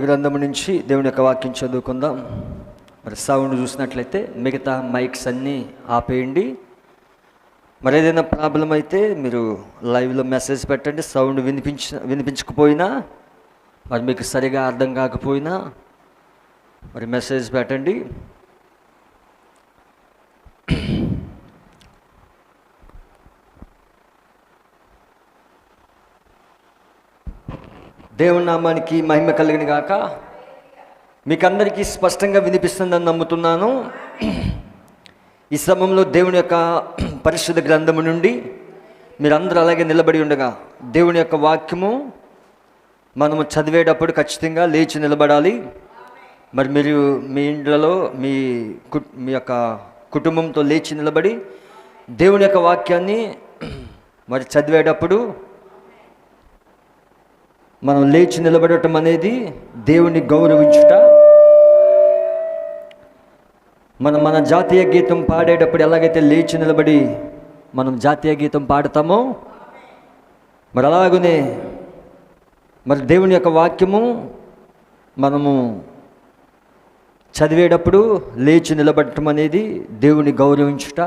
గ్రంథం నుంచి దేవుని యొక్క వాక్యం చదువుకుందాం. మరి సౌండ్ చూసినట్లయితే మిగతా మైక్స్ అన్నీ ఆపేయండి. మరి ఏదైనా ప్రాబ్లం అయితే మీరు లైవ్లో మెసేజ్ పెట్టండి. సౌండ్ వినిపించకపోయినా మరి మీకు సరిగా అర్థం కాకపోయినా మరి మెసేజ్ పెట్టండి. దేవుని నామానికి మహిమ కలిగిన గాక. మీకు అందరికీ స్పష్టంగా వినిపిస్తుందని నమ్ముతున్నాను. ఈ సమయంలో దేవుని యొక్క పరిశుద్ధ గ్రంథము నుండి మీరందరూ అలాగే నిలబడి ఉండగా దేవుని యొక్క వాక్యము మనము చదివేటప్పుడు ఖచ్చితంగా లేచి నిలబడాలి. మరి మీరు మీ ఇండ్లలో మీ యొక్క కుటుంబంతో లేచి నిలబడి దేవుని యొక్క వాక్యాన్ని మరి చదివేటప్పుడు మనం లేచి నిలబడటం అనేది దేవుని గౌరవించుట. మన జాతీయ గీతం పాడేటప్పుడు ఎలాగైతే లేచి నిలబడి మనం జాతీయ గీతం పాడతామో మరి అలాగనే మరి దేవుని యొక్క వాక్యము మనము చదివేటప్పుడు లేచి నిలబడటం అనేది దేవుని గౌరవించుట.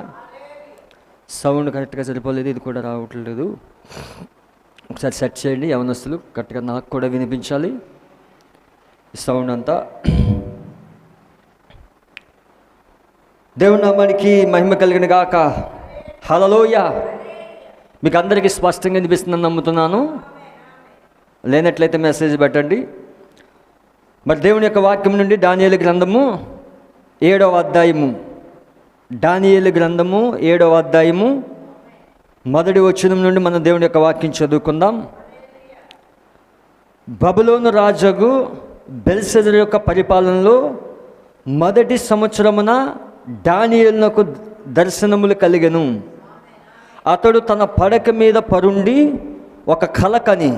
సౌండ్ కరెక్ట్గా సరిపోలేదు, ఇది కూడా రావట్లేదు. ఒకసారి సెట్ చేయండి యవనస్తులు, కరెక్ట్గా నాకు కూడా వినిపించాలి ఈ సౌండ్ అంతా. దేవుని నామానికి మహిమ కలిగిన గాక. హల్లెలూయా. మీకు అందరికీ స్పష్టంగా వినిపిస్తుందని నమ్ముతున్నాను. లేనట్లయితే మెసేజ్ పెట్టండి. మరి దేవుని యొక్క వాక్యం నుండి దానియేలు గ్రంథము 7వ అధ్యాయము, దానియేలు గ్రంథము 7వ అధ్యాయము 1వ వచనం నుండి మన దేవుని యొక్క వాక్యం చదువుకుందాం. బబులోను రాజుకు బెల్షస్సరు యొక్క పరిపాలనలో మొదటి సంవత్సరమున దానియేలునకు దర్శనములు కలిగెను. అతడు తన పడక మీద పరుండి ఒక కల కని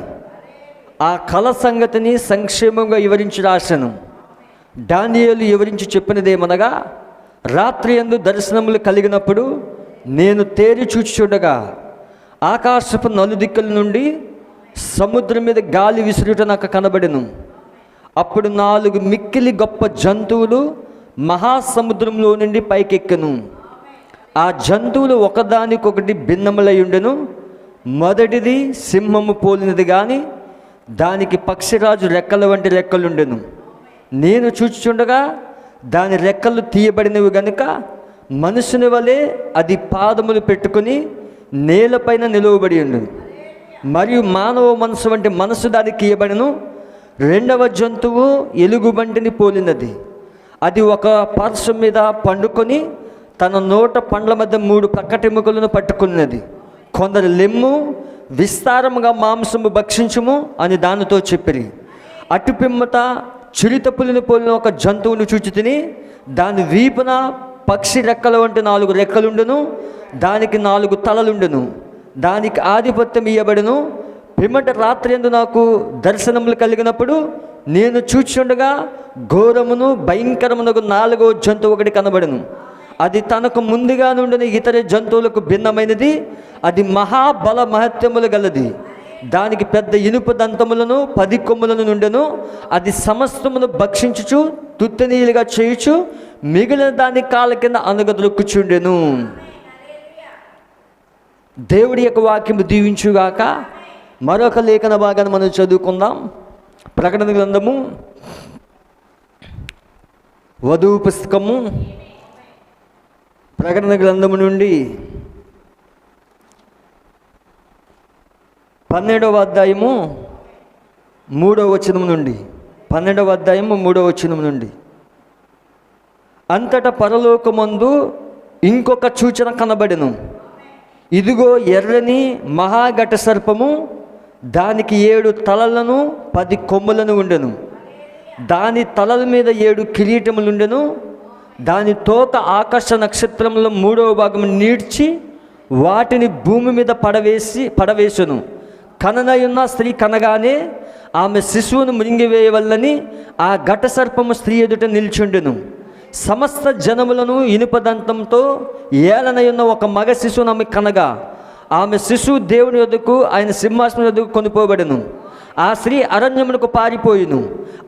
ఆ కల సంగతిని సంక్షేమంగా వివరించి రాసెను. దానియేలు వివరించి చెప్పినదేమనగా, రాత్రి యందు దర్శనములు కలిగినప్పుడు నేను తేరి చూచుచుండగా ఆకాశపు నలుదిక్కుల నుండి సముద్రం మీద గాలి విసురుట నాకు కనబడెను. అప్పుడు 4 మిక్కిలి గొప్ప జంతువులు మహాసముద్రంలో నుండి పైకెక్కెను. ఆ జంతువులు ఒకదానికొకటి భిన్నములై ఉండెను. మొదటిది సింహము పోలినది కానీ దానికి పక్షిరాజు రెక్కల వంటి రెక్కలుండెను. నేను చూచుచుండగా దాని రెక్కలు తీయబడినవి గనుక మనుషుని వలె అది పాదములు పెట్టుకుని నేలపైన నిలువబడి ఉండెను. మరియు మానవ మనసు వంటి మనసు దానికి ఇయ్యబడెను. 2వ జంతువు ఎలుగుబంటిని పోలినది. అది ఒక పార్శ్వం మీద పండుకొని తన నోట పండ్ల మధ్య 3 ప్రక్కటెముకలను పట్టుకున్నది. కొందరు లెమ్ము, విస్తారముగా మాంసము భక్షించుము అని దానితో చెప్పిరి. అటు పిమ్మట చిరుతపులిని పోలిన ఒక జంతువును చూచి తిని దాని వీపున పక్షి రెక్కల వంటి 4 రెక్కలుండెను. దానికి 4 తలలుండెను. దానికి ఆధిపత్యం ఇయ్యబడెను. పిమ్మట రాత్రి యందు నాకు దర్శనములు కలిగినప్పుడు నేను చూచుండగా ఘోరమును భయంకరమునకు 4వ జంతువు ఒకటి కనబడెను. అది తనకు ముందుగా నుండిన ఇతర జంతువులకు భిన్నమైనది. అది మహాబల మహత్యములు గలది. దానికి పెద్ద ఇనుప దంతములను 10 కొమ్ములను నుండెను. అది సమస్తమును భక్షించుచు తుత్తనీయులుగా చేయుచు మిగిలిన దాని కాళ్ళ కింద అనగదొక్కుచుండెను. దేవుడి యొక్క వాక్యము దీవించుగాక. మరొక లేఖన భాగాన్ని మనం చదువుకుందాం. ప్రకటన గ్రంథము వధువు పుస్తకము, ప్రకటన గ్రంథము నుండి 12వ అధ్యాయము 3వ వచనం నుండి, 12వ అధ్యాయము 3వ వచనం నుండి. అంతటా పరలోకమందు ఇంకొక సూచన కనబడెను. ఇదిగో ఎర్రని మహాఘట సర్పము, దానికి 7 తలలను 10 కొమ్ములను ఉండెను. దాని తలల మీద 7 కిరీటములుండెను. దాని తోక ఆకాశ నక్షత్రముల 3వ భాగము నీడ్చి వాటిని భూమి మీద పడవేసెను. కననయున్న స్త్రీ కనగానే ఆమె శిశువును మృంగివేయవల్లని ఆ ఘట సర్పము స్త్రీ ఎదుట నిల్చుండెను. సమస్త జనములను ఇనుపదంతంతో ఏలనయున్న ఒక మగ శిశువును ఆమె కనగా ఆమె శిశువు దేవుని యొద్దకు ఆయన సింహాసనం యొద్దకు కొనిపోబడెను. ఆ స్త్రీ అరణ్యమునకు పారిపోయిను.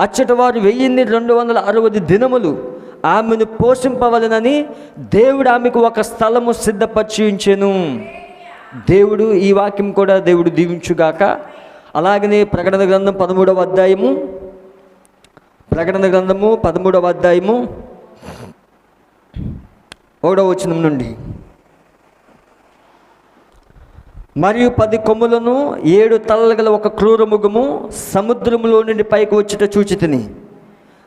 అచ్చటి వారు 1260 దినములు ఆమెను పోషింపవలెనని దేవుడు ఆమెకు ఒక స్థలము సిద్ధపరిచి ఉంచెను. దేవుడు ఈ వాక్యం కూడా దేవుడు దీవించుగాక. అలాగనే ప్రకటన గ్రంథం 13వ అధ్యాయము, ప్రకటన గ్రంథము 13వ అధ్యాయము 1వ వచనం నుండి, మరియు 10 కొమ్ములను 7 తలలు గల ఒక క్రూర మృగము సముద్రములో నుండి పైకి వచ్చుట చూచితిని.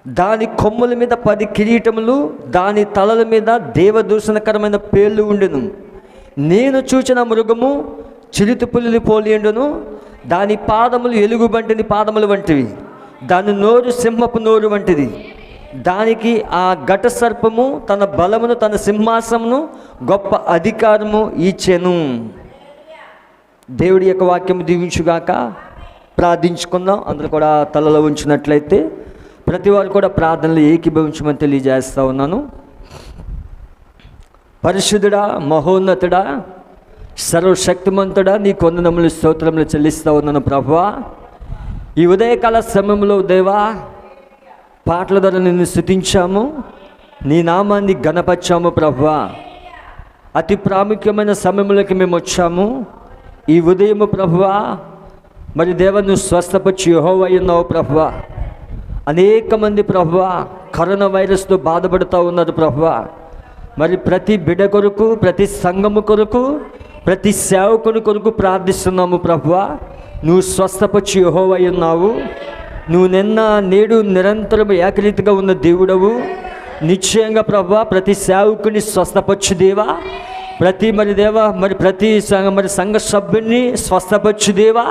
దాని కొమ్ముల మీద 10 కిరీటములు, దాని తలల మీద దేవదూషణకరమైన పేర్లు ఉండెను. నేను చూచిన మృగము చిరుత పులిని పోలియుండును. దాని పాదములు ఎలుగుబంటిని పాదములు వంటివి, దాని నోరు సింహపు నోరు వంటిది. దానికి ఆ ఘట సర్పము తన బలమును, తన సింహాసమును, గొప్ప అధికారము ఇచ్చెను. దేవుడి యొక్క వాక్యము దీవించుగాక. ప్రార్థించుకుందాం. అందరూ కూడా తలలో ఉంచినట్లయితే ప్రతి వారు కూడా ప్రార్థనలు ఏకీభవించమని తెలియజేస్తా ఉన్నాను. పరిశుద్ధుడా, మహోన్నతుడా, సర్వశక్తిమంతుడా, నీ వందనములు స్తోత్రములు చెల్లిస్తూ ఉన్నాను ప్రభువా. ఈ ఉదయకాల సమయంలో దేవా పాటల ద్వారా నిన్ను స్తుతించాము, నీ నామాన్ని ఘనపరిచాము ప్రభువా. అతి ప్రాముఖ్యమైన సమయంలోకి మేము వచ్చాము. ఈ ఉదయము ప్రభువా, మరి దేవా నువ్వు స్వస్థపరిచి యెహోవా ఉన్నావు ప్రభువా. అనేక మంది ప్రభువా కరోనా వైరస్తో బాధపడుతూ ఉన్నారు ప్రభువా. మరి ప్రతి బిడ్డ కొరకు, ప్రతి సంఘము కొరకు, ప్రతి సేవకుని కొరకు ప్రార్థిస్తున్నాము ప్రభువా. నువ్వు స్వస్థపరిచి యెహోవా ఉన్నావు. నువ్వు నిన్న నేడు నిరంతరం ఏకరీతిగా ఉన్న దేవుడవు. నిశ్చయంగా ప్రభువా ప్రతి సేవకుని స్వస్థపరచు దేవా. ప్రతి ప్రతి సంఘ సభ్యుని స్వస్థపరచు దేవా.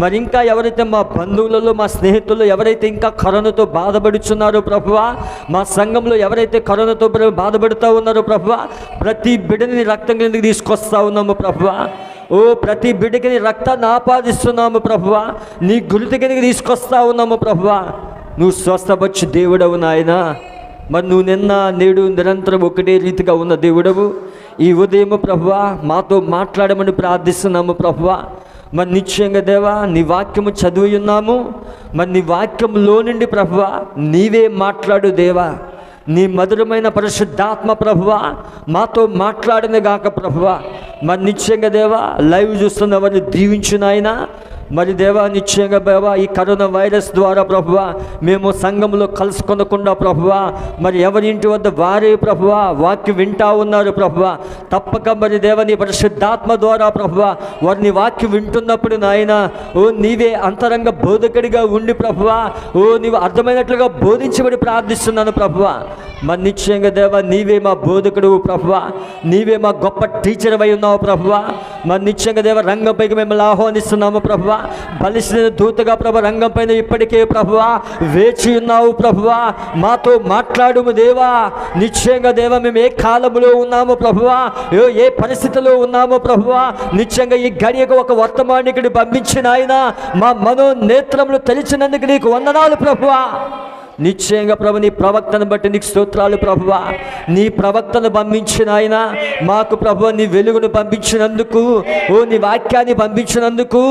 మరి ఇంకా ఎవరైతే మా బంధువులలో, మా స్నేహితులు ఎవరైతే ఇంకా కరోనాతో బాధపడుచున్నారో ప్రభువా, మా సంఘంలో ఎవరైతే కరోనాతో బాధపడుతూ ఉన్నారో ప్రభువా, ప్రతి బిడ్డని రక్తం కిందకి తీసుకొస్తా ఉన్నాము ప్రభువా. ఓ ప్రతి బిడ్డకి రక్తాన్ని ఆపాదిస్తున్నాము ప్రభువా. నీ గురి దగ్గరికి తీసుకొస్తా ఉన్నాము ప్రభువా. నువ్వు స్వస్థపరచు దేవుడవు నాయన. మరి నువ్వు నిన్న నేడు నిరంతరం ఒకటే రీతిగా ఉన్న దేవుడవు. ఈ ఉదయం ప్రభువా మాతో మాట్లాడమని ప్రార్థిస్తున్నాము ప్రభువా. మరి నిశ్చయంగా దేవా నీ వాక్యము చదివి ఉన్నాము. మరి నీ వాక్యంలో నుండి ప్రభువా నీవే మాట్లాడు దేవా. నీ మధురమైన పరిశుద్ధాత్మ ప్రభువా మాతో మాట్లాడిన గాక ప్రభువా. మరి నిశ్చయంగా దేవా లైవ్ చూస్తున్న వారిని దీవించు నాయనా. మరి దేవా నిశ్చయంగా దేవా ఈ కరోనా వైరస్ ద్వారా ప్రభువా మేము సంఘంలో కలుసుకొనకుండా ప్రభువా మరి ఎవరి ఇంటి వద్ద వారే ప్రభువా వాక్యం వింటా ఉన్నారు ప్రభువా. తప్పక మరి దేవా నీ పరిశుద్ధాత్మ ద్వారా ప్రభువా వారిని వాక్యం వింటున్నప్పుడు నాయన ఓ నీవే అంతరంగ బోధకుడిగా ఉండి ప్రభువా ఓ నీవు అర్థమైనట్లుగా బోధించబడి ప్రార్థిస్తున్నాను ప్రభువా. మరి నిశ్చయంగా దేవా నీవే మా బోధకుడు ప్రభువా. నీవే మా గొప్ప టీచర్ అయి ఉన్నావు ప్రభువా. మరి నిశ్చయంగా దేవా రంగంపైకి మిమ్మల్ని ఆహ్వానిస్తున్నాము ప్రభువా. బలిసిన దూతగా ప్రభు రంగం పైన ఇప్పటికే ప్రభువా వేచి ఉన్నావు ప్రభువా. మాతో మాట్లాడుము దేవా. నిశ్చయంగా దేవా మేము ఏ కాలంలో ఉన్నాము ప్రభువా, ఏ పరిస్థితిలో ఉన్నాము ప్రభువా. నిశ్చయంగా ఈ గడియకు ఒక వర్తమానికుడిని పంపించిన ఆయన మా మనోనేత్రములు తెలిసినందుకు నీకు వందనాలు ప్రభువా. నిశ్చయంగా ప్రభు నీ ప్రవక్తను బట్టి నీకు స్తోత్రాలు ప్రభువా. నీ ప్రవక్తను పంపించిన ఆయన మాకు ప్రభు నీ వెలుగును పంపించినందుకు, ఓ నీ వాక్యాన్ని పంపించినందుకు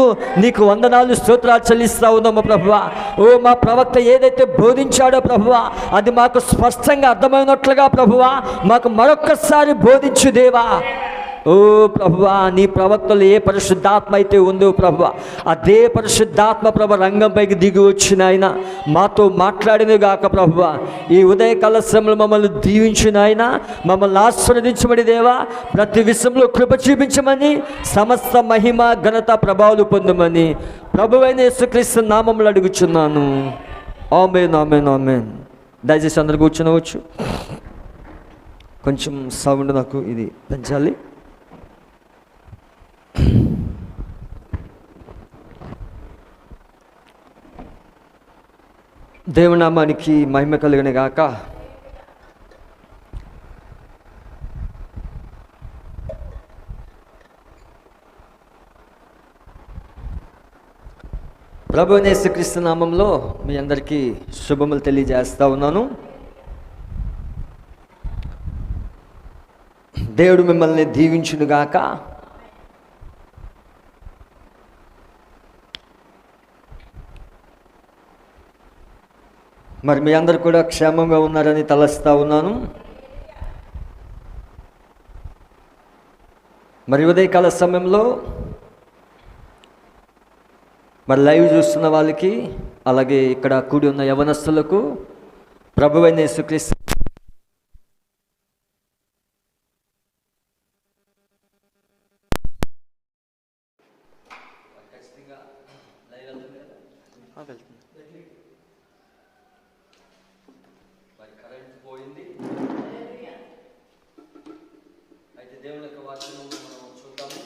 నీకు వందనాలు స్తోత్రాలు చెల్లిస్తా ఉన్నాము ప్రభువా. ఓ మా ప్రవక్త ఏదైతే బోధించాడో ప్రభువా అది మాకు స్పష్టంగా అర్థమైనట్లుగా ప్రభువా మాకు మరొక్కసారి బోధించు దేవా. ఓ ప్రభువా నీ ప్రవక్తలు ఏ పరిశుద్ధాత్మ అయితే ఉందో ప్రభువా అదే పరిశుద్ధాత్మ ప్రభు రంగంపైకి దిగి వచ్చిన ఆయన మాతో మాట్లాడిన గాక ప్రభువా. ఈ ఉదయకాల సమయంలో మమ్మల్ని దీవించిన ఆయన మమ్మల్ని ఆశీర్వదించమని దేవా. ప్రతి విషయంలో కృప చూపించమని, సమస్త మహిమ ఘనత ప్రభావాలు పొందమని ప్రభువైన యేసుక్రీస్తు నామములో అడుగుచున్నాను. ఆమేన్ ఆమేన్ ఆమేన్. దయచేసి అందరు కూర్చునవచ్చు. కొంచెం సౌండ్ నాకు ఇది పెంచాలి. దేవునామానికి మహిమ కలుగును గాక. ప్రభువైన యేసుక్రీస్తు నామంలో మీ అందరికీ శుభములు తెలియజేస్తా ఉన్నాను. దేవుడు మిమ్మల్ని దీవించును గాక. మరి మీ అందరు కూడా క్షేమంగా ఉన్నారని తలస్తా ఉన్నాను. మరి ఉదయకాల సమయంలో మరి లైవ్ చూస్తున్న వాళ్ళకి, అలాగే ఇక్కడ కూడి ఉన్న యవనస్తులకు ప్రభువైన యేసుక్రీస్తు పోయింది. అయితే దేవుని యొక్క వాక్యం మనం చూద్దాము.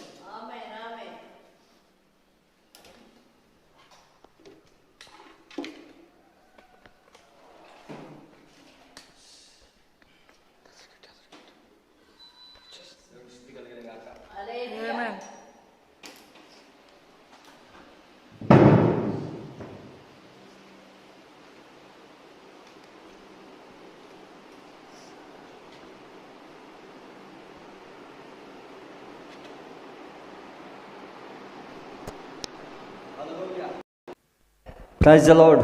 Praise the lord.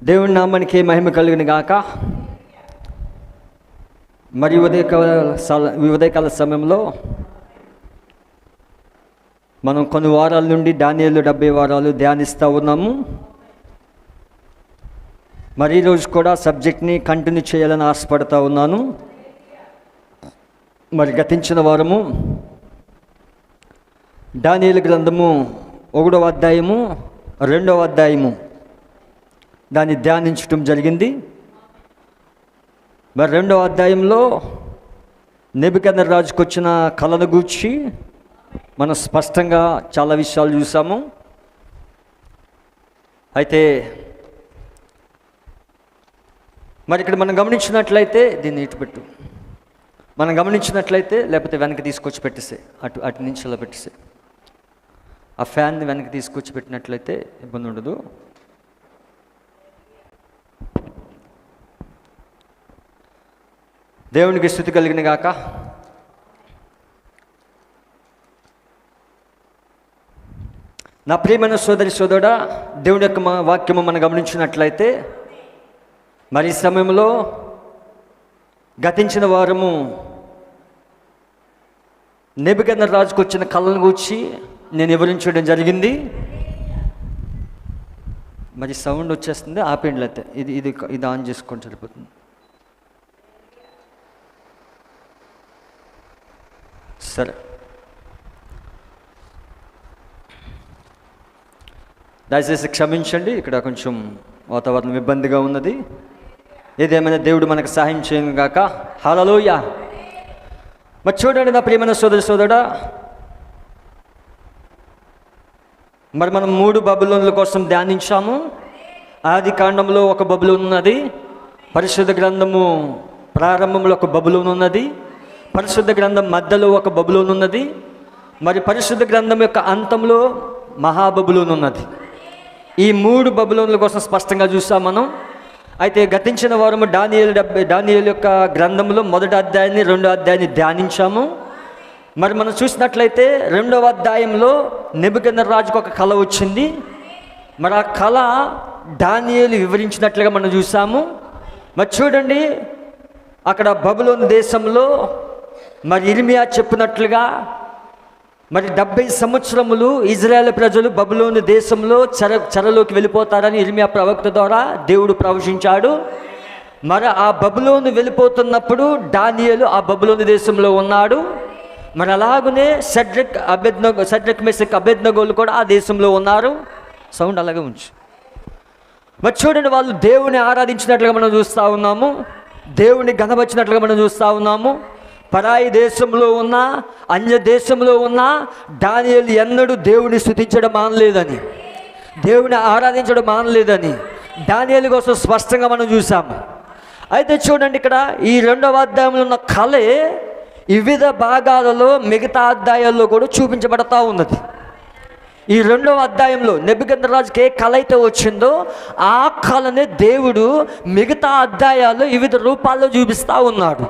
దేవుని నామానికి మహిమ కలుగును గాక. మరి ఉదయకాల సమయంలో మనం కొన్ని వారాల నుండి దానియేలు 70 వారాలు ధ్యానిస్తూ ఉన్నాము. మరి ఈరోజు కూడా సబ్జెక్ట్ని కంటిన్యూ చేయాలని ఆశపడుతూ ఉన్నాను. మరి గతించిన వారము దానియేలు గ్రంథము 1వ అధ్యాయము 2వ అధ్యాయము దాన్ని ధ్యానించటం జరిగింది. మరి 2వ అధ్యాయంలో నెబుకద్నెజరు వచ్చిన కలను గూర్చి మనం స్పష్టంగా చాలా విషయాలు చూసాము. అయితే మరి ఇక్కడ మనం గమనించినట్లయితే, దీన్ని ఇటు పెట్టు, మనం గమనించినట్లయితే, లేకపోతే వెనక్కి తీసుకొచ్చి పెట్టేసే, అటు నుంచి అలా పెట్టేసే, ఆ ఫ్యాన్ని వెనక్కి తీసుకొచ్చి పెట్టినట్లయితే ఇబ్బంది ఉండదు. దేవునికి స్తుతి కలిగిన గాక. నా ప్రియమైన సోదరి సోదరుడా, దేవుని యొక్క వాక్యము మనం గమనించినట్లయితే, మరి ఈ సమయంలో గతించిన వారము నెబుకద్నెజరు వచ్చిన కళ్ళను గూర్చి నేను వివరించడం జరిగింది. మరి సౌండ్ వచ్చేస్తుంది, ఆపేండి, అయితే ఇది ఆన్ చేసుకొని సరిపోతుంది. సరే, దయచేసి క్షమించండి, ఇక్కడ కొంచెం వాతావరణం ఇబ్బందిగా ఉన్నది. ఏదేమైనా దేవుడు మనకు సహాయం చేయను గాక. హల్లెలూయా. మరి చూడండి నా ప్రియమైన సోదరి సోదరుడా, మరి మనం 3 బబులోనుల కోసం ధ్యానించాము. ఆది కాండంలో ఒక బబులోను ఉన్నది, పరిశుద్ధ గ్రంథము ప్రారంభంలో ఒక బబులోను ఉన్నది, పరిశుద్ధ గ్రంథం మధ్యలో ఒక బబులోను ఉన్నది, మరి పరిశుద్ధ గ్రంథం యొక్క అంతంలో మహాబబులోను ఉన్నది. ఈ 3 బబులోనుల కోసం స్పష్టంగా చూసాం మనం. అయితే గతించిన వారము దానియేలు యొక్క గ్రంథంలో 1వ అధ్యాయాన్ని 2వ అధ్యాయాన్ని ధ్యానించాము. మరి మనం చూసినట్లయితే 2వ అధ్యాయంలో నెబుకద్నెజరుకు ఒక కళ వచ్చింది. మరి ఆ కళ దానియేలు వివరించినట్లుగా మనం చూసాము. మరి చూడండి, అక్కడ బబులోను దేశంలో మరి ఇర్మియా చెప్పినట్లుగా మరి 70 సంవత్సరములు ఇజ్రాయేల్ ప్రజలు బబులోను దేశంలో చెరలోకి వెళ్ళిపోతారని ఇర్మియా ప్రవక్త ద్వారా దేవుడు ప్రవచించాడు. మరి ఆ బబులోను వెళ్ళిపోతున్నప్పుడు దానియేలు ఆ బబులోను దేశంలో ఉన్నాడు. మరి అలాగనే షడ్రక్ మెషక్ అబేద్నెగోలు కూడా ఆ దేశంలో ఉన్నారు. సౌండ్ అలాగే ఉంచు. మరి చూడండి, వాళ్ళు దేవుని ఆరాధించినట్లుగా మనం చూస్తూ ఉన్నాము, దేవుని గణపరిచినట్లుగా మనం చూస్తూ ఉన్నాము. పరాయి దేశంలో ఉన్న, అన్య దేశంలో ఉన్న దానియేలు ఎన్నడూ దేవుని స్తుతించడం మానలేదని, దేవుని ఆరాధించడం మానలేదని దానియేలు కోసం స్పష్టంగా మనం చూసాము. అయితే చూడండి, ఇక్కడ ఈ 2వ అధ్యాయంలో ఉన్న కళే వివిధ భాగాలలో మిగతా అధ్యాయాల్లో కూడా చూపించబడతా ఉన్నది. ఈ 2వ అధ్యాయంలో నెబుకద్నెజరుకి ఏ కళ అయితే వచ్చిందో ఆ కళనే దేవుడు మిగతా అధ్యాయాల్లో వివిధ రూపాల్లో చూపిస్తూ ఉన్నాడు.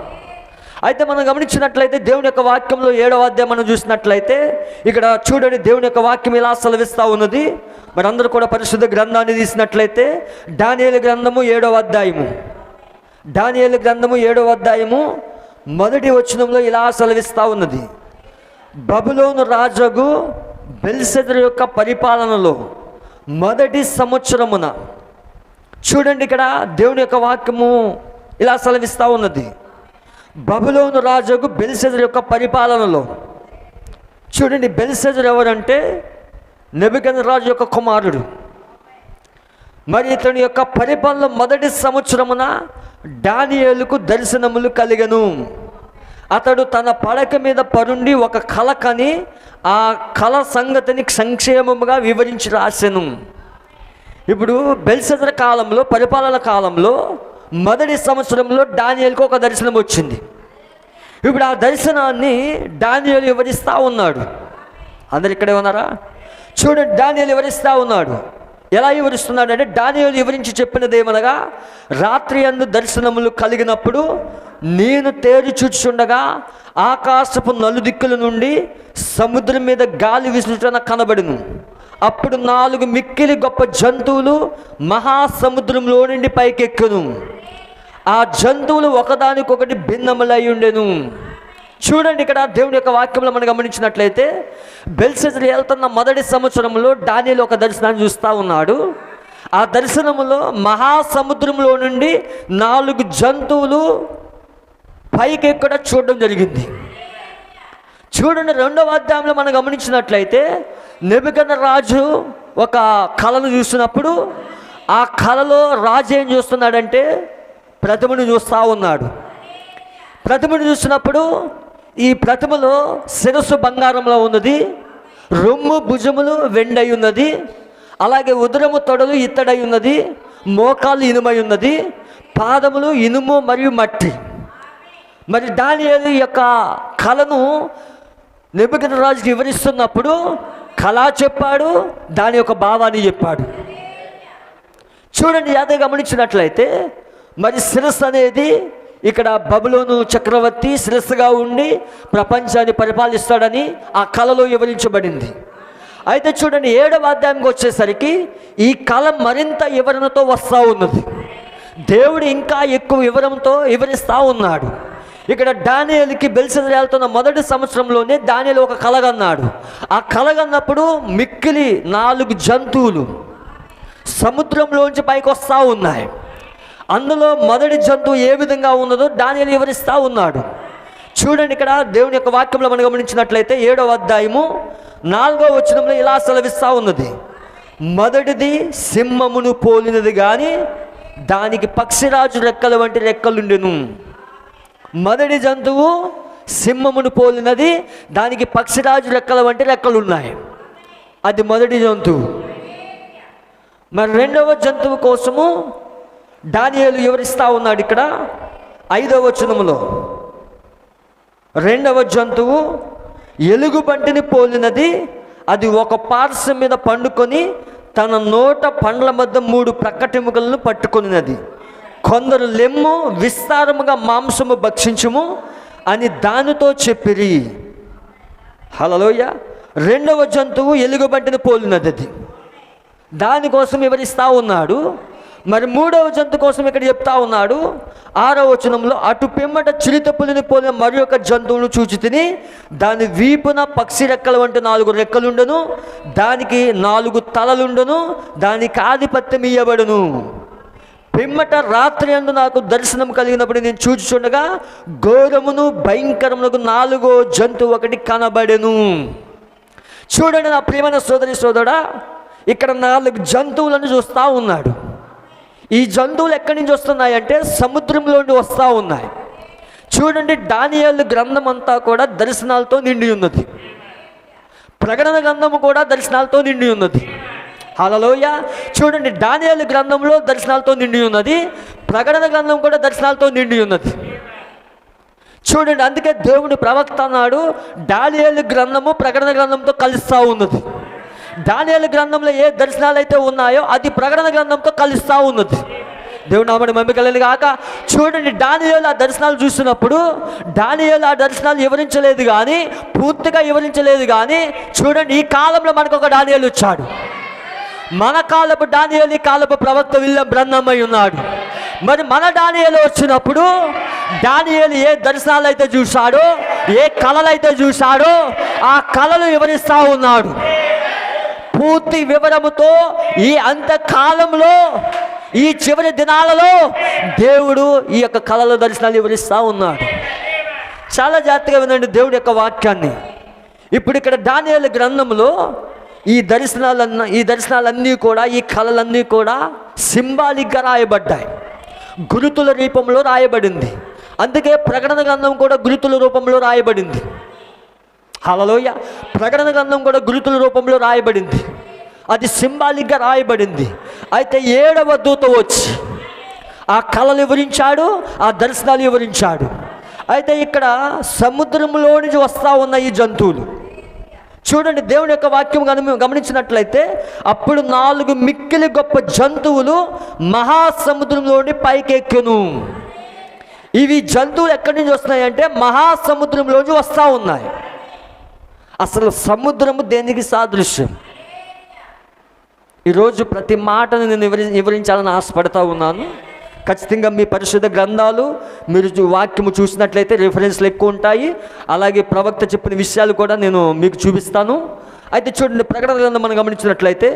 అయితే మనం గమనించినట్లయితే దేవుని యొక్క వాక్యంలో 7వ అధ్యాయం మనం చూసినట్లయితే ఇక్కడ చూడండి, దేవుని యొక్క వాక్యం ఇలా సెలవిస్తూ ఉన్నది. మరి అందరూ కూడా పరిశుద్ధ గ్రంథాన్ని తీసినట్లయితే దానియేలు గ్రంథము 7వ అధ్యాయము, దానియేలు గ్రంథము 7వ అధ్యాయము మొదటి వచనంలో ఇలా సెలవిస్తూ ఉన్నది. బబులోను రాజగు బెల్షస్సరు యొక్క పరిపాలనలో మొదటి సంవత్సరమున, చూడండి ఇక్కడ దేవుని యొక్క వాక్యము ఇలా సెలవిస్తూ ఉన్నది. బబులోను రాజుకు బెల్షస్సరు యొక్క పరిపాలనలో, చూడండి బెల్షస్సరు ఎవరంటే నెబుకద్నెజరు యొక్క కుమారుడు. మరి ఇతని యొక్క పరిపాలన మొదటి సంవత్సరమున దానియేలుకు దర్శనములు కలిగెను. అతడు తన పడక మీద పరుండి ఒక కల కని ఆ కల సంగతిని సంక్షేమముగా వివరించి రాసెను. ఇప్పుడు బెల్షస్సరు కాలంలో, పరిపాలన కాలంలో మొదటి సంవత్సరంలో దానియేలుకు ఒక దర్శనం వచ్చింది. ఇప్పుడు ఆ దర్శనాన్ని దానియేలు వివరిస్తూ ఉన్నాడు. అందరు ఇక్కడే ఉన్నారా? చూడండి, దానియేలు వివరిస్తూ ఉన్నాడు. ఎలా వివరిస్తున్నాడు అంటే, దానియేలు వివరించి చెప్పినది ఏమనగా, రాత్రి యందు దర్శనములు కలిగినప్పుడు నేను తేరి చూచుచుండగా ఆకాశపు నలుదిక్కుల నుండి సముద్రం మీద గాలి విసురుట కనబడును. అప్పుడు 4 మిక్కిలి గొప్ప జంతువులు మహాసముద్రంలో నుండి పైకెక్కును. ఆ జంతువులు ఒకదానికొకటి భిన్నములై ఉండెను. చూడండి, ఇక్కడ దేవుని యొక్క వాక్యంలో మనం గమనించినట్లయితే బెల్షస్సరు వెళ్తున్న మొదటి సంవత్సరంలో దానియేలు ఒక దర్శనాన్ని చూస్తూ ఉన్నాడు. ఆ దర్శనములో మహాసముద్రంలో నుండి 4 జంతువులు పైకి ఎక్కడ చూడడం జరిగింది. చూడండి, 2వ అధ్యాయంలో మనం గమనించినట్లయితే నెబుకద్నెజరు రాజు ఒక కళను చూసినప్పుడు ఆ కళలో రాజు ఏం చూస్తున్నాడంటే ప్రతిమను చూస్తూ ఉన్నాడు. ప్రతిమను చూసినప్పుడు ఈ ప్రతిమలో శిరస్సు బంగారంలో ఉన్నది, రొమ్ము భుజములు వెండై ఉన్నది, అలాగే ఉదరము తొడలు ఇత్తడై ఉన్నది, మోకాలు ఇనుమై ఉన్నది, పాదములు ఇనుము మరియు మట్టి. మరి దానియేలు యొక్క కళను నెబుకద్నెజరు రాజుకి వివరిస్తున్నప్పుడు కళ చెప్పాడు, దాని యొక్క భావాన్ని చెప్పాడు. చూడండి, అదే గమనించినట్లయితే మరి శిరస్సు అనేది ఇక్కడ బబులోను చక్రవర్తి శిరస్సుగా ఉండి ప్రపంచాన్ని పరిపాలిస్తాడని ఆ కళలో వివరించబడింది. అయితే చూడండి, 7వ అధ్యాయానికి వచ్చేసరికి ఈ కళ మరింత వివరణతో వస్తూ ఉన్నది. దేవుడు ఇంకా ఎక్కువ వివరంతో వివరిస్తూ ఉన్నాడు. ఇక్కడ దానియేలుకి బెల్షస్సరు వెళ్తున్న మొదటి సంవత్సరంలోనే దానియేలు ఒక కలగన్నాడు. ఆ కలగన్నప్పుడు మిక్కిలి 4 జంతువులు సముద్రంలోంచి పైకి వస్తూ ఉన్నాయి. అందులో మొదటి జంతువు ఏ విధంగా ఉన్నదో దానియేలు వివరిస్తూ ఉన్నాడు. చూడండి, ఇక్కడ దేవుని యొక్క వాక్యంలో మనం గమనించినట్లయితే 7వ అధ్యాయము 4వ వచనంలో ఇలా సెలవిస్తూ ఉన్నది. మొదటిది సింహమును పోలినది కానీ దానికి పక్షిరాజు రెక్కల వంటి రెక్కలుండెను. మొదటి జంతువు సింహమును పోలినది, దానికి పక్షిరాజు రెక్కల వంటి రెక్కలు ఉన్నాయి. అది మొదటి జంతువు. మరి 2వ జంతువు కోసము దానియేలు వివరిస్తూ ఉన్నాడు. ఇక్కడ 5వ వచనములో 2వ జంతువు ఎలుగుబంటిని పోలినది, అది ఒక పార్శ్వం మీద పండుకొని తన నోట పండ్ల మధ్య 3 ప్రక్కటెముకలను పట్టుకొనినది. కొందరు లెమ్ము విస్తారముగా మాంసము భక్షించుము అని దానితో చెప్పిరి. హల్లెలూయ. 2వ జంతువు ఎలుగుబంటిని పోలినది, అది దానికోసం వివరిస్తూ ఉన్నాడు. మరి 3వ జంతువు కోసం ఇక్కడ చెప్తా ఉన్నాడు. 6వ వచనంలో అటు పిమ్మట చిరుత పులిని పోలిన మరి ఒక జంతువును చూచి తిని, దాని వీపున పక్షి రెక్కల వంటి 4 రెక్కలుండను, దానికి 4 తలలుండను, దానికి ఆధిపత్యం ఇయ్యబడును. పిమ్మట రాత్రి యందు నాకు దర్శనం కలిగినప్పుడు నేను చూచుచుండగా ఘోరమును భయంకరమునకు 4వ జంతువు ఒకటి కనబడెను. చూడండి నా ప్రియమైన సోదరి సోదరుడా, ఇక్కడ 4 జంతువులను చూస్తూ ఉన్నాడు. ఈ జంతువులు ఎక్కడి నుంచి వస్తున్నాయంటే సముద్రంలో నుండి వస్తూ ఉన్నాయి. చూడండి, దానియేలు గ్రంథం అంతా కూడా దర్శనాలతో నిండి ఉన్నది. ప్రకటన గ్రంథము కూడా దర్శనాలతో నిండి ఉన్నది. హల్లెలూయా. చూడండి, దానియేలు గ్రంథంలో దర్శనాలతో నిండి ఉన్నది, ప్రకటన గ్రంథం కూడా దర్శనాలతో నిండి ఉన్నది. చూడండి, అందుకే దేవుని ప్రవక్త అన్నాడు, దానియేలు గ్రంథము ప్రకటన గ్రంథంతో కలుస్తూ ఉన్నది. దానియేలు గ్రంథంలో ఏ దర్శనాలు అయితే ఉన్నాయో అది ప్రకటన గ్రంథంతో కలుస్తూ ఉన్నది. దేవుని నామమున మహిమ కలుగును గాక. చూడండి, దానియేలు ఆ దర్శనాలు చూస్తున్నప్పుడు దానియేలు ఆ దర్శనాలు వివరించలేదు కానీ, పూర్తిగా వివరించలేదు కానీ, చూడండి ఈ కాలంలో మనకు ఒక దానియేలు వచ్చాడు. మన కాలపు దానియేలు, ఈ కాలపు ప్రవక్త విలియం బ్రన్హం అయి ఉన్నాడు. మరి మన దానియేలు వచ్చినప్పుడు దానియేలు ఏ దర్శనాలు అయితే చూశాడో, ఏ కళలు అయితే చూశాడో ఆ కళలు వివరిస్తూ ఉన్నాడు. పూర్తి వివరముతో ఈ అంతకాలంలో, ఈ చివరి దినాలలో దేవుడు ఈ యొక్క కళల దర్శనాలు వివరిస్తూ ఉన్నాడు. చాలా జాగ్రత్తగా వినండి దేవుడి యొక్క వాక్యాన్ని. ఇప్పుడు ఇక్కడ దానియేలు గ్రంథంలో ఈ దర్శనాలన్నీ కూడా, ఈ కళలన్నీ కూడా సింబాలిక్గా రాయబడ్డాయి, గురుతుల రూపంలో రాయబడింది. అందుకే ప్రకటన గ్రంథం కూడా గురుతుల రూపంలో రాయబడింది. హల్లెలూయా. ప్రకటన గ్రంథం కూడా గురుతుల రూపంలో రాయబడింది, అది సింబాలిక్గా రాయబడింది. అయితే 7వ దూత వచ్చి ఆ కళలు వివరించాడు, ఆ దర్శనాలు వివరించాడు. అయితే ఇక్కడ సముద్రంలో నుంచి వస్తూ ఉన్న ఈ జంతువులు చూడండి, దేవుని యొక్క వాక్యం గమనించినట్లయితే అప్పుడు 4 మిక్కిలి గొప్ప జంతువులు మహాసముద్రంలోని పైకెక్కును. ఇవి జంతువులు ఎక్కడి నుంచి వస్తున్నాయంటే మహాసముద్రంలోంచి వస్తూ ఉన్నాయి. అసలు సముద్రము దేనికి సాదృశ్యం? ఈరోజు ప్రతి మాటను నేను వివరించాలని ఆశపడతా ఉన్నాను. ఖచ్చితంగా మీ పరిశుద్ధ గ్రంథాలు మీరు వాక్యము చూసినట్లయితే రిఫరెన్స్లు ఎక్కువ ఉంటాయి. అలాగే ప్రవక్త చెప్పిన విషయాలు కూడా నేను మీకు చూపిస్తాను. అయితే చూడండి, ప్రకటన గ్రంథం మనం గమనించినట్లయితే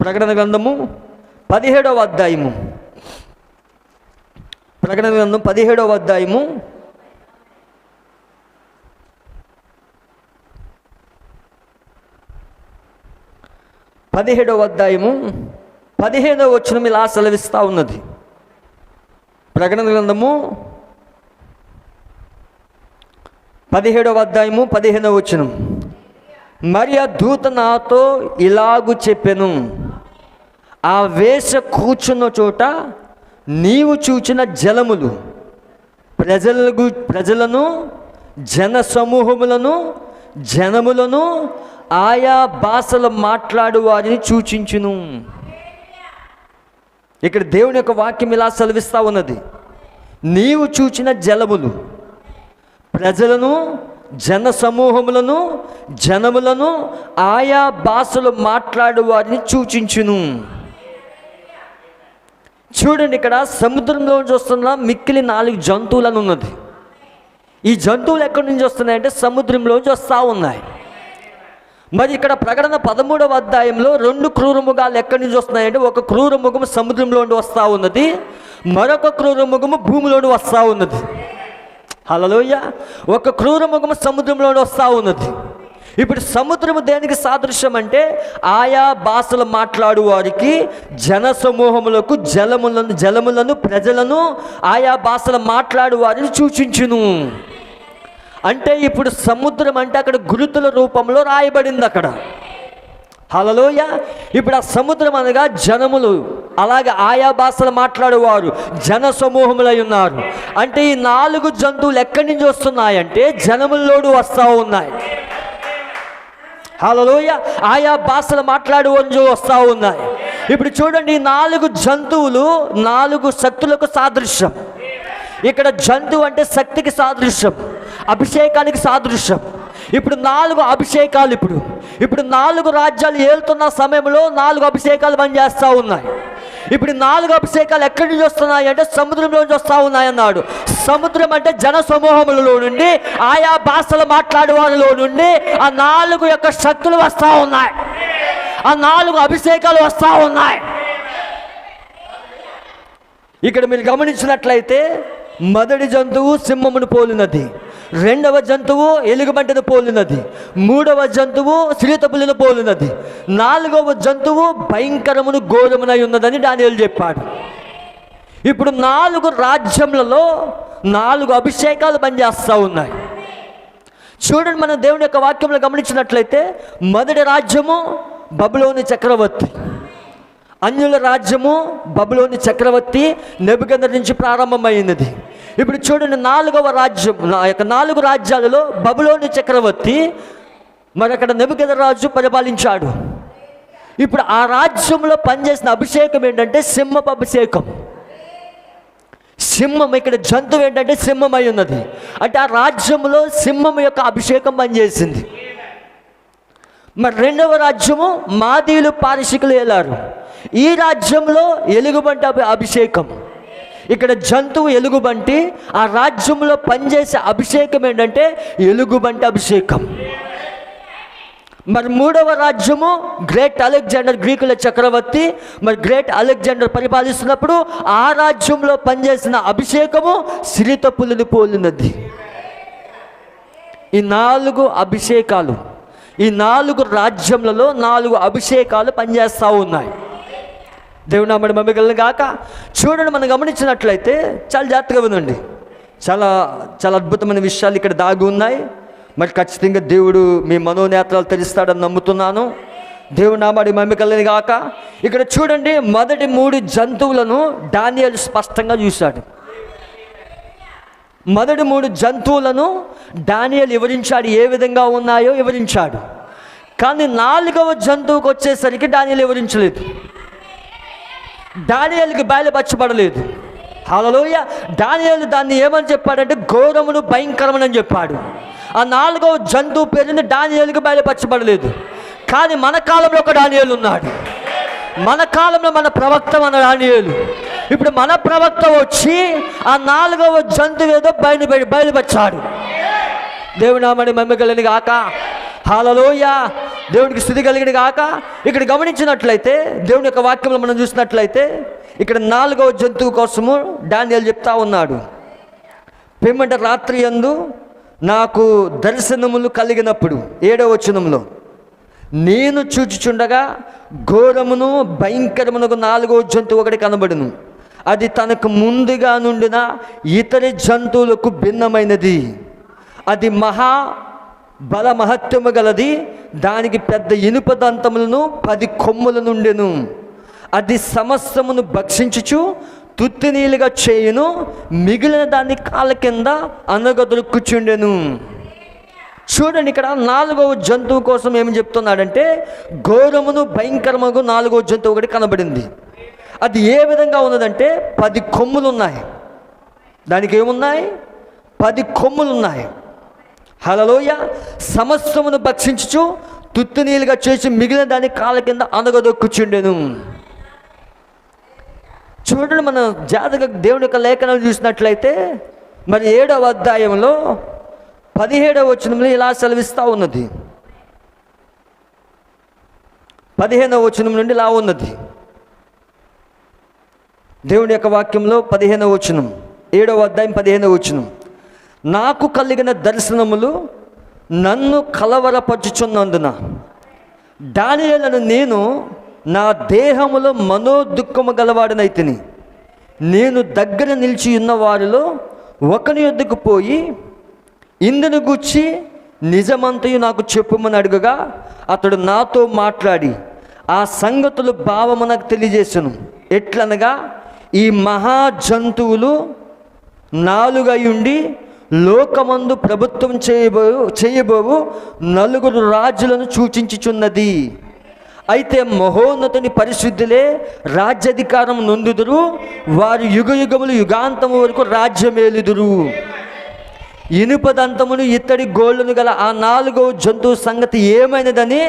ప్రకటన గ్రంథము 17వ అధ్యాయము, ప్రకటన గ్రంథం 17వ అధ్యాయము 15వ వచనం ఇలా సెలవిస్తూ ఉన్నది. ప్రకటన గ్రంథము 17వ అధ్యాయము 15వ వచనం. మరి ఆ దూత నాతో ఇలాగు చెప్పెను, ఆ వేశ్య కూర్చున్న చోట నీవు చూచిన జలములు ప్రజలను, జన సమూహములను, జనములను, ఆయా భాషలు మాట్లాడు వారిని సూచించును. ఇక్కడ దేవుని యొక్క వాక్యం ఇలా సెలవిస్తూ ఉన్నది, నీవు చూచిన జలములు ప్రజలను, జన సమూహములను, జనములను, ఆయా భాషలు మాట్లాడు వారిని సూచించును. చూడండి, ఇక్కడ సముద్రంలో నుంచి వస్తున్న మిక్కిలి 4 జంతువులను ఉన్నది. ఈ జంతువులు ఎక్కడి నుంచి వస్తున్నాయంటే సముద్రంలోంచి వస్తూ ఉన్నాయి. మరి ఇక్కడ ప్రకటన 13వ అధ్యాయంలో 2 క్రూర మృగాలు ఎక్కడి నుంచి వస్తున్నాయంటే, ఒక క్రూర మృగము సముద్రంలో వస్తూ ఉన్నది, మరొక క్రూర మృగము భూమిలో వస్తూ ఉన్నది. హల్లెలూయా. ఒక క్రూర మృగము సముద్రంలో వస్తూ ఉన్నది. ఇప్పుడు సముద్రము దేనికి సాదృశ్యం అంటే ఆయా భాషలు మాట్లాడు వారికి, జన సమూహములకు, జలములను ప్రజలను, ఆయా భాషలు మాట్లాడు వారిని సూచించును. అంటే ఇప్పుడు సముద్రం అంటే అక్కడ గురుతుల రూపంలో రాయబడింది అక్కడ. హల్లెలూయా. ఇప్పుడు ఆ సముద్రం అనగా జనములు, అలాగే ఆయా భాషలు మాట్లాడేవారు జన సమూహములై ఉన్నారు. అంటే ఈ 4 జంతువులు ఎక్కడి నుంచి వస్తున్నాయంటే జనముల్లోడు వస్తూ ఉన్నాయి. హల్లెలూయా. ఆయా భాషలు మాట్లాడేవారు వస్తూ ఉన్నాయి. ఇప్పుడు చూడండి, ఈ 4 జంతువులు 4 శక్తులకు సాదృశ్యం. ఇక్కడ జంతువు అంటే శక్తికి సాదృశ్యం, అభిషేకానికి సాదృశ్యం. ఇప్పుడు 4 అభిషేకాలు, ఇప్పుడు 4 రాజ్యాలు ఏలుతున్న సమయంలో 4 అభిషేకాలు పనిచేస్తూ ఉన్నాయి. ఇప్పుడు 4 అభిషేకాలు ఎక్కడి నుంచి వస్తున్నాయి అంటే సముద్రంలోంచి వస్తూ ఉన్నాయన్నాడు. సముద్రం అంటే జన సమూహములలో నుండి, ఆయా భాషలు మాట్లాడే వారిలో నుండి ఆ 4 యొక్క శక్తులు వస్తూ ఉన్నాయి, ఆ 4 అభిషేకాలు వస్తూ ఉన్నాయి. ఇక్కడ మీరు గమనించినట్లయితే మొదటి జంతువు సింహమును పోలినది, 2వ జంతువు ఎలుగుబంటిని పోలినది, 3వ జంతువు శ్రీతపులను పోలినది, 4వ జంతువు భయంకరమును ఘోరమునై ఉన్నదని దానియేలు చెప్పాడు. ఇప్పుడు 4 రాజ్యములలో 4 అభిషేకాలు పనిచేస్తూ ఉన్నాయి. చూడండి, మన దేవుని యొక్క వాక్యంలో గమనించినట్లయితే మొదటి రాజ్యము బబులోను చక్రవర్తి, అన్యుల రాజ్యము బబులోని చక్రవర్తి నెబుకద్నెజరు నుంచి ప్రారంభమైనది. ఇప్పుడు చూడండి, 4వ రాజ్యం, 4 రాజ్యాలలో బబులోని చక్రవర్తి, మరి అక్కడ నెబుకద్నెజరు రాజు పరిపాలించాడు. ఇప్పుడు ఆ రాజ్యంలో పనిచేసిన అభిషేకం ఏంటంటే సింహపు అభిషేకం. సింహం, ఇక్కడ జంతువు ఏంటంటే సింహం అయి ఉన్నది. అంటే ఆ రాజ్యంలో సింహం యొక్క అభిషేకం పనిచేసింది. మరి రెండవ రాజ్యము మాదీయులు పారసీకులు ఏలారు. ఈ రాజ్యంలో ఎలుగుబంటి అభిషేకం. ఇక్కడ జంతువు ఎలుగుబంటి, ఆ రాజ్యంలో పనిచేసే అభిషేకం ఏంటంటే ఎలుగుబంటి అభిషేకం. మరి మూడవ రాజ్యము గ్రేట్ అలెగ్జాండర్, గ్రీకుల చక్రవర్తి. మరి గ్రేట్ అలెగ్జాండర్ పరిపాలిస్తున్నప్పుడు ఆ రాజ్యంలో పనిచేసిన అభిషేకము సిరితపులిని పోలినది. ఈ 4 అభిషేకాలు, ఈ 4 రాజ్యములలో 4 అభిషేకాలు పనిచేస్తూ ఉన్నాయి. దేవుని నామమున మహిమ కలుగును గాక. చూడండి, మనం గమనించినట్లయితే చాలా జాగ్రత్తగా వినండి. చాలా చాలా అద్భుతమైన విషయాలు ఇక్కడ దాగి ఉన్నాయి. మరి ఖచ్చితంగా దేవుడు మీ మనోనేత్రాలు తెరుస్తాడని నమ్ముతున్నాను. దేవుని నామమున మహిమ కలుగును గాక. ఇక్కడ చూడండి, మొదటి 3 జంతువులను దానియేలు స్పష్టంగా చూశాడు. మొదటి 3 జంతువులను దానియేలు వివరించాడు, ఏ విధంగా ఉన్నాయో వివరించాడు. కానీ 4వ జంతువుకు వచ్చేసరికి దానియేలు వివరించలేదు. దానియేలుకి బయలుపరచబడలేదు. హల్లెలూయ. దానియేలు దాన్ని ఏమని చెప్పాడంటే ఘోరమును భయంకరమని చెప్పాడు. ఆ 4వ జంతువు పేరుని దానియేలుకి బయలుపరచబడలేదు. కానీ మన కాలంలో ఒక దానియేలు ఉన్నాడు. మన కాలంలో మన ప్రవక్త మన దానియేలు. ఇప్పుడు మన ప్రవక్త వచ్చి ఆ 4వ జంతువు ఏదో బయలుపరిచాడు. దేవుని నామమున మహిమ కలుగును గాక. హల్లెలూయ. దేవునికి స్తుతి కలుగును గాక. ఇక్కడ గమనించినట్లయితే దేవుని యొక్క వాక్యంలో మనం చూసినట్లయితే ఇక్కడ 4వ జంతువు కోసము దానియేలు చెప్తా ఉన్నాడు. పిమ్మట రాత్రి యందు నాకు దర్శనములు కలిగినప్పుడు 7వ వచనంలో నేను చూచుచుండగా ఘోరమును భయంకరమునకు 4వ జంతువు ఒకటి కనబడును. అది తనకు ముందుగా నుండిన ఇతర జంతువులకు భిన్నమైనది. అది మహా బల మహత్యము గలది. దానికి పెద్ద ఇనుప దంతములను 10 కొమ్ముల నుండెను. అది సమస్తమును భక్షించుచు తుత్తినీలుగా చేయును. మిగిలిన దాన్ని కాళ్ళ కింద అనగదొరుకుచుండెను. చూడండి, ఇక్కడ 4వ జంతువు కోసం ఏమి చెప్తున్నాడంటే ఘోరమును భయంకరముగా 4వ జంతువు ఒకటి కనబడింది. అది ఏ విధంగా ఉన్నదంటే 10 కొమ్ములు ఉన్నాయి. దానికి ఏమున్నాయి? 10 కొమ్ములు ఉన్నాయి. హల్లెలూయా. సమస్తమును భక్షించుచు తుత్తునీలుగా చేసి మిగిలిన దాన్ని కాళ్ళ కింద అనగదొక్కుచుండెను. చూడండి, మనం జాగ్రత్తగా దేవుని యొక్క లేఖనాలు చూసినట్లయితే మరి 7వ అధ్యాయంలో 17వ వచనంలో ఇలా సెలవిస్తూ ఉన్నది. 15వ వచనం నుండి ఇలా ఉన్నది. దేవుని యొక్క వాక్యంలో 15వ వచనం, 7వ అధ్యాయం 15వ వచనం. నాకు కలిగిన దర్శనములు నన్ను కలవరపరుచుచున్నందున దానియేలును నేను నా దేహములో మనోదుఃఖము గలవాడనైతిని. నేను దగ్గర నిలిచి ఉన్న వారిలో ఒకని యొద్దకు పోయి ఇందును గూర్చి నిజమంతయు నాకు చెప్పుమని అడుగగా అతడు నాతో మాట్లాడి ఆ సంగతులు భావము నాకు తెలియజేసెను. ఎట్లనగా ఈ మహా జంతువులు 4 అయ్యుండి లోకమందు ప్రభుత్వం చేయబోవు 4 రాజులను సూచించుచున్నది. అయితే మహోన్నతుని పరిశుద్ధులే రాజ్యాధికారం నొందుదురు. వారు యుగయుగములు యుగాంతము వరకు రాజ్యమేలుదురు. ఇనుపదంతమును ఇత్తడి గోళ్ళను గల ఆ 4వ జంతువు సంగతి ఏమైనదని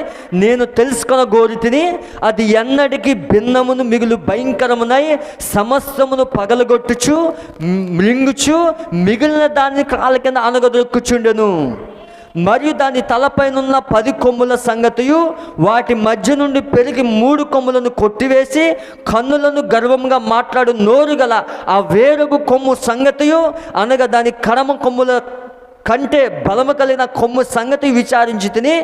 నేను తెలుసుకొనగోరితిని. అది ఎన్నటికీ భిన్నమును మిగులు భయంకరమునై సమస్తమును పగలగొట్టుచు మృంగుచు మిగిలిన దాన్ని కాళ్ళ కింద అనగదొక్కుచుండెను. మరియు దాని తలపైనున్న 10 కొమ్ముల సంగతియు వాటి మధ్య నుండి పెరిగి 3 కొమ్ములను కొట్టివేసి కన్నులను గర్వంగా మాట్లాడు నోరు గల ఆ వేరొక కొమ్ము సంగతియు అనగా దాని కడమ కొమ్ముల కంటే బలము కలిగిన కొమ్ము సంగతి విచారించి తిని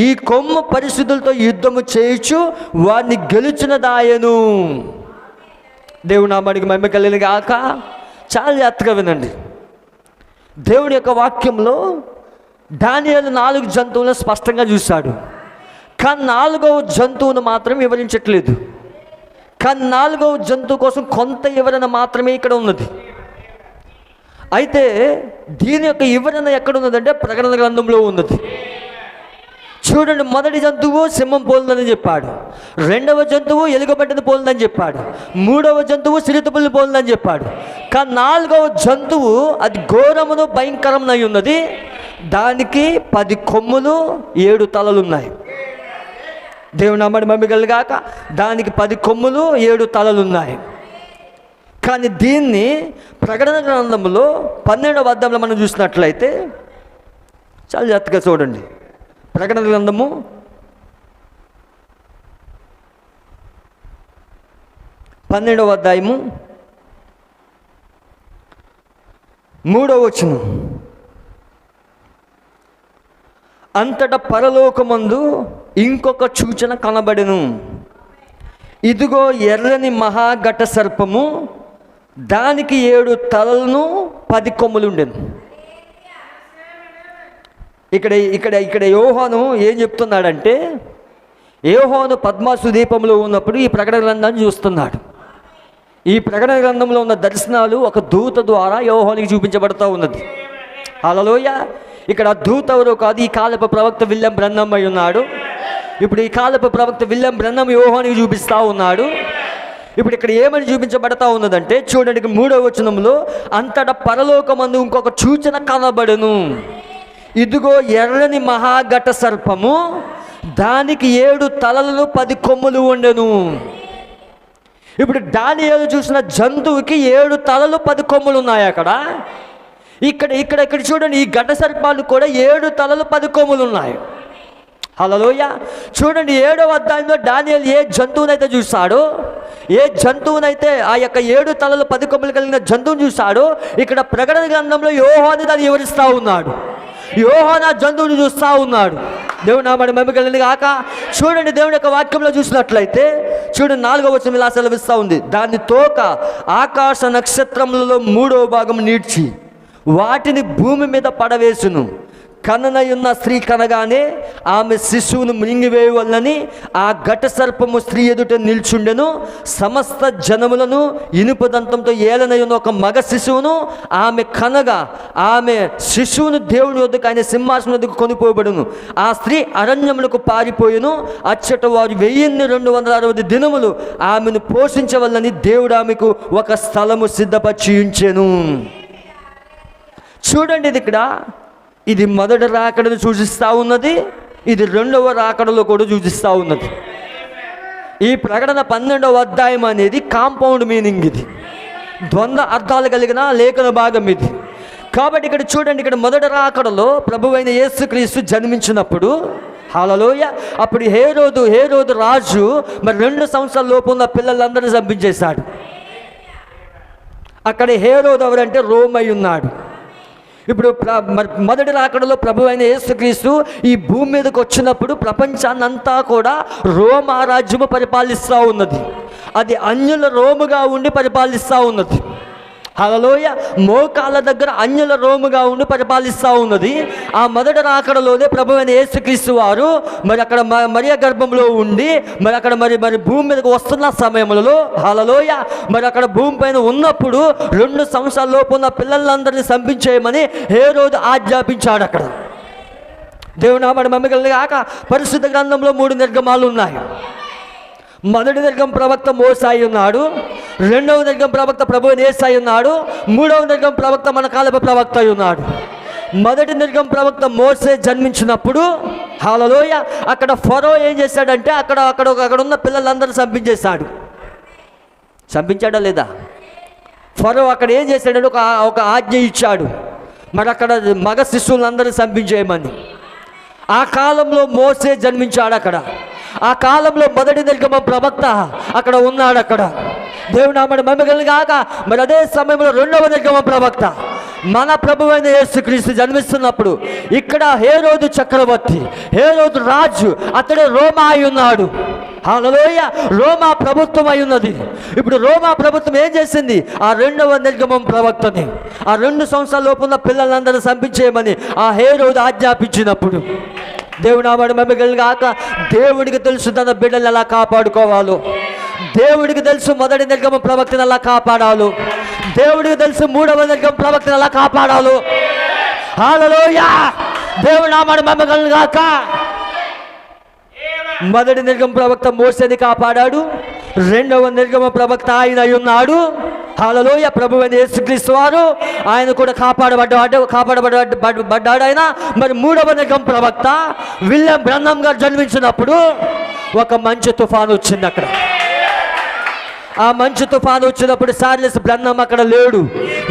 ఈ కొమ్ము పరిశుద్ధులతో యుద్ధము చేయుచు వారిని గెలుచునదాయను. దేవుని నామానికి మహిమ కలుగును గాక. చాలా జాగ్రత్తగా వినండి. దేవుని యొక్క వాక్యంలో దానియేలు 4 జంతువులను స్పష్టంగా చూశాడు. కానీ 4వ జంతువును మాత్రం వివరించట్లేదు. కానీ 4వ జంతువు కోసం కొంత వివరణ మాత్రమే ఇక్కడ ఉన్నది. అయితే దీని యొక్క వివరణ ఎక్కడ ఉన్నదంటే ప్రకటన గ్రంథంలో ఉన్నది. చూడండి, మొదటి జంతువు సింహం పోలిందని చెప్పాడు. 2వ జంతువు ఎలుగుబంటిని పోలిందని చెప్పాడు. 3వ జంతువు సిరితపుల్ని పోలిందని చెప్పాడు. కానీ 4వ జంతువు అది ఘోరమును భయంకరమునై ఉన్నది. దానికి 10 కొమ్ములు 7 తలలు ఉన్నాయి. దేవుని నామమున మహిమ కలుగాక. దానికి 10 కొమ్ములు 7 తలలు ఉన్నాయి. కానీ దీన్ని ప్రకటన గ్రంథంలో 12వ అధ్యాయంలో మనం చూసినట్లయితే చాలా జాగ్రత్తగా చూడండి. ప్రకటన గ్రంథము 12వ అధ్యాయము 3వ వచనం. అంతటా పరలోకమందు ఇంకొక సూచన కనబడెను. ఇదిగో ఎర్రని మహాఘట సర్పము, దానికి 7 తలలను 10 కొమ్ములు ఉండెను. ఇక్కడ యోహాను ఏం చెప్తున్నాడంటే, యోహాను పద్మాసు దీపంలో ఉన్నప్పుడు ఈ ప్రకటన గ్రంథాన్ని చూస్తున్నాడు. ఈ ప్రకటన గ్రంథంలో ఉన్న దర్శనాలు ఒక దూత ద్వారా యోహానికి చూపించబడుతూ ఉన్నది. హల్లెలూయా. ఇక్కడ దూత ఎవరో కాదు, ఈ కాలపు ప్రవక్త విలియం బ్రన్హం అయి ఉన్నాడు. ఇప్పుడు ఈ కాలపు ప్రవక్త విలియం బ్రన్హం యోహానికి చూపిస్తూ ఉన్నాడు. ఇప్పుడు ఇక్కడ ఏమని చూపించబడతా ఉన్నదంటే చూడండి, 3వ వచనంలో అంతటా పరలోకమందు ఇంకొక సూచన కనబడెను. ఇదిగో ఎర్రని మహాఘట సర్పము, దానికి 7 తలలు 10 కొమ్ములు ఉండెను. ఇప్పుడు దానియేలు చూసిన జంతువుకి 7 తలలు 10 కొమ్ములు ఉన్నాయి. ఇక్కడ చూడండి, ఈ ఘట సర్పాలు కూడా 7 తలలు 10 కొమ్ములు ఉన్నాయి. హల్లెలూయా. చూడండి, 7వ అధ్యాయంలో దానియేలు ఏ జంతువునైతే చూశాడో, ఏ జంతువునైతే ఆ యొక్క 7 తలలు 10 కొమ్ములు కలిగిన జంతువుని చూశాడో, ఇక్కడ ప్రకటన గ్రంథంలో యోహాను దాన్ని వివరిస్తూ ఉన్నాడు. యోహాను ఆ జంతువుని చూస్తూ ఉన్నాడు. దేవుని నామమున మహిమ కలుగును గాక. చూడండి, దేవుని యొక్క వాక్యంలో చూసినట్లయితే చూడండి, 4వ వచనం ఇలా సెలవిస్తూ ఉంది. దాని తోక ఆకాశ నక్షత్రములలో 3వ భాగం నీడ్చి వాటిని భూమి మీద పడవేసును. కననయున్న స్త్రీ కనగానే ఆమె శిశువును మృంగివేయవలనని ఆ ఘట సర్పము స్త్రీ ఎదుట నిల్చుండెను. సమస్త జనములను ఇనుప దంతంతో ఏలనయున్న ఒక మగ శిశువును ఆమె కనగా ఆమె శిశువును దేవుని వద్దకు, ఆయన సింహాసనం వద్దకు కొనిపోబడును. ఆ స్త్రీ అరణ్యములకు పారిపోయిను. అచ్చట వారు 1260 దినములు ఆమెను పోషించవలనని దేవుడు ఆమెకు ఒక స్థలము సిద్ధపరిచి ఉంచెను. చూడండి, ఇది మొదటి రాకడను సూచిస్తూ ఉన్నది, ఇది 2వ రాకడలో కూడా సూచిస్తూ ఉన్నది. ఈ ప్రకటన 12వ అధ్యాయం అనేది కాంపౌండ్ మీనింగ్, ఇది ద్వంద్వ అర్థాలు కలిగిన లేఖన భాగం ఇది. కాబట్టి ఇక్కడ చూడండి, ఇక్కడ మొదటి రాకడలో ప్రభువైన యేసుక్రీస్తు జన్మించినప్పుడు, హల్లెలూయా, అప్పుడు హేరోదు రాజు మరి 2 సంవత్సరాల లోపు ఉన్న పిల్లలందరినీ చంపించేశాడు. అక్కడ హేరోదు ఎవరంటే రోమ్ అయి ఉన్నాడు. ఇప్పుడు మొదటి రాకడలో ప్రభువైన యేసుక్రీస్తు ఈ భూమి మీదకి వచ్చినప్పుడు ప్రపంచాన్ని అంతా కూడా రోమా రాజ్యము పరిపాలిస్తూ ఉన్నది. అది అన్యుల రోముగా ఉండి పరిపాలిస్తూ ఉన్నది. హల్లెలూయా. మోకాళ్ళ దగ్గర అన్యుల రోముగా ఉండి పరిపాలిస్తూ ఉన్నది. ఆ మొదటి రాకడలోనే ప్రభువైన యేసుక్రీస్తు వారు మరి అక్కడ మరియ గర్భంలో ఉండి మరి అక్కడ మరి భూమి మీదకి వస్తున్న సమయంలో, హల్లెలూయా, మరి అక్కడ భూమి పైన ఉన్నప్పుడు 2 సంవత్సరాల లోపు ఉన్న పిల్లలందరినీ చంపించేయమని హేరోదు ఆజ్ఞాపించాడు. అక్కడ దేవుని నామమున మహిమ కలుగును గాక. పరిశుద్ధ గ్రంథంలో 3 నిర్గమాలు ఉన్నాయి. మొదటి నిర్గమ ప్రవక్త మోసే అయి ఉన్నాడు. 2వ నిర్గమ ప్రవక్త ప్రభువైన యేసు అయి ఉన్నాడు. 3వ నిర్గమ ప్రవక్త మన కాలపు ప్రవక్త అయి ఉన్నాడు. మొదటి నిర్గమ ప్రవక్త మోసే జన్మించినప్పుడు, హల్లెలూయా, అక్కడ ఫరో ఏం చేశాడంటే అక్కడ ఉన్న పిల్లలందరూ చంపించేశాడు. చంపించాడా లేదా? ఫరో అక్కడ ఏం చేశాడంటే ఒక ఆజ్ఞ ఇచ్చాడు, మరి అక్కడ మగ శిశువులందరూ చంపించేయమని. ఆ కాలంలో మోసే జన్మించాడు. ఆ కాలంలో మొదటి నిర్గమ ప్రవక్త అక్కడ ఉన్నాడు. దేవుని నామమున మహిమ కలుగును గాక. మరి అదే సమయంలో 2వ నిర్గమ ప్రవక్త మన ప్రభువైన యేసుక్రీస్తు జన్మిస్తున్నప్పుడు ఇక్కడ హేరోదు చక్రవర్తి, హేరోదు రాజు, అతడే రోమా అయి ఉన్నాడు. హల్లెలూయా. రోమా ప్రభుత్వం అయి ఉన్నది. ఇప్పుడు రోమా ప్రభుత్వం ఏం చేసింది? ఆ 2వ నిర్గమం ప్రవక్తని ఆ 2 సంవత్సరాల లోపు ఉన్న పిల్లలందరూ చంపించేయమని ఆ హేరోదు ఆజ్ఞాపించినప్పుడు, దేవుని నామమున మహిమ కలుగును గాక, దేవుడికి తెలుసు తన బిడ్డలు ఎలా కాపాడుకోవాలో. దేవుడికి తెలుసు మొదటి నిర్గమ ప్రవక్తను ఎలా కాపాడాలో. దేవుడికి తెలుసు 3వ నిర్గమ ప్రవక్తను ఎలా కాపాడాలో. హల్లెలూయా. దేవుని నామమున మహిమ కలుగును గాక. మొదటి నిర్గమ ప్రవక్త మోసేని కాపాడాడు. 2వ నిర్గమ ప్రవక్త ఆయన అయి ఉన్నాడు. హల్లెలూయా. ప్రభువైన యేసుక్రీస్తు వారు ఆయన కూడా కాపాడబడ్డాడు ఆయన. మరి మూడవ నిగం ప్రవక్త విలియం బ్రన్హామ్ గారు జన్మించినప్పుడు ఒక మంచు తుఫాను వచ్చింది అక్కడ. ఆ మంచు తుఫాను వచ్చినప్పుడు చార్లెస్ బ్రన్హామ్ అక్కడ లేడు,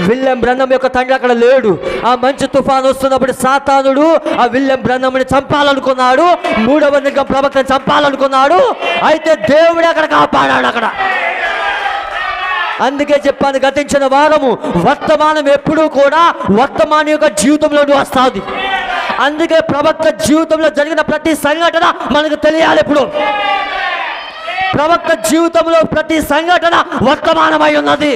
విలియం బ్రన్హామ్ యొక్క తండ్రి అక్కడ లేడు. ఆ మంచు తుఫాను వస్తున్నప్పుడు సాతానుడు ఆ విలియం బ్రన్హామ్ని చంపాలనుకున్నాడు, మూడవ నిగం ప్రవక్తని చంపాలనుకున్నాడు. అయితే దేవుడే అక్కడ కాపాడాడు అక్కడ. అందుకే చెప్పాను గతించిన వారము, వర్తమానం ఎప్పుడూ కూడా వర్తమానం యొక్క జీవితంలో వస్తుంది. అందుకే ప్రవక్త జీవితంలో జరిగిన ప్రతి సంఘటన మనకు తెలియాలి. ఇప్పుడు ప్రవక్త జీవితంలో ప్రతి సంఘటన వర్తమానమై ఉన్నది.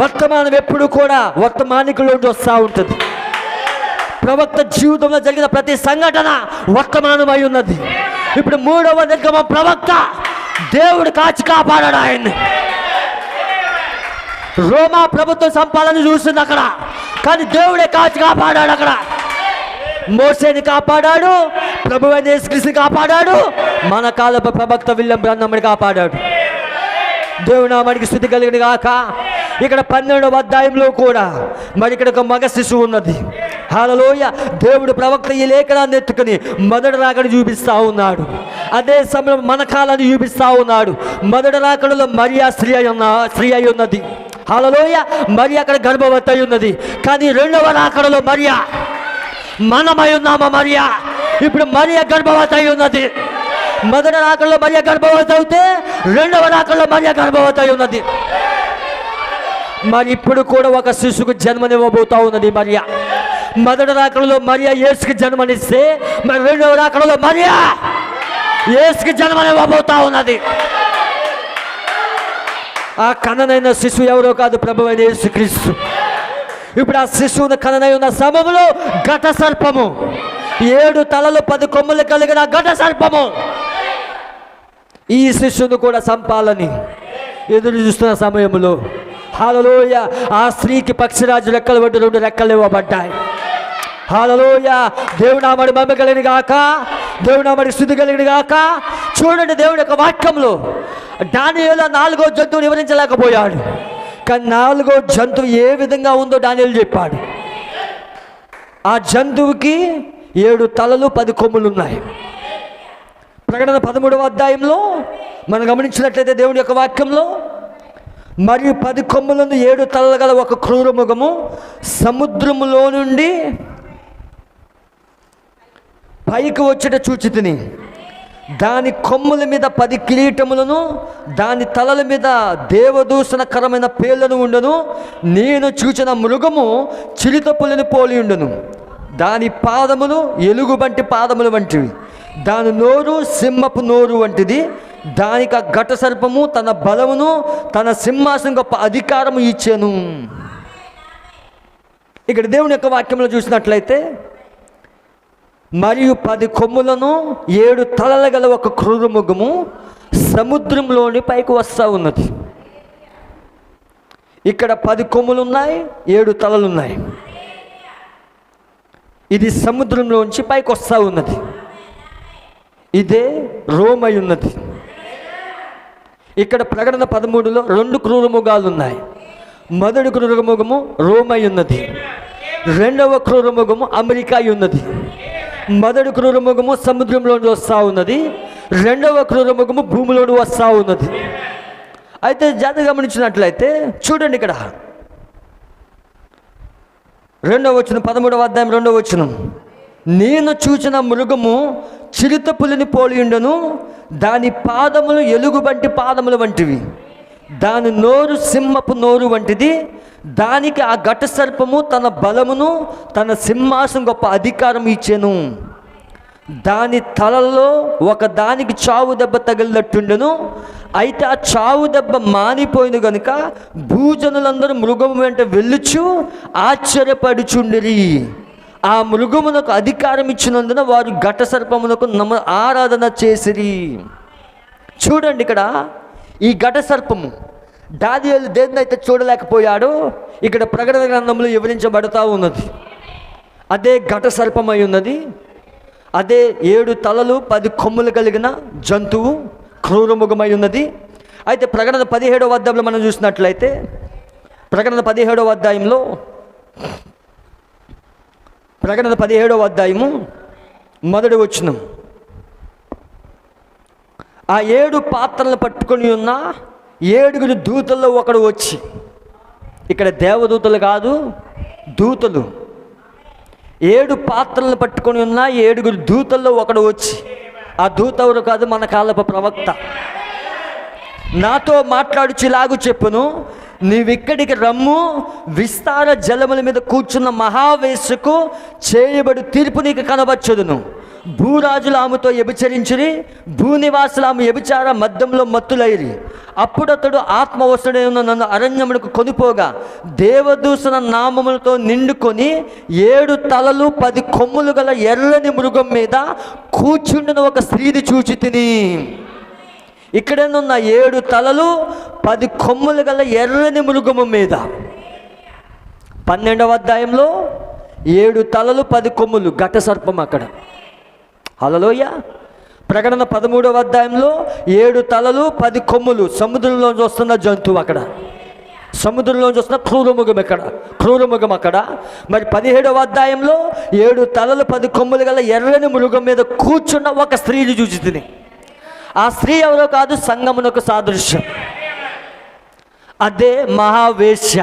వర్తమానం ఎప్పుడు కూడా వర్తమానికులో వస్తూ ఉంటుంది. ప్రవక్త జీవితంలో జరిగిన ప్రతి సంఘటన వర్తమానమై ఉన్నది. ఇప్పుడు మూడవ నిగమ ప్రవక్త దేవుడు కాచి కాపాడాడు ఆయన్ని. రోమా ప్రభుత్వం సంపాదన చూస్తుంది అక్కడ, కానీ దేవుడే కాచి కాపాడాడు అక్కడ. మోసేని కాపాడాడు, ప్రభువైన యేసుక్రీస్తుని కాపాడాడు, మన కాలపు ప్రవక్త విలియం బ్రన్హామ్ని కాపాడాడు. దేవుని నామానికి స్తుతి కలిగిన గాక. ఇక్కడ 12వ అధ్యాయంలో కూడా మరి ఇక్కడ ఒక మగ శిశువు ఉన్నది. హల్లెలూయా. దేవుడు ప్రవక్త ఈ లేఖనాన్ని ఎత్తుకుని మొదటి రాకడ చూపిస్తూ ఉన్నాడు. అదే సమయంలో మన కాలాన్ని చూపిస్తూ ఉన్నాడు. మొదటి రాకడలో మరియా స్త్రీ అయి ఉన్నది. హల్లెలూయా. మరియా అక్కడ గర్భవతి అయి ఉన్నది. కానీ రెండవ రాకడలో మరియా మనమై ఉన్నామా మరియా. ఇప్పుడు మరియా గర్భవతి అయి ఉన్నది. మొదటి రాకడలో మరియా గర్భవతి అవుతే రెండవ రాకడలో మరియా గర్భవతి అయి ఉన్నది. మరి ఇప్పుడు కూడా ఒక శిశువుకు జన్మనివ్వబోతా ఉన్నది మరియా. మొదటి రాకడలో మరియా యేసుకి జన్మనిస్తే మరి రెండవ రాకడలో మరియా యేసుకి జన్మనివ్వబోతా ఉన్నది. ఆ కననైన శిశువు ఎవరో కాదు, ప్రభువైన యేసుక్రీస్తు. ఇప్పుడు ఆ శిశువును కననై ఉన్న సమయంలో ఘట సర్పము, 7 తలలు 10 కొమ్ములు కలిగిన ఘట సర్పము ఈ శిశువును కూడా చంపాలని ఎదురు చూస్తున్న సమయంలో, హల్లెలూయా, ఆ స్త్రీకి పక్షిరాజు రెక్కలు పట్టి 2 రెక్కలు ఇవ్వబడ్డాయి. హల్లెలూయా. దేవుని నామమునకు మహిమ కలుగును గాక. దేవుని నామమునకు స్తుతి కలుగును గాక. చూడండి, దేవుని యొక్క వాక్యంలో దానియేలు 4వ జంతువుని వివరించలేకపోయాడు, కానీ 4వ జంతువు ఏ విధంగా ఉందో దానియేలు చెప్పాడు. ఆ జంతువుకి 7 తలలు 10 కొమ్ములు ఉన్నాయి. ప్రకటన 13వ అధ్యాయంలో మనం గమనించినట్లయితే దేవుని యొక్క వాక్యంలో, మరియు 10 కొమ్ములను 7 తలలు గల ఒక క్రూర మృగము సముద్రములో నుండి పైకి వచ్చేట చూచితిని. దాని కొమ్ముల మీద 10 కిరీటములను, దాని తలల మీద దేవదూషణకరమైన పేర్లను ఉండను. నేను చూచిన మృగము చిరుతపులిని పోలి ఉండను. దాని పాదములు ఎలుగుబంటి పాదములు వంటివి, దాని నోరు సింహపు నోరు వంటిది. దానికి ఆ ఘట సర్పము తన బలమును, తన సింహాసనం గొప్ప అధికారము ఇచ్చాను. ఇక్కడ దేవుని యొక్క వాక్యంలో చూసినట్లయితే, మరియు 10 కొమ్ములను 7 తలలు గల ఒక క్రూర మృగము సముద్రంలోని పైకి వస్తూ ఉన్నది. ఇక్కడ 10 కొమ్ములు ఉన్నాయి, 7 తలలు ఉన్నాయి. ఇది సముద్రంలోంచి పైకి వస్తూ ఉన్నది. ఇదే రోమ్ అయి ఉన్నది. ఇక్కడ ప్రకటన 13లో 2 క్రూర మృగాలు ఉన్నాయి. మొదటి క్రూర మృగము రోమ్ అయి ఉన్నది, రెండవ క్రూర మృగము అమెరికా అయి ఉన్నది. మొదటి క్రూర మృగము సముద్రంలోని వస్తూ ఉన్నది, రెండవ క్రూర మృగము భూమిలోని వస్తూ ఉన్నది. అయితే జాగ్రత్తగా గమనించినట్లయితే చూడండి, ఇక్కడ 2వ వచనం, 13వ అధ్యాయం 2వ వచనం, నేను చూచిన మృగము చిరుతపులిని పోలి ఉండను. దాని పాదములు ఎలుగుబంటి పాదములు వంటివి, దాని నోరు సింహపు నోరు వంటిది. దానికి ఆ ఘట సర్పము తన బలమును, తన సింహాసనం గొప్ప అధికారం ఇచ్చెను. దాని తలలో ఒక దానికి చావు దెబ్బ తగిలినట్టుండెను. అయితే ఆ చావు దెబ్బ మానిపోయింది కనుక భూజనులందరూ మృగము వెంట వెళ్ళుచు ఆశ్చర్యపడుచుండిరి. ఆ మృగమునకు అధికారం ఇచ్చినందున వారు ఘట సర్పమునకు ఆరాధన చేసిరి. చూడండి, ఇక్కడ ఈ ఘట సర్పము దానియేలు దేన్నైతే చూడలేకపోయాడో ఇక్కడ ప్రకటన గ్రంథంలో వివరించబడుతూ ఉన్నది. అదే ఘట సర్పమై ఉన్నది. అదే 7 తలలు 10 కొమ్ములు కలిగిన జంతువు క్రూరముఖమై ఉన్నది. అయితే ప్రకటన 17వ అధ్యాయంలో మనం చూసినట్లయితే, ప్రకటన 17వ అధ్యాయంలో, ప్రకటన 17వ అధ్యాయము మొదటి వచనం, ఆ 7 పాత్రలను పట్టుకొని ఉన్న 7 దూతల్లో ఒకడు వచ్చి, ఇక్కడ దేవదూతలు కాదు, దూతలు, 7 పాత్రలను పట్టుకొని ఉన్న 7 దూతల్లో ఒకడు వచ్చి, ఆ దూత ఎవరు కాదు, మన కాలపు ప్రవక్త, నాతో మాట్లాడుచులాగు చెప్పును, నీవిక్కడికి రమ్ము, విస్తార జలముల మీద కూర్చున్న మహావేశ్యకు చేయబడి తీర్పు నీకు కనబచ్చుదును. భూరాజులు ఆమెతో వ్యభిచరించిరి, భూనివాసులు ఆమె వ్యభిచార మద్యంలో మత్తులైరి. అప్పుడు అతడు ఆత్మవశుడైన నన్ను అరణ్యమునకు కొనిపోగా, దేవదూషణ నామములతో నిండుకొని 7 తలలు 10 కొమ్ములు గల ఎర్రని మృగం మీద కూర్చుండిన ఒక స్త్రీని చూచి తిని. ఇక్కడనున్న 7 తలలు 10 కొమ్ములు గల ఎర్రని మృగము మీద, 12వ అధ్యాయంలో 7 తలలు 10 కొమ్ములు, ఘట సర్పం అక్కడ. హల్లెలూయ. ప్రకటన 13వ అధ్యాయంలో 7 తలలు 10 కొమ్ములు, సముద్రంలోంచి వస్తున్న జంతువు అక్కడ, సముద్రంలోంచి వస్తున్న క్రూరముఖం అక్కడ. మరి 17వ అధ్యాయంలో 7 తలలు 10 కొమ్ములు గల ఎర్రని మృగం మీద కూర్చున్న ఒక స్త్రీని చూచి తిని. ఆ స్త్రీ ఎవరో కాదు, సంగమునకు సాదృశ్యం, అదే మహావేశ్య.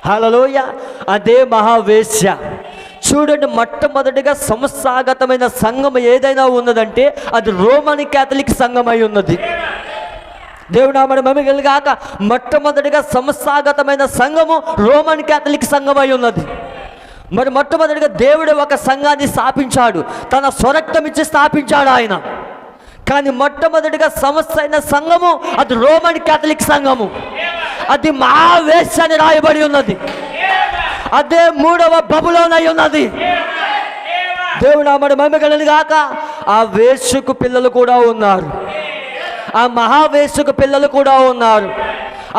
హల్లెలూయ. అదే మహావేశ్య. చూడండి, మొట్టమొదటిగా సంస్థాగతమైన సంఘం ఏదైనా ఉన్నదంటే అది రోమన్ క్యాథలిక్ సంఘం అయి ఉన్నది. దేవుడు నామమున మహిమ కలుగాక. మొట్టమొదటిగా సంస్థాగతమైన సంఘము రోమన్ క్యాథలిక్ సంఘం అయి ఉన్నది. మరి మొట్టమొదటిగా దేవుడు ఒక సంఘాన్ని స్థాపించాడు, తన స్వరక్తం ఇచ్చి స్థాపించాడు ఆయన. కానీ మొట్టమొదటిగా సంస్థ అయిన సంఘము అది రోమన్ క్యాథలిక్ సంఘము, అది మహావేశ్య అని రాయబడి ఉన్నది. అదే 3వ బబులోను అయి ఉన్నది. దేవుడు నామమున మహిమ కలుగుగాక. ఆ వేశ్యకు పిల్లలు కూడా ఉన్నారు, ఆ మహావేశ్యకు పిల్లలు కూడా ఉన్నారు.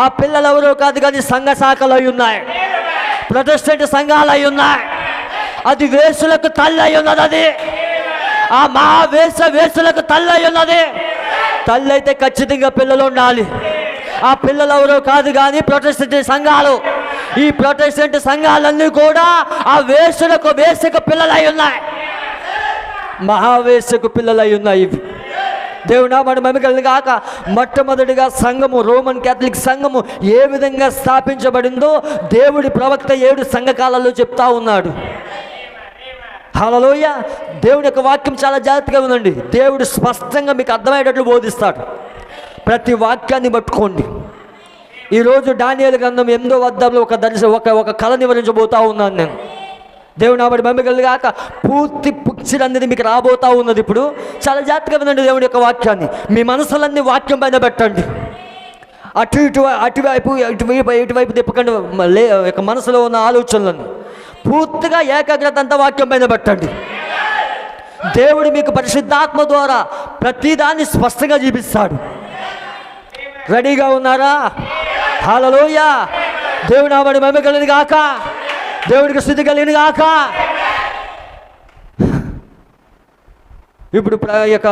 ఆ పిల్లలు ఎవరో కాదు కానీ సంఘ శాఖలు అయి ఉన్నాయి, ప్రొటెస్టెంట్ సంఘాలు అయి ఉన్నాయి. అది వేశ్యలకు తల్లి అయి ఉన్నది. అది ఆ వేశ్యలకు తల్లి అయి ఉన్నది. తల్లి అయితే ఖచ్చితంగా పిల్లలు ఉండాలి. ఆ పిల్లలు ఎవరో కాదు కానీ ప్రొటెస్టెంట్ సంఘాలు. ఈ ప్రొటెస్టెంట్ సంఘాలన్నీ కూడా ఆ వేశ్యకు పిల్లలు అయి ఉన్నాయి, మహావేశ్యకు పిల్లలు అయి ఉన్నాయి. ఇవి దేవుడు నామమున మహిమ కలుగుగాక. మొట్టమొదటిగా సంఘము, రోమన్ క్యాథలిక్ సంఘము ఏ విధంగా స్థాపించబడిందో దేవుడి ప్రవక్త 7 సంఘకాలలో చెప్తా ఉన్నాడు. హల్లెలూయా. దేవుడి యొక్క వాక్యం చాలా జాగ్రత్తగా ఉందండి. దేవుడు స్పష్టంగా మీకు అర్థమయ్యేటట్లు బోధిస్తాడు. ప్రతి వాక్యాన్ని పట్టుకోండి. ఈరోజు దానియేలు గ్రంథం 8వ అధ్యాయంలో ఒక కళ వివరించబోతా ఉన్నాను నేను. దేవుడు నామమున మహిమ కలుగుగాక. పూర్తి పిక్చర్ అనేది మీకు రాబోతా ఉన్నది. ఇప్పుడు చాలా జాగ్రత్తగా వినండి దేవుడి యొక్క వాక్యాన్ని. మీ మనసులన్నీ వాక్యం పైన పెట్టండి. ఇటువైపు తిప్పకండి. మనసులో ఉన్న ఆలోచనలను పూర్తిగా ఏకాగ్రత అంతా వాక్యం పైన పెట్టండి. దేవుడు మీకు పరిశుద్ధాత్మ ద్వారా ప్రతిదాన్ని స్పష్టంగా చూపిస్తాడు. రెడీగా ఉన్నారా? హల్లెలూయా. దేవుడు నామమున మహిమ కలుగుగాక. దేవుడికి స్తుతి కలుగును గాక. ఇప్పుడు యొక్క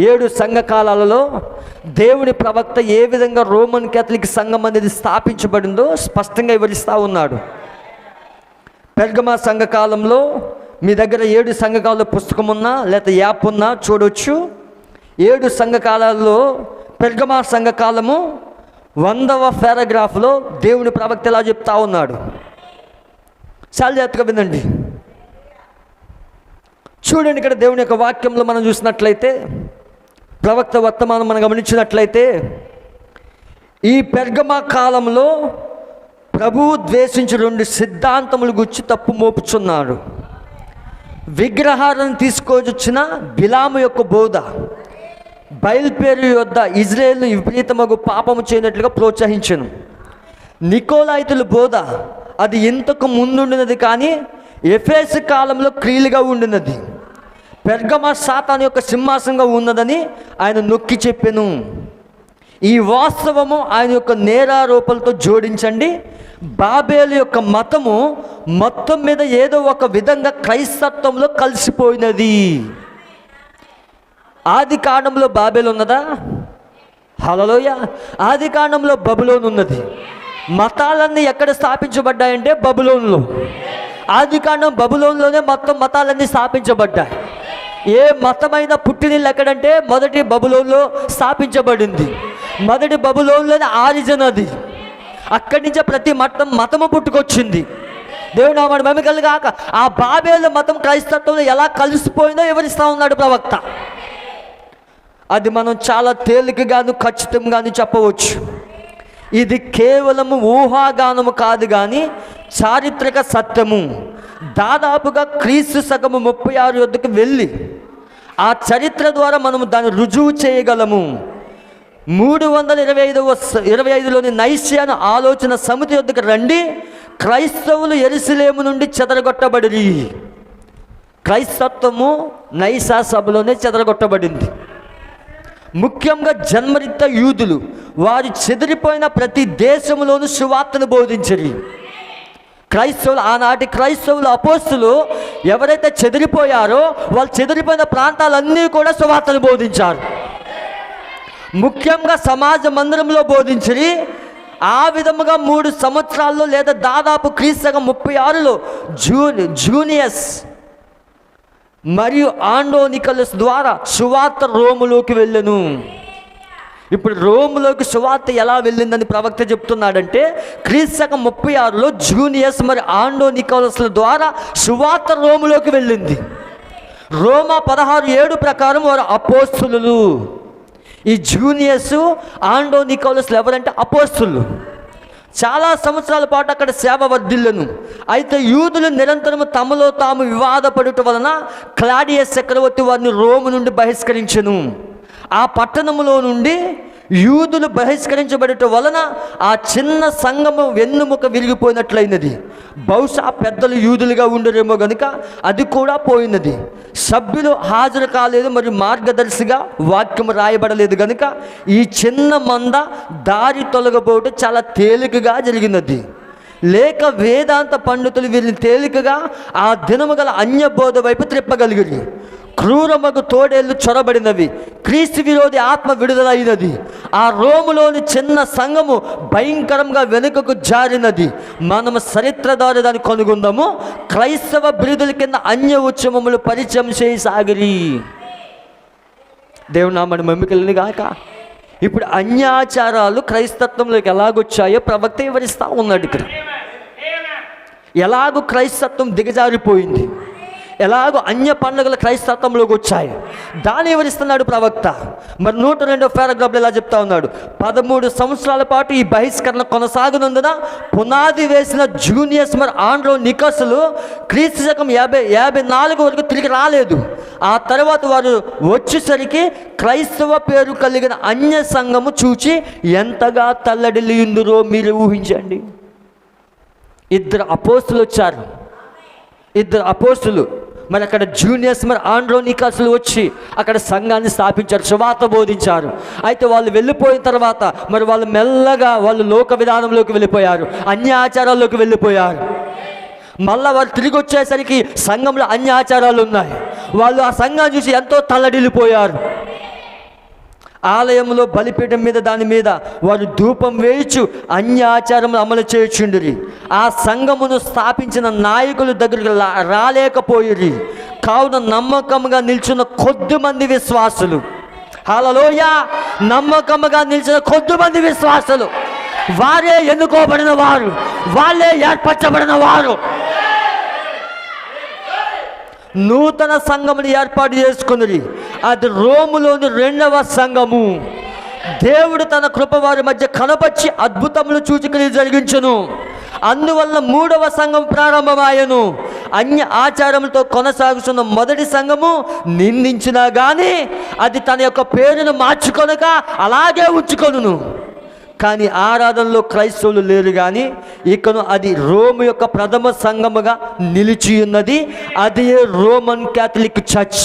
7 సంఘకాలలో దేవుని ప్రవక్త ఏ విధంగా రోమన్ క్యాథలిక్ సంఘం అనేది స్థాపించబడిందో స్పష్టంగా వివరిస్తూ ఉన్నాడు. పెర్గమా సంఘకాలంలో మీ దగ్గర 7 సంఘకాల పుస్తకం ఉన్నా లేకపోతే యాప్ ఉన్నా చూడవచ్చు. 7 సంఘకాలలో పెర్గమా సంఘకాలము 100వ పారాగ్రాఫ్లో దేవుని ప్రవక్త ఇలా చెప్తా ఉన్నాడు. చాలా జాగ్రత్తగా వినండి. చూడండి, ఇక్కడ దేవుని యొక్క వాక్యంలో మనం చూసినట్లయితే, ప్రవక్త వర్తమానం మనం గమనించినట్లయితే, ఈ పెర్గమా కాలంలో ప్రభువు ద్వేషించి 2 సిద్ధాంతములు గురించి తప్పు మోపుచున్నాడు. విగ్రహాలను తీసుకొచ్చిన బిలాము యొక్క బోధ, బయల్పేరు యొద్ద ఇజ్రాయేల్ను విపరీతమగు పాపము చేయనట్లుగా ప్రోత్సహించను. నికోలాయితుల బోధ అది ఇంతకు ముందుండినది కానీ ఎఫెసు కాలంలో క్రియలుగా ఉండినది. పెర్గమా సాతాను యొక్క సింహాసనంగా ఉన్నదని ఆయన నొక్కి చెప్పెను. ఈ వాస్తవము ఆయన యొక్క నేరారోపణలతో జోడించండి. బాబేలు యొక్క మతము మొత్తం మీద ఏదో ఒక విధంగా క్రైస్తత్వంలో కలిసిపోయినది. ఆది కాండంలో బాబేలు ఉన్నదా? హల్లెలూయా. ఆది కాండంలో బబులోను ఉన్నది. మతాలన్నీ ఎక్కడ స్థాపించబడ్డాయంటే బబులోనులో. ఆది కాండం బబులోనులోనే మొత్తం మతాలన్నీ స్థాపించబడ్డాయి. ఏ మతమైన పుట్టినిల్లు ఎక్కడంటే మొదటి బబులోనులో స్థాపించబడింది. మొదటి బబులోనులోనే ఆరిజిన్ అది. అక్కడి నుంచే ప్రతి మతము పుట్టుకొచ్చింది. దేవుడు నామమున మహిమ కలుగాక. ఆ బాబేలు మతం క్రైస్తత్వంలో ఎలా కలిసిపోయిందో వివరిస్తూ ఉన్నాడు ప్రవక్త. అది మనం చాలా తేలికగాను ఖచ్చితంగాను చెప్పవచ్చు. ఇది కేవలము ఊహాగానము కాదు కానీ చారిత్రక సత్యము. దాదాపుగా క్రీస్తు శకము 36 వద్దకు వెళ్ళి ఆ చరిత్ర ద్వారా మనము దాన్ని రుజువు చేయగలము. 325లోని నైస్యాను ఆలోచన సమితి వద్దకు రండి. క్రైస్తవులు యెరూషలేము నుండి చెదరగొట్టబడి, క్రైస్తత్వము నైసా సభలోనే చెదరగొట్టబడింది. ముఖ్యంగా జన్మరిత యూదులు వారు చెదిరిపోయిన ప్రతి దేశంలోనూ సువార్తను బోధించరు. క్రైస్తవులు, ఆనాటి క్రైస్తవులు అపోస్తులు ఎవరైతే చెదిరిపోయారో వాళ్ళు చెదిరిపోయిన ప్రాంతాలన్నీ కూడా సువార్తను బోధించారు. ముఖ్యంగా సమాజ మందిరంలో బోధించరి. ఆ విధముగా 3 సంవత్సరాల్లో లేదా దాదాపు క్రీస్తు 36లో జూనియస్ మరియు ఆండోనికలస్ ద్వారా సువార్త రోములోకి వెళ్ళను. ఇప్పుడు రోములోకి సువార్త ఎలా వెళ్ళిందని ప్రవక్త చెప్తున్నాడంటే క్రీస్తు 36లో జూనియస్ మరియు ఆండోనికలస్ల ద్వారా సువార్త రోములోకి వెళ్ళింది. రోమా 16:7 ప్రకారం వారు అపోస్తులు. ఈ జూనియస్ ఆండోనికలస్లు ఎవరంటే అపోస్తులు. చాలా సంవత్సరాల పాటు అక్కడ సేవ వర్ధిల్లను. అయితే యూదులు నిరంతరము తమలో తాము వివాదపడుట వలన క్లాడియస్ చక్రవర్తి వారిని రోము నుండి బహిష్కరించెను. ఆ పట్టణములో నుండి యూదులు బహిష్కరించబడట వలన ఆ చిన్న సంఘము వెన్నుముక విరిగిపోయినట్లయినది. బహుశా పెద్దలు యూదులుగా ఉండరేమో గనుక అది కూడా పోయినది. సభ్యులు హాజరు కాలేదు, మరియు మార్గదర్శిగా వాక్యం రాయబడలేదు గనుక ఈ చిన్న మంద దారి తొలగబోవటం చాలా తేలికగా జరిగినది. లేక వేదాంత పండితులు వీరిని తేలికగా ఆ దినము గల అన్యబోధ వైపు త్రిప్పగలిగిరి. క్రూరమగు తోడేళ్ళు చొరబడినవి. క్రీస్తు విరోధి ఆత్మ విడుదలైనది. ఆ రోములోని చిన్న సంఘము భయంకరంగా వెనుకకు జారినది. మనము చరిత్ర ద్వారా దాన్ని కనుగొందాము. క్రైస్తవ బిరుదుల కింద అన్య ఉద్యమములు పరిచయం చేయసాగిరి. దేవుని నామమున మహిమ గాక. ఇప్పుడు అన్యాచారాలు క్రైస్తత్వంలోకి ఎలాగొచ్చాయో ప్రవక్త వివరిస్తూ ఉన్నాడు. ఇక్కడ ఎలాగో క్రైస్తత్వం దిగజారిపోయింది, ఎలాగో అన్య పండుగలు క్రైస్తత్వంలోకి వచ్చాయి, దాన్ని వివరిస్తున్నాడు ప్రవక్త. మరి 102వ పారాగ్రాఫ్లో ఇలా చెప్తా ఉన్నాడు. 13 సంవత్సరాల పాటు ఈ బహిష్కరణ కొనసాగునందున పునాది వేసిన జూనియస్ మరి ఆండ్రోనికస్లు క్రీస్తు శకం 54 వరకు తిరిగి రాలేదు. ఆ తర్వాత వారు వచ్చేసరికి క్రైస్తవ పేరు కలిగిన అన్య సంఘము చూచి ఎంతగా తల్లడిల్లిందురో మీరు ఊహించండి. 2 అపోస్తులు వచ్చారు. 2 అపోస్తులు మరి అక్కడ జూనియర్స్ మరి ఆండ్రోనికస్లు వచ్చి అక్కడ సంఘాన్ని స్థాపించారు, సువార్త బోధించారు. అయితే వాళ్ళు వెళ్ళిపోయిన తర్వాత మరి వాళ్ళు మెల్లగా వాళ్ళు లోక విధానంలోకి వెళ్ళిపోయారు, అన్య ఆచారాల్లోకి వెళ్ళిపోయారు. మళ్ళా వారు తిరిగి వచ్చేసరికి సంఘంలో అన్య ఆచారాలు ఉన్నాయి. వాళ్ళు ఆ సంఘాన్ని చూసి ఎంతో తల్లడిల్లిపోయారు. ఆలయంలో బలిపీఠం మీద దాని మీద వారు ధూపం వేయచ్చు అన్య ఆచారములు అమలు చేయుచుండిరి. ఆ సంఘమును స్థాపించిన నాయకుల దగ్గరికి రాలేకపోయిరి. కావున నమ్మకంగా నిల్చున్న కొద్దిమంది విశ్వాసులు, హల్లెలూయా, నమ్మకంగా నిలిచిన కొద్దిమంది విశ్వాసులు, వారే ఎన్నుకోబడిన వారు, వాళ్ళే ఏర్పరచబడిన వారు నూతన సంఘముని ఏర్పాటు చేసుకున్నది. అది రోములోని 2వ సంఘము. దేవుడు తన కృప వారి మధ్య కనపరిచి అద్భుతములు సూచకలు జరిగించును. అందువల్ల 3వ సంఘం ప్రారంభమాయను. అన్య ఆచారములతో కొనసాగుతున్న మొదటి సంఘము నిందించినా కానీ అది తన యొక్క పేరును మార్చుకొనక అలాగే ఉంచుకొనును. కానీ ఆరాధనలో క్రైస్తవులు లేరు. కానీ ఇకను అది రోము యొక్క ప్రథమ సంఘముగా నిలిచి ఉన్నది. అది Roman Catholic church.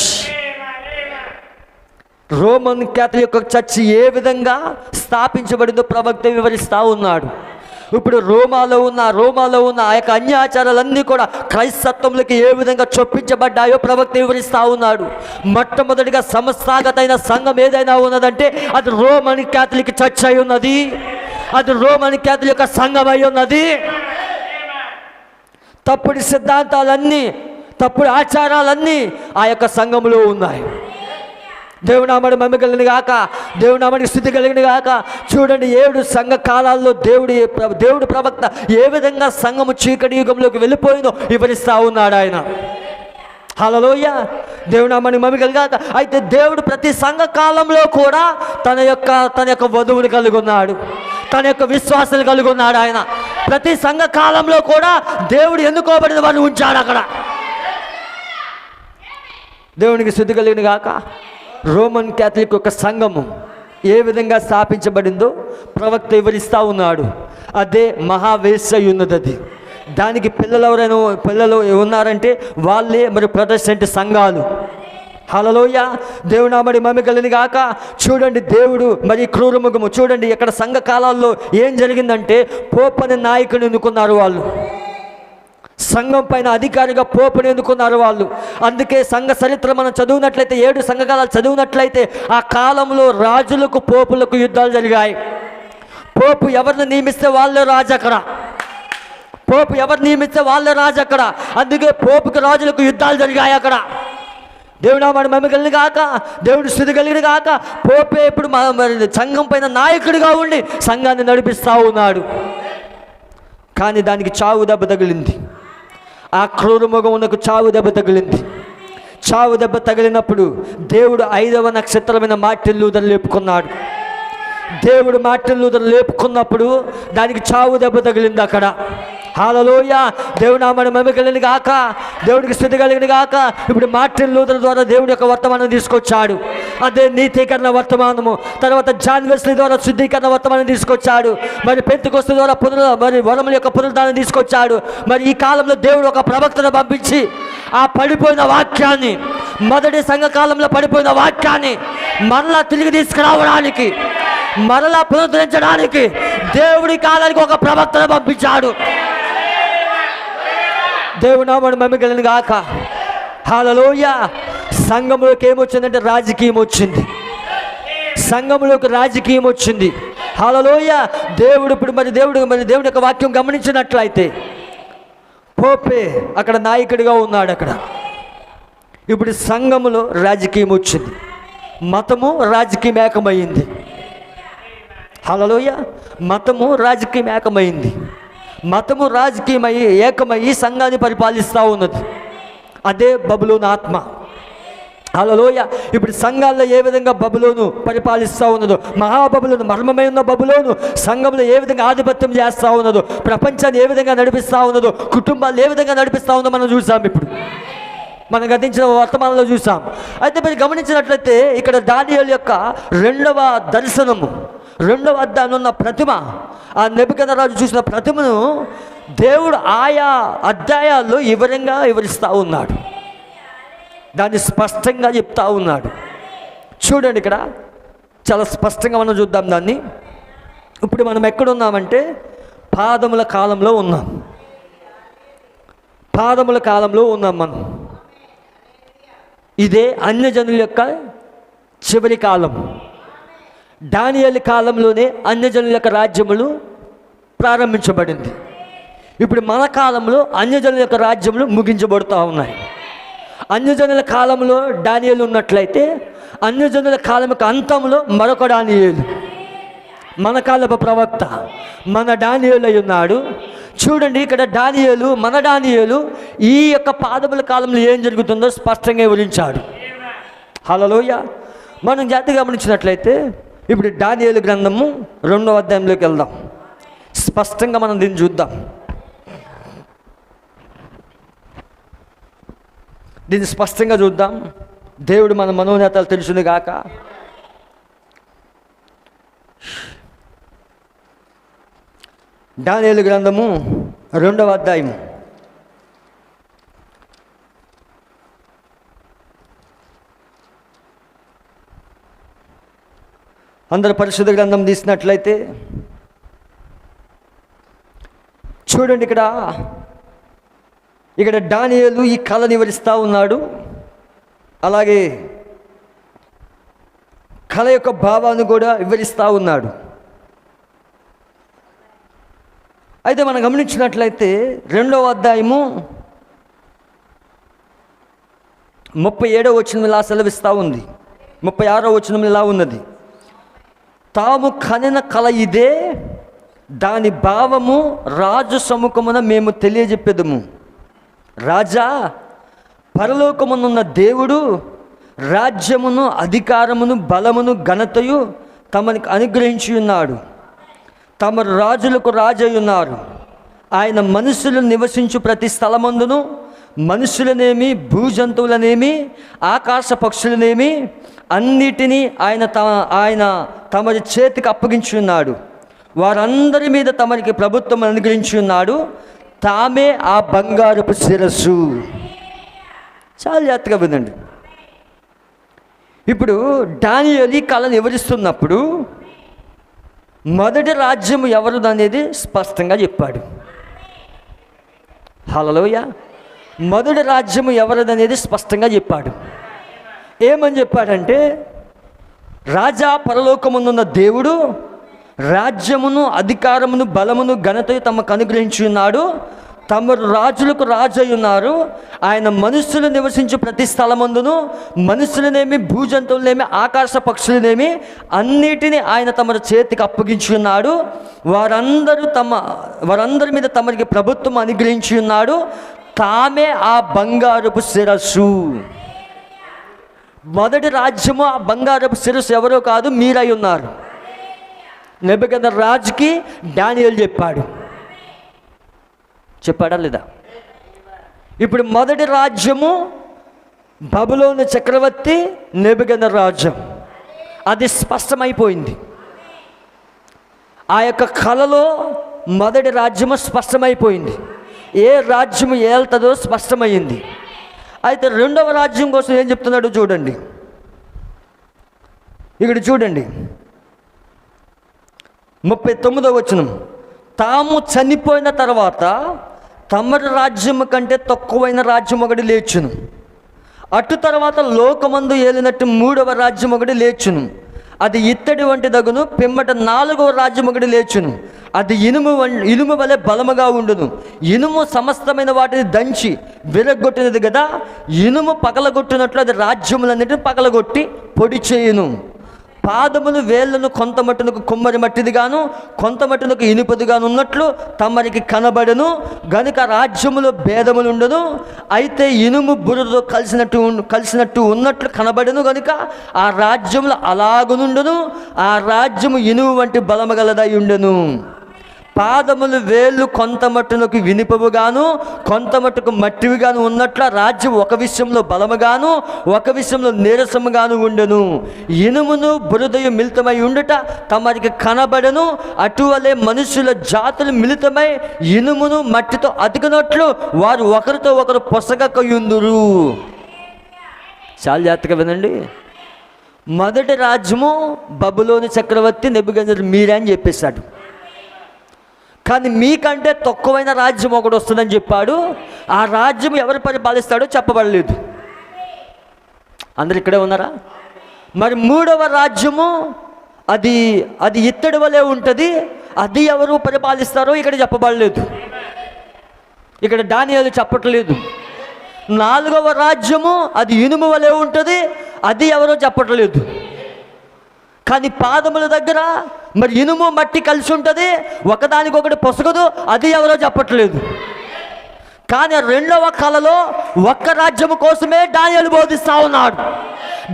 Roman Catholic church ఏ విధంగా స్థాపించబడిందో ప్రవక్త వివరిస్తూ ఉన్నాడు. ఇప్పుడు రోమాలో ఉన్న ఆ యొక్క అన్య ఆచారాలన్నీ కూడా క్రైస్తత్వంలోకి ఏ విధంగా చొప్పించబడ్డాయో ప్రవక్త వివరిస్తూ ఉన్నాడు. మొట్టమొదటిగా సంస్థాగతైన సంఘం ఏదైనా ఉన్నదంటే అది రోమన్ క్యాథలిక్ చర్చ్ అయి ఉన్నది, అది రోమన్ క్యాథలిక్ సంఘం అయి ఉన్నది. తప్పుడు సిద్ధాంతాలన్నీ, తప్పుడు ఆచారాలన్నీ ఆ యొక్క సంఘంలో ఉన్నాయి. దేవునామడి మహిమ కలిగిన గాక, దేవునామడికి స్థుతి కలిగిన గాక. చూడండి, 7 సంఘ కాలాల్లో దేవుడు ప్రవక్త ఏ విధంగా సంఘము చీకటి యుగంలోకి వెళ్ళిపోయిందో వివరిస్తూ ఉన్నాడు ఆయన. హల్లెలూయా, దేవునామడి మహిమ కలిగిన గాక. అయితే దేవుడు ప్రతి సంఘ కాలంలో కూడా తన యొక్క వధువుని కలిగి ఉన్నాడు, తన యొక్క విశ్వాసాలు కలిగి ఉన్నాడు. ఆయన ప్రతి సంఘ కాలంలో కూడా దేవుడు ఎన్నుకోబడిన వారిని ఉంచాడు అక్కడ. దేవునికి స్థుతి కలిగిన గాక. రోమన్ క్యాథలిక్ యొక్క సంఘము ఏ విధంగా స్థాపించబడిందో ప్రవక్త వివరిస్తూ ఉన్నాడు. అదే మహావేశ్య ఉన్నది. అది దానికి పిల్లలు ఉన్నారంటే వాళ్ళే మరి ప్రొటెస్టెంట్ సంఘాలు. హల్లెలూయా, దేవునామడి మహిమ కలిగిన గాక. చూడండి, దేవుడు మరి క్రూరముఖము. చూడండి, ఇక్కడ సంఘ కాలాల్లో ఏం జరిగిందంటే పోపని నాయకుని ఎన్నుకున్నారు వాళ్ళు. సంఘం పైన అధికారిగా పోపుని ఎన్నుకున్నారు వాళ్ళు. అందుకే సంఘ చరిత్ర మనం చదివినట్లయితే, 7 సంఘకాలాలు చదివినట్లయితే ఆ కాలంలో రాజులకు పోపులకు యుద్ధాలు జరిగాయి. పోపు ఎవరిని నియమిస్తే వాళ్ళే రాజు అక్కడ. పోపు ఎవరు నియమిస్తే వాళ్ళే రాజు అక్కడ. అందుకే పోపుకి రాజులకు యుద్ధాలు జరిగాయి అక్కడ. దేవునామడి మహిమ కలిగిన గాక, దేవుడి స్థుతి కలిగిన గాక. పోపే ఇప్పుడు సంఘం పైన నాయకుడిగా ఉండి సంఘాన్ని నడిపిస్తూ ఉన్నాడు. కానీ దానికి చావు దెబ్బ తగిలింది. ఆ క్రూరముఖమునకు చావు దెబ్బ తగిలింది. చావు దెబ్బ తగిలినప్పుడు దేవుడు 5వ నక్షత్రమైన మార్టిన్ లూథర్ లేపుకున్నాడు. దేవుడు మార్టిన్ లూథర్ లేపుకున్నప్పుడు దానికి చావు దెబ్బ తగిలింది అక్కడ. హల్లెలూయా, దేవునామడి మహిమ కలిగిన గాక, దేవుడికి స్థుతి కలిగిన గాక. ఇప్పుడు మార్టిన్ లూథర్ ద్వారా దేవుడి యొక్క వర్తమానం తీసుకొచ్చాడు. అదే నీతీకరణ వర్తమానము. తర్వాత జాన్ వెస్లీ ద్వారా శుద్ధీకరణ వర్తమానం తీసుకొచ్చాడు. మరి పెంతెకొస్తు ద్వారా మరి వరముల యొక్క పునరుద్ధానం తీసుకొచ్చాడు. మరి ఈ కాలంలో దేవుడు ఒక ప్రవక్తను పంపించి ఆ పడిపోయిన వాక్యాన్ని, మొదటి సంఘకాలంలో పడిపోయిన వాక్యాన్ని మరలా తిరిగి తీసుకురావడానికి, మరలా పునరుద్ధరించడానికి దేవుడి కాలానికి ఒక ప్రవక్తను పంపించాడు. దేవునామడి మహిమ కలిగిన గాక. హల్లెలూయా. సంఘంలోకి ఏమొచ్చిందంటే రాజకీయం వచ్చింది. సంఘంలోకి రాజకీయం వచ్చింది. హల్లెలూయా. దేవుడి యొక్క వాక్యం గమనించినట్లయితే పోపే అక్కడ నాయకుడిగా ఉన్నాడు అక్కడ. ఇప్పుడు సంఘములో రాజకీయం వచ్చింది, మతము రాజకీయం ఏకమైంది. హల్లెలూయా. మతము రాజకీయం ఏకమైంది. మతము రాజకీయం ఏకమయ్యి సంఘాన్ని పరిపాలిస్తూ ఉన్నది. అదే బబులోను ఆత్మ. హల్లెలూయా. ఇప్పుడు సంఘాల్లో ఏ విధంగా బబులోను పరిపాలిస్తూ ఉన్నదో, మహాబబులోను, మర్మమై ఉన్న బబులోను సంఘంలో ఏ విధంగా ఆధిపత్యం చేస్తూ ఉన్నదో, ప్రపంచాన్ని ఏ విధంగా నడిపిస్తూ ఉన్నదో, కుటుంబాలు ఏ విధంగా నడిపిస్తూ ఉందో మనం చూసాం. ఇప్పుడు మనం గతించిన వర్తమానంలో చూసాం. అయితే మీరు గమనించినట్లయితే ఇక్కడ దానియేలు యొక్క 2వ దర్శనము, 2వ అధ్యాయంలో ఉన్న ప్రతిమ, ఆ నెబుకద్నెజరు చూసిన ప్రతిమను దేవుడు ఆయా అధ్యాయాల్లో వివరిస్తూ ఉన్నాడు. దాన్ని స్పష్టంగా చెప్తా ఉన్నాడు. చూడండి, ఇక్కడ చాలా స్పష్టంగా మనం చూద్దాం దాన్ని. ఇప్పుడు మనం ఎక్కడున్నామంటే పాదముల కాలంలో ఉన్నాం. పాదముల కాలంలో ఉన్నాం మనం. ఇదే అన్యజనుల యొక్క చివరి కాలం. దానియేలు కాలంలోనే అన్యజనుల యొక్క రాజ్యములు ప్రారంభించబడింది. ఇప్పుడు మన కాలంలో అన్యజనుల యొక్క రాజ్యములు ముగించబడుతూ ఉన్నాయి. అన్యజనుల కాలంలో దానియేలు ఉన్నట్లయితే అన్యజనుల కాలం యొక్క అంతంలో మరొక దానియేలు, మన కాలపు ప్రవక్త మన దానియేలు అయి ఉన్నాడు. చూడండి, ఇక్కడ దానియేలు, మన దానియేలు ఈ యొక్క పాదముల కాలంలో ఏం జరుగుతుందో స్పష్టంగా వివరించాడు. హల్లెలూయా. మనం జాగ్రత్తగా గమనించినట్లయితే ఇప్పుడు దానియేలు గ్రంథము 2వ అధ్యాయంలోకి వెళ్దాం. స్పష్టంగా మనం దీన్ని చూద్దాం. దీన్ని స్పష్టంగా చూద్దాం. దేవుడు మన మనోనేతలు తెలుసును గాక. దానియేలు గ్రంథము 2వ అధ్యాయం అందరు పరిశుద్ధ గ్రంథం తీసినట్లయితే చూడండి, ఇక్కడ దానియేలు ఈ కళని వివరిస్తూ ఉన్నాడు. అలాగే కళ యొక్క భావాన్ని కూడా వివరిస్తూ ఉన్నాడు. అయితే మనం గమనించినట్లయితే 2వ అధ్యాయము 37వ వచనం ఇలా సెలవిస్తూ ఉంది. 36వ వచనం ఇలా ఉన్నది: తాము కనిన కల ఇదే, దాని భావము రాజు సముఖమున మేము తెలియజెప్పెదము. రాజా, పరలోకమునున్న దేవుడు రాజ్యమును, అధికారమును, బలమును, ఘనతయు తమనికి అనుగ్రహించి ఉన్నాడు. తమ రాజులకు రాజై ఉన్నారు. ఆయన మనుషులు నివసించు ప్రతి స్థలమందును మనుషులనేమి, భూజంతువులనేమి, ఆకాశ పక్షులనేమి అన్నిటినీ ఆయన తమరి చేతికి అప్పగించి ఉన్నాడు. వారందరి మీద తమరికి ప్రభుత్వం అనుగ్రహించి ఉన్నాడు. తామే ఆ బంగారపు శిరస్సు. చాలా జాగ్రత్తగా వినండి. ఇప్పుడు దానియేలు ఈ కళను వివరిస్తున్నప్పుడు మొదటి రాజ్యము ఎవరిది అనేది స్పష్టంగా చెప్పాడు. హల్లెలూయా. మొదటి రాజ్యము ఎవరిది అనేది స్పష్టంగా చెప్పాడు. ఏమని చెప్పాడంటే, రాజా, పరలోకమునున్న దేవుడు రాజ్యమును, అధికారమును, బలమును, ఘనతయు తమకు అనుగ్రహించి ఉన్నాడు. తమ రాజులకు రాజై ఉన్నారు. ఆయన మనుషులు నివసించు ప్రతి స్థలమందును మనుషులనేమి, భూజంతువులనేమి, ఆకాశ పక్షులనేమి అన్నిటినీ ఆయన తమ చేతికి అప్పగించి ఉన్నాడు. వారందరి మీద తమకి ప్రభుత్వం అనుగ్రహించి ఉన్నాడు. తామే ఆ బంగారపు శిరస్సు. మొదటి రాజ్యము, ఆ బంగారపు శిరస్సు ఎవరో కాదు, మీరై ఉన్నారు. నెబుకద్నెజరు దానియేలు చెప్పాడా లేదా? ఇప్పుడు మొదటి రాజ్యము బబులోను చక్రవర్తి నెబుకద్నెజరు రాజ్యం. అది స్పష్టమైపోయింది. ఆ యొక్క కళలో మొదటి రాజ్యము స్పష్టమైపోయింది. ఏ రాజ్యము ఏళ్తుందో స్పష్టమైంది. అయితే 2వ రాజ్యం కోసం ఏం చెప్తున్నాడో చూడండి. ఇక్కడ చూడండి, 39వ వచనం: తాము చనిపోయిన తర్వాత తమరి రాజ్యము కంటే తక్కువైన రాజ్యం ఒకటి లేచును. అటు తర్వాత లోకమందు ఏలినట్టు 3వ రాజ్యం ఒకటి లేచును. అది ఇత్తడి వంటి దగును. పిమ్మట 4వ రాజ్యం ఒకటి లేచును. అది ఇనుము వలె బలముగా ఉండును. ఇనుము సమస్తమైన వాటిని దంచి విరగొట్టినది కదా. ఇనుము పగలగొట్టినట్లు అది రాజ్యములన్నిటిని పగలగొట్టి పొడి చేయును. పాదములు, వేళ్లను కొంత మట్టునకు కుమ్మరి మట్టిదిగాను, కొంత మట్టునకు ఇనుపదిగాను ఉన్నట్లు తమరికి కనబడను. గనుక రాజ్యములో భేదములు ఉండను. అయితే ఇనుము బురదతో కలిసినట్టు ఉన్నట్లు కనబడను. గనుక ఆ రాజ్యములు అలాగునుండును. ఆ రాజ్యము ఇనుము వంటి బలము గలదై ఉండెను. పాదములు, వేళ్ళు కొంత మట్టునకు వినిపవుగాను, కొంత మట్టుకు మట్టివిగాను ఉన్నట్ల రాజ్యం ఒక విషయంలో బలముగాను, ఒక విషయంలో నీరసముగాను ఉండెను. ఇనుమును బురదయు మిళితమై ఉండుట తమరికి కనబడను. అటువలే మనుషుల జాతులు మిళితమై ఇనుమును మట్టితో అతికినట్లు వారు ఒకరితో ఒకరు పొసగకయుందురు. చాలా జాగ్రత్తగా వినండి. మొదటి రాజ్యము బబులోను చక్రవర్తి నెబుకద్నెజరు మీరే అని చెప్పేశాడు. కానీ మీకంటే తక్కువైన రాజ్యం ఒకటి వస్తుందని చెప్పాడు. ఆ రాజ్యం ఎవరు పరిపాలిస్తాడో చెప్పబడలేదు. అందరు ఇక్కడే ఉన్నారా? మరి 3వ రాజ్యము అది ఇత్తడి వలె ఉంటుంది. అది ఎవరు పరిపాలిస్తారో ఇక్కడ చెప్పబడలేదు. ఇక్కడ దానియేలు చెప్పట్లేదు. 4వ రాజ్యము అది ఇనుము వలె ఉంటుంది. అది ఎవరో చెప్పట్లేదు. కానీ పాదముల దగ్గర మరి ఇనుము మట్టి కలిసి ఉంటుంది, ఒకదానికొకటి పొసగదు. అది ఎవరో చెప్పట్లేదు. కానీ 2వ కళలో ఒక్క రాజ్యము కోసమే దానియేలు బోధిస్తూ ఉన్నాడు.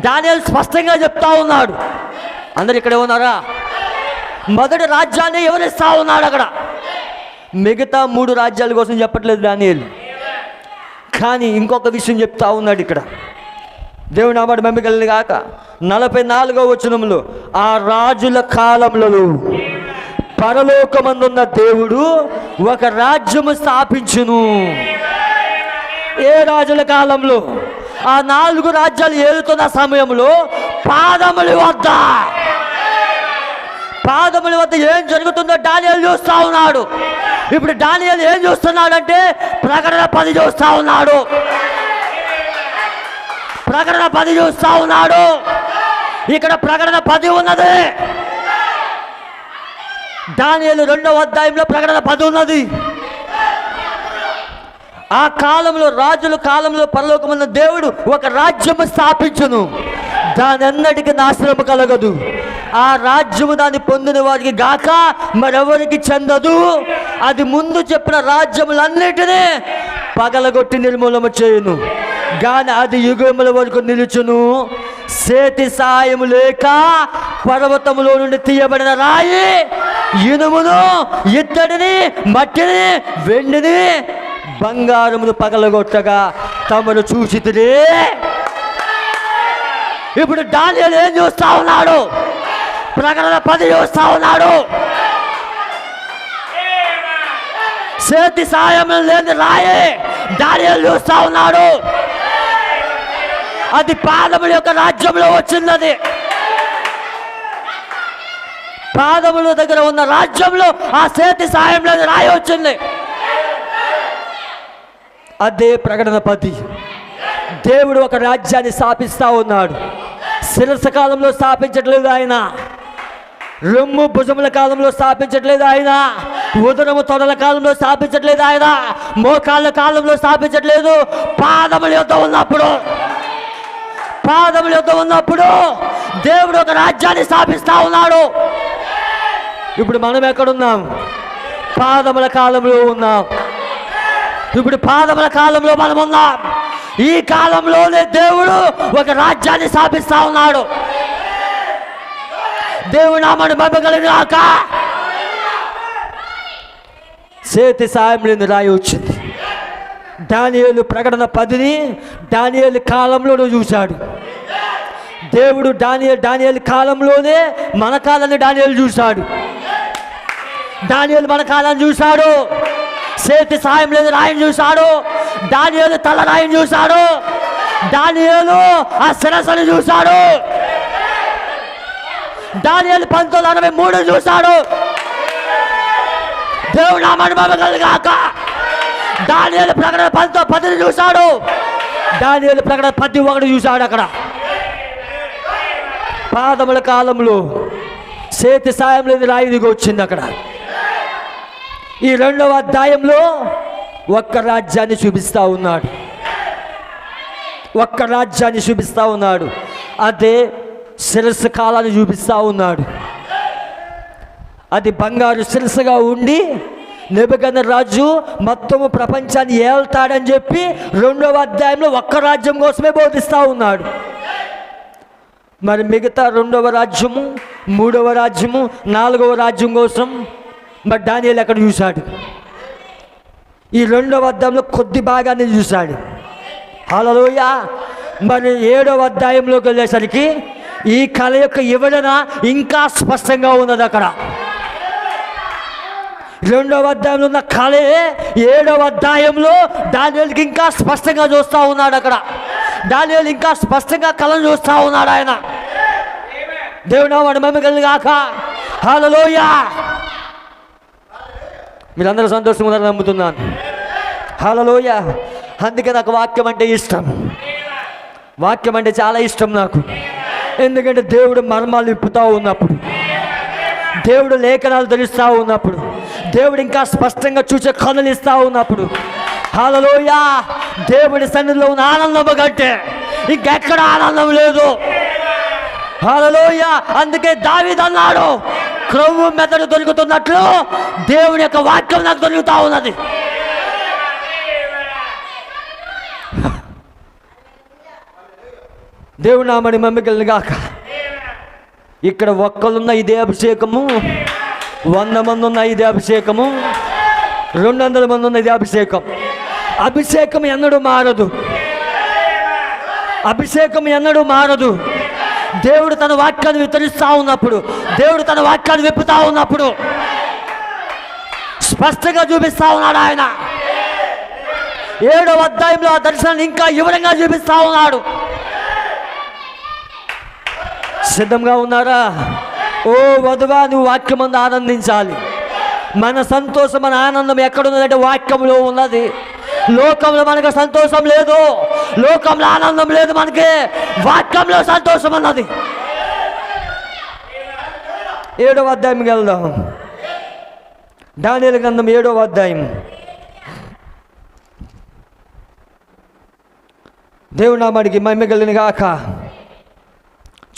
దానియేలు స్పష్టంగా చెప్తా ఉన్నాడు. అందరు ఇక్కడే ఉన్నారా? మొదటి రాజ్యాన్ని వివరిస్తూ ఉన్నాడు అక్కడ. మిగతా 3 రాజ్యాల కోసం చెప్పట్లేదు దానియేలు. కానీ ఇంకొక విషయం చెప్తా ఉన్నాడు ఇక్కడ. దేవుని నామమున మహిమ కలుగును గాక. 44వ వచనంలో, ఆ రాజుల కాలములలో పరలోకమందున్న దేవుడు ఒక రాజ్యము స్థాపించును. ఏ రాజుల కాలంలో? ఆ 4 రాజ్యాలు ఏలుతున్న సమయంలో పాదముల వద్ద ఏం జరుగుతుందో దానియేలు చూస్తా ఉన్నాడు. ఇప్పుడు దానియేలు ఏం చూస్తున్నాడంటే ప్రకటన 10 చూస్తా ఉన్నాడు. ప్రకటన 10 చూస్తా ఉన్నాడు. ఇక్కడ ప్రకటన 10 ఉన్నది. దానియేలు 2వ అధ్యాయంలో ప్రకటన 10 ఉన్నది. ఆ కాలంలో రాజుల కాలంలో పరలోకమున్న దేవుడు ఒక రాజ్యము స్థాపించును, దాని అన్నిటికీ నాశనము కలగదు. ఆ రాజ్యము దాన్ని పొందిన వారికి గాక మరెవరికి చెందదు. అది ముందు చెప్పిన రాజ్యములన్నిటినీ పగలగొట్టి నిర్మూలన చేయును, గాని అది యుగముల వరకు నిలుచును. చేతి సాయము లేక పర్వతములో నుండి తీయబడిన రాయి, ఇనుమును, ఇత్తడిని, మట్టిని, వెండిని, బంగారమును పగలగొట్టగా తమను చూసితిరే. ఇప్పుడు దానియేలు ఏం చూస్తా ఉన్నాడు? ప్రకటన 10 చూస్తా ఉన్నాడు. చేతి సాయం లేని రాయి దానియేలు చూస్తా ఉన్నాడు. అది పాదముల యొక్క రాజ్యంలో వచ్చింది. పాదముల దగ్గర ఉన్న రాజ్యంలో ఆ చేతి సాయం లేని రాయి వచ్చింది. అదే ప్రకటన 10. దేవుడు ఒక రాజ్యాన్ని స్థాపిస్తూ ఉన్నాడు. శిరస్సు కాలంలో స్థాపించట్లేదు ఆయన, రొమ్ము భుజముల కాలంలో స్థాపించట్లేదు ఆయన, ఉదరము తొడల కాలంలో స్థాపించట్లేదు ఆయన, మోకాళ్ళ కాలంలో స్థాపించట్లేదు. పాదముల యొద్ద ఉన్నప్పుడు దేవుడు ఒక రాజ్యాన్ని స్థాపిస్తూ ఉన్నాడు. ఇప్పుడు మనం ఎక్కడున్నాం? పాదముల కాలంలో ఉన్నాం. ఇప్పుడు పాదముల కాలంలో మనం ఉన్నాం. ఈ కాలంలోనే దేవుడు ఒక రాజ్యాన్ని స్థాపిస్తా ఉన్నాడు. దేవుడు నామమును మహిమకలుగుగాక. చేతి సాయం లేని రాయి వచ్చింది. దానియేలు ప్రకటన 10ని దానియేలు కాలంలో చూశాడు. దేవుడు దానియేలు కాలంలోనే మన కాలాన్ని దానియేలు చూశాడు. దానియేలు మన కాలాన్ని చూశాడు. చేతి సాయం లేని రాయిని చూశాడు. దానియేలు తల రాయిని చూశాడు. దానియేలు ఆ శిరస్సును చూశాడు. దానియేలు 1983 చూశాడు. దేవుడు నామమును మహిమకలుగుగాక. దానియేలు ప్రకటన 10 చూశాడు. దానియేలు ప్రకటన 11 చూశాడు. అక్కడ పాదముల కాలంలో చేతి సాయం లేని రాయి దిగి వచ్చింది. అక్కడ ఈ 2వ అధ్యాయంలో ఒక్క రాజ్యాన్ని చూపిస్తూ ఉన్నాడు. అదే శిరస్సు కాలాన్ని చూపిస్తూ ఉన్నాడు. అది బంగారు శిరస్సుగా ఉండి నెబుకద్నెజరు మొత్తము ప్రపంచాన్ని ఏల్తాడని చెప్పి 2వ అధ్యాయంలో ఒక్క రాజ్యం కోసమే బోధిస్తూ ఉన్నాడు. మరి మిగతా 2వ రాజ్యము, 3వ రాజ్యము, 4వ రాజ్యం కోసం మరి దానియేలు ఎక్కడ చూశాడు? ఈ 2వ అధ్యాయంలో కొద్ది భాగాన్ని చూశాడు. హల్లెలూయా. మరి 7వ అధ్యాయంలోకి వెళ్ళేసరికి ఈ కళ యొక్క వివరణ ఇంకా స్పష్టంగా ఉన్నది. అక్కడ 2వ అధ్యాయంలో ఉన్న కళే 7వ అధ్యాయంలో దానియేలుకి ఇంకా స్పష్టంగా చూస్తూ ఉన్నాడు. అక్కడ దానియేలు ఇంకా స్పష్టంగా కళను చూస్తూ ఉన్నాడు. ఆయన దేవుని నామమును మహిమకలుగుగాక. హల్లెలూయా. మీరందరూ సంతోషంగా ఉన్నారని నమ్ముతున్నాను. హల్లెలూయా. అందుకే నాకు వాక్యం అంటే ఇష్టం. వాక్యం అంటే చాలా ఇష్టం నాకు. ఎందుకంటే దేవుడు మర్మాలు విప్పుతూ ఉన్నప్పుడు, దేవుడు లేఖనాలు తెలుస్తూ ఉన్నప్పుడు, దేవుడు ఇంకా స్పష్టంగా చూసే కనులు ఇస్తూ ఉన్నప్పుడు, హల్లెలూయా, దేవుడి సన్నిధిలో ఉన్న ఆనందం కంటే ఇంకెక్కడ ఆనందం లేదు. హల్లెలూయా. అందుకే దావీదు అన్నాడు, క్రొవ్వు మెదడు దొరుకుతున్నట్లు దేవుని యొక్క వాక్యం నాకు దొరుకుతూ ఉన్నది. దేవుడు నామమును మహిమకలుగుగాక. ఇక్కడ ఒక్కరున్న ఇదే అభిషేకము, 100 మంది ఉన్న ఇదే అభిషేకము, 200 మంది ఉన్న ఇదే అభిషేకం. అభిషేకం ఎన్నడూ మారదు. అభిషేకం ఎన్నడూ మారదు. దేవుడు తన వాక్యాన్ని వితరిస్తూ ఉన్నప్పుడు, దేవుడు తన వాక్యాన్ని విప్పుతూ ఉన్నప్పుడు స్పష్టంగా చూపిస్తూ ఉన్నాడు. ఆయన 7వ అధ్యాయంలో ఆ దర్శనాన్ని ఇంకా వివరంగా చూపిస్తూ ఉన్నాడు. సిద్ధంగా ఉన్నారా? ఓ వధువా, నువ్వు వాక్యమందు ఆనందించాలి. మన సంతోషం, మన ఆనందం ఎక్కడున్నదంటే వాక్యంలో ఉన్నది. లోకంలో మనకు సంతోషం లేదు, లోకంలో ఆనందం లేదు, మనకి వాక్యంలో సంతోషం అన్నది. 7వ అధ్యాయంకి వెళ్దాం. దానియేలు గ్రంథం 7వ అధ్యాయం. దేవుని నామానికి మహిమ కలుగును గాక.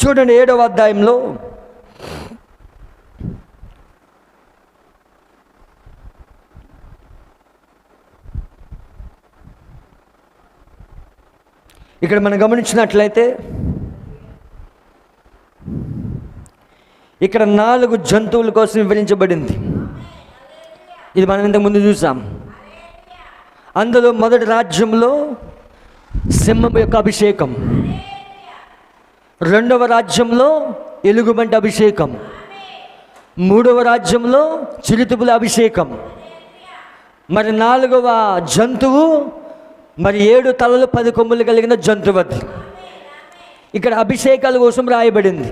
చూడండి 7వ అధ్యాయంలో ఇక్కడ మనం గమనించినట్లయితే ఇక్కడ 4 జంతువుల కోసం వివరించబడింది. ఇది మనం ఇంతకుముందు చూసాం. అందులో మొదటి రాజ్యంలో సింహం యొక్క అభిషేకం, 2వ రాజ్యంలో ఎలుగుబంటి అభిషేకం, 3వ రాజ్యంలో చిరుతపుల అభిషేకం, మరి 4వ జంతువు మరి 7 తలలు 10 కొమ్ములు కలిగిన జంతువది. ఇక్కడ అభిషేకాల కోసం రాయబడింది.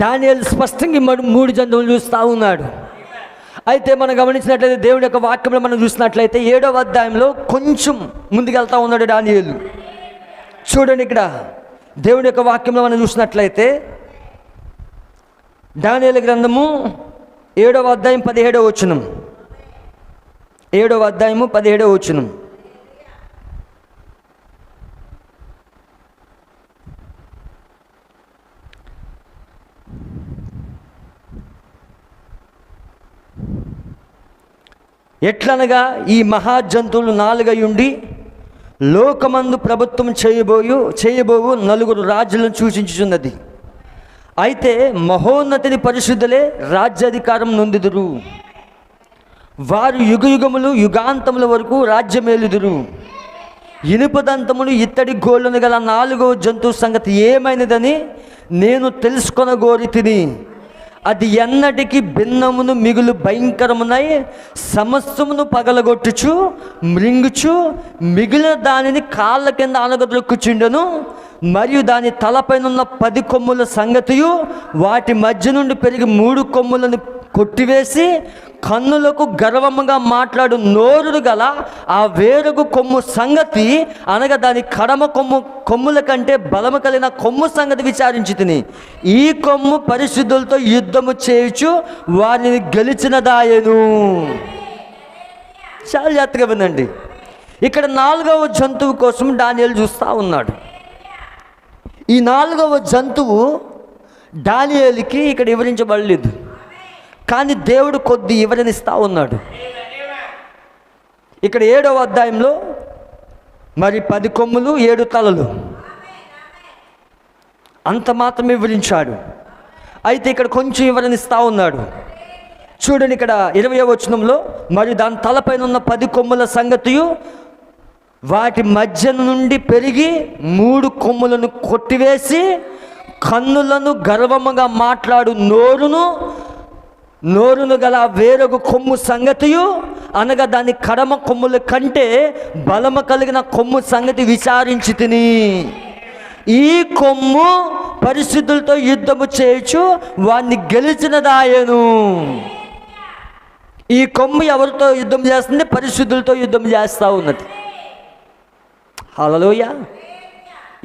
దానియేలు స్పష్టంగా 3 జంతువులు చూస్తూ ఉన్నాడు. అయితే మనం గమనించినట్లయితే దేవుని యొక్క వాక్యంలో మనం చూసినట్లయితే 7వ అధ్యాయంలో కొంచెం ముందుకెళ్తా ఉన్నాడు దానియేలు. చూడండి ఇక్కడ దేవుని యొక్క వాక్యంలో మనం చూసినట్లయితే దానియేలు గ్రంథము 7వ అధ్యాయం 17వ వచనం. 7వ అధ్యాయము 17వ వచనం. ఎట్లనగా ఈ మహాజంతువులు 4 అయ్యుండి లోకమందు ప్రభుత్వం చేయబోవు 4 రాజులను సూచించుచున్నది. అయితే మహోన్నతిని పరిశుద్ధులే రాజ్యాధికారం నొందుదురు. వారు యుగయుగములు యుగాంతముల వరకు రాజ్యమేలుదురు. ఇనుపదంతములు ఇత్తడి గోళ్ళను గల 4వ జంతువు సంగతి ఏమైనదని నేను తెలుసుకొనగోరి తిని, అది ఎన్నటికి భిన్నమును మిగులు భయంకరమునై సమస్తమును పగలగొట్టుచు మృంగుచు మిగిలిన దానిని కాళ్ళ కింద అనగదొక్కుచుండెను. మరియు దాని తలపైనున్న 10 కొమ్ముల సంగతియు, వాటి మధ్య నుండి పెరిగి 3 కొమ్ములను కొట్టివేసి కన్నులకు గర్వముగా మాట్లాడు నోరుడు గల ఆ వేరొక కొమ్ము సంగతి, అనగా దాని కడమ కొమ్ముల కంటే బలము కలిగిన కొమ్ము సంగతి విచారించి తిని, ఈ కొమ్ము పరిశుద్ధులతో యుద్ధము చేయుచు వారిని గెలిచినదాయను. చాలా జాగ్రత్తగా వినండి. ఇక్కడ 4వ జంతువు కోసం దానియేలు చూస్తూ ఉన్నాడు. ఈ 4వ జంతువు దానియేలుకి ఇక్కడ వివరించబడలేదు, కానీ దేవుడు కొద్ది వివరణిస్తూ ఉన్నాడు. ఇక్కడ 7వ అధ్యాయంలో మరి 10 కొమ్ములు 7 తలలు అంత మాత్రమే వివరించాడు. అయితే ఇక్కడ కొంచెం వివరణిస్తూ ఉన్నాడు. చూడండి ఇక్కడ 20వ వచనంలో, మరియు దాని తలపైన ఉన్న 10 కొమ్ముల సంగతియు, వాటి మధ్య నుండి పెరిగి 3 కొమ్ములను కొట్టివేసి కన్నులను గర్వముగా మాట్లాడు నోరును గల వేరొక కొమ్ము సంగతియు, అనగా దాని కడమ కొమ్ముల కంటే బలము కలిగిన కొమ్ము సంగతి విచారించి తిని, ఈ కొమ్ము పరిశుద్ధులతో యుద్ధము చేయొచ్చు వారిని గెలిచినదాయను. ఈ కొమ్ము ఎవరితో యుద్ధం చేస్తుంది? పరిశుద్ధులతో యుద్ధం చేస్తూ ఉన్నది. హల్లెలూయా.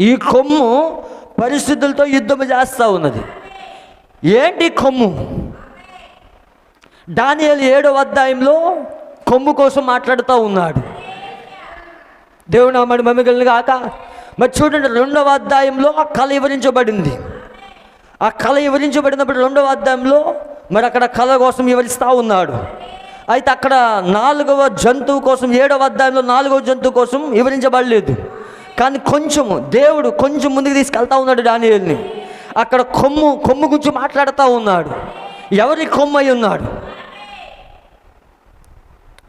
ఈ కొమ్ము పరిశుద్ధులతో యుద్ధము చేస్తూ ఉన్నది. ఏంటి కొమ్ము? దానియేలు 7వ అధ్యాయంలో కొమ్ము కోసం మాట్లాడుతూ ఉన్నాడు. దేవుని నామమున మహిమ కలుగును గాక. మరి చూడండి 2వ అధ్యాయంలో ఆ కళ వివరించబడింది. ఆ కళ వివరించబడినప్పుడు 2వ అధ్యాయంలో మరి అక్కడ కళ కోసం వివరిస్తూ ఉన్నాడు. అయితే అక్కడ 4వ జంతువు కోసం 7వ అధ్యాయంలో 4వ జంతువు కోసం వివరించబడలేదు, కానీ దేవుడు కొంచెం ముందుకు తీసుకెళ్తా ఉన్నాడు దానియేలుని. అక్కడ కొమ్ము గురించి మాట్లాడుతూ ఉన్నాడు. ఎవరి కొమ్ము అయి ఉన్నాడు?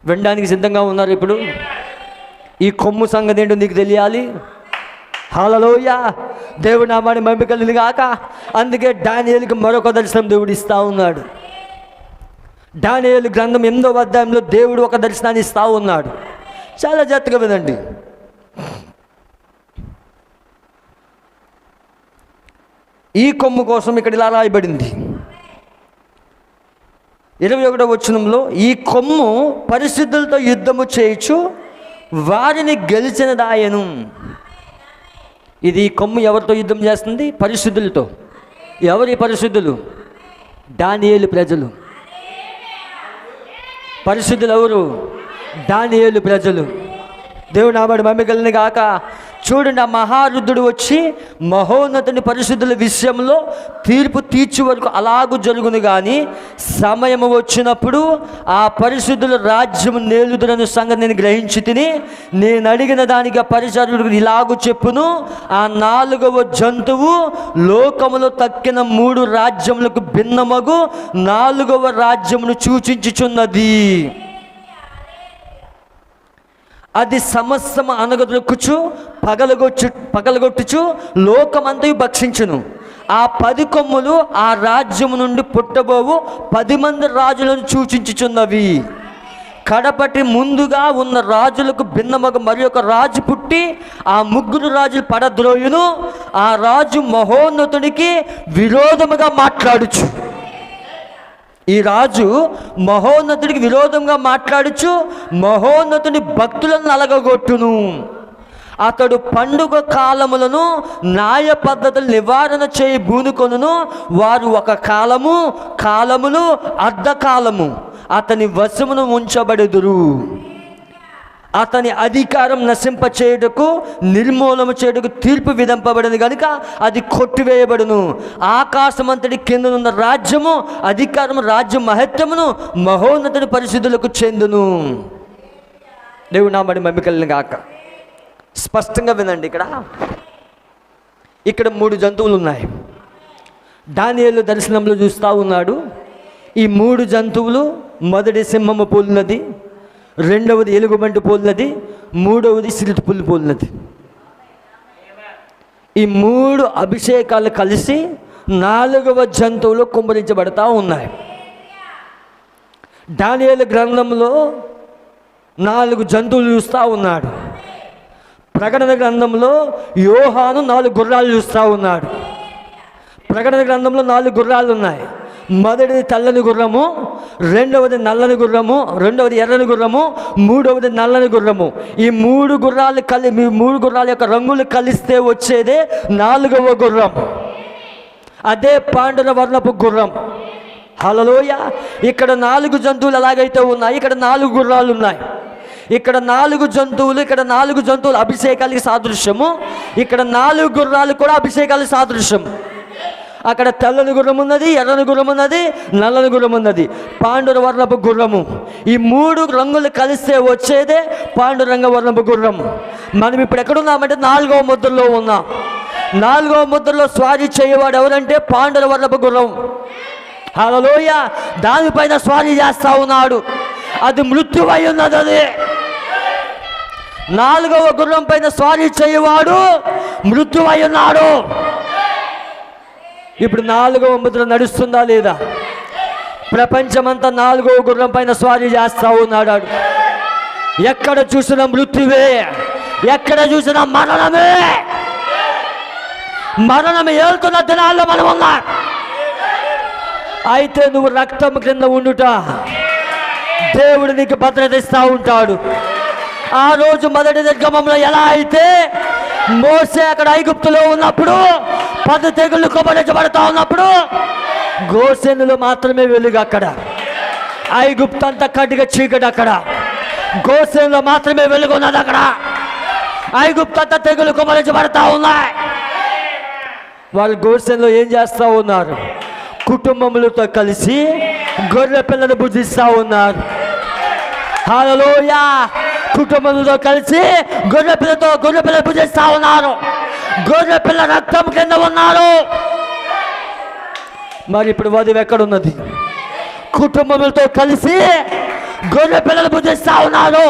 వినడానికి సిద్ధంగా ఉన్నారు ఇప్పుడు? ఈ కొమ్ము సంగతి ఏంటో నీకు తెలియాలి. హల్లెలూయా. దేవుడు నామాన్ని మహిమ కలుగును గాక. అందుకే దానియేలుకి మరొక దర్శనం దేవుడు ఇస్తూ ఉన్నాడు. దానియేలు గ్రంథం 8వ అధ్యాయంలో దేవుడు ఒక దర్శనాన్ని ఇస్తూ ఉన్నాడు. చాలా జాగ్రత్తగా వినండి. ఈ కొమ్ము కోసం ఇక్కడ ఇలా రాయబడింది. 21వ వచనంలో, ఈ కొమ్ము పరిశుద్ధులతో యుద్ధము చేయుచు వారిని గెలిచినదాయను. ఇది ఈ కొమ్ము ఎవరితో యుద్ధం చేస్తుంది? పరిశుద్ధులతో. ఎవరి పరిశుద్ధులు? దానియేలు ప్రజలు. పరిశుద్ధులు ఎవరు? దానియేలు ప్రజలు. దేవుడు నామడి మమ్మికల్ని గాక. చూడండి, ఆ మహారుద్ధుడు వచ్చి మహోన్నతుని పరిశుద్ధుల విషయంలో తీర్పు తీర్చు వరకు అలాగూ జరుగును. కానీ సమయం వచ్చినప్పుడు ఆ పరిశుద్ధుల రాజ్యము నేలుదురని సంగతి నేను గ్రహించి తిని, నేను అడిగిన దానికి ఆ పరిచారకుడికి ఇలాగూ చెప్పును, ఆ 4వ జంతువు లోకములో తక్కిన 3 రాజ్యములకు భిన్నమగు 4వ రాజ్యమును సూచించుచున్నది. అది సమస్తము అనగదొక్కుచు పగలగొట్టుచు లోకమంతయు భక్షించును. ఆ 10 కొమ్ములు ఆ రాజ్యము నుండి పుట్టబోవు 10 మంది రాజులను సూచించుచున్నవి. కడపటి ముందుగా ఉన్న రాజులకు భిన్నమగు మరి ఒక రాజు పుట్టి ఆ 3 రాజులు పడద్రోయును. ఆ రాజు మహోన్నతుడికి విరోధముగా మాట్లాడుచు, ఈ రాజు మహోన్నతుడికి విరోధంగా మాట్లాడుచు మహోన్నతుడి భక్తులను నలగగొట్టును. అతడు పండుగ కాలములను న్యాయ పద్ధతులు నివారణ చేయి బూనుకొనును. వారు ఒక కాలములు అర్ధకాలము అతని వశమును ఉంచబడుదురు. అతని అధికారం నశింపచేయుటకు నిర్మూలము చేయుటకు తీర్పు విధింపబడింది కనుక అది కొట్టివేయబడును. ఆకాశమంతటి కిందనున్న రాజ్యము, అధికారము, రాజ్య మహత్యమును మహోన్నతుని పరిశుద్ధులకు చెందును. దేవుడు నామడి మమ్మికల్ని గాక. స్పష్టంగా వినండి. ఇక్కడ 3 జంతువులు ఉన్నాయి. దానియేలు దర్శనంలో చూస్తూ ఉన్నాడు. ఈ 3 జంతువులు, మొదటి సింహము పోలినది, 2వది ఎలుగుబంటి పోలినది, 3వది సిరిటి పుల్లి పోలినది. ఈ 3 అభిషేకాలు కలిసి 4వ జంతువులు కుమ్మరించబడతా ఉన్నాయి. దానియేలు గ్రంథంలో 4 జంతువులు చూస్తూ ఉన్నాడు. ప్రకటన గ్రంథంలో యోహాను 4 గుర్రాలు చూస్తూ ఉన్నాడు. ప్రకటన గ్రంథంలో 4 గుర్రాలు ఉన్నాయి. మొదటిది తెల్లని గుర్రము, 2వది నల్లని గుర్రము, 2వది ఎర్రని గుర్రము, 3వది నల్లని గుర్రము. ఈ 3 గుర్రాల యొక్క రంగులు కలిస్తే వచ్చేదే 4వ గుర్రం. అదే పాండుర వర్ణపు గుర్రం. హల్లెలూయా. ఇక్కడ 4 జంతువులు ఎలాగైతే ఉన్నాయి, ఇక్కడ 4 గుర్రాలు ఉన్నాయి. ఇక్కడ 4 జంతువులు, ఇక్కడ 4 జంతువులు అభిషేకాలకి సాదృశ్యము. ఇక్కడ 4 గుర్రాలు కూడా అభిషేకాలకి సాదృశ్యం. అక్కడ తెల్లని గుర్రం ఉన్నది, ఎర్రని గుర్రం ఉన్నది, నల్లని గుర్రం ఉన్నది, పాండుర వర్ణపు గుర్రము. ఈ 3 రంగులు కలిస్తే వచ్చేదే పాండురంగ వర్ణపు గుర్రం. మనం ఇప్పుడు ఎక్కడున్నామంటే 4వ ముద్రలో ఉన్నాం. 4వ ముద్రలో స్వారీ చేయవాడు ఎవరంటే పాండుర వర్ణపు గుర్రం. హల్లెలూయా. దానిపైన స్వారీ చేస్తా ఉన్నాడు. అది మృత్యువై ఉన్నది. అది 4వ గుర్రం పైన స్వారీ చేయవాడు మృత్యువై ఉన్నాడు. ఇప్పుడు 4వ ముద్ర నడుస్తుందా లేదా? ప్రపంచమంతా 4వ గుర్రం పైన స్వారీ చేస్తా ఉన్నాడు. ఎక్కడ చూసినా మృత్యువే, ఎక్కడ చూసినా మరణమే. మరణం ఏలుతున్న దినాల్లో మనం ఉన్నాం. అయితే నువ్వు రక్తం క్రింద ఉండుట దేవుడు నీకు భద్రత ఇస్తూ ఉంటాడు. ఆ రోజు మొదటి నిర్గమంలో ఎలా అయితే మోసే అక్కడ ఐగుప్తులో ఉన్నప్పుడు 10 తెగుళ్ళు కుమ్మరించబడతా ఉన్నప్పుడు గోషెనులో మాత్రమే వెలుగు. అక్కడ ఐగుప్తు అంతా కటిగా చీకటి. అక్కడ గోషెనులో మాత్రమే వెలుగు ఉన్నది. అక్కడ ఐగుప్తు అంతా తెగుళ్ళు కుమ్మరించబడతా ఉన్నాయి. వాళ్ళు గోషెనులో ఏం చేస్తూ ఉన్నారు? కుటుంబములతో కలిసి గొర్రె పిల్లను భుజిస్తూ ఉన్నారు. హల్లెలూయా. కుటుంబంతో కలిసి గొర్రె పిల్లలు పూజిస్తూ ఉన్నారు. గొర్రె పిల్ల రక్తం కింద ఉన్నారు. మరి ఇప్పుడు వధువు ఎక్కడున్నది? కుటుంబములతో కలిసి గొర్రె పిల్లలు పూజిస్తూ ఉన్నారు.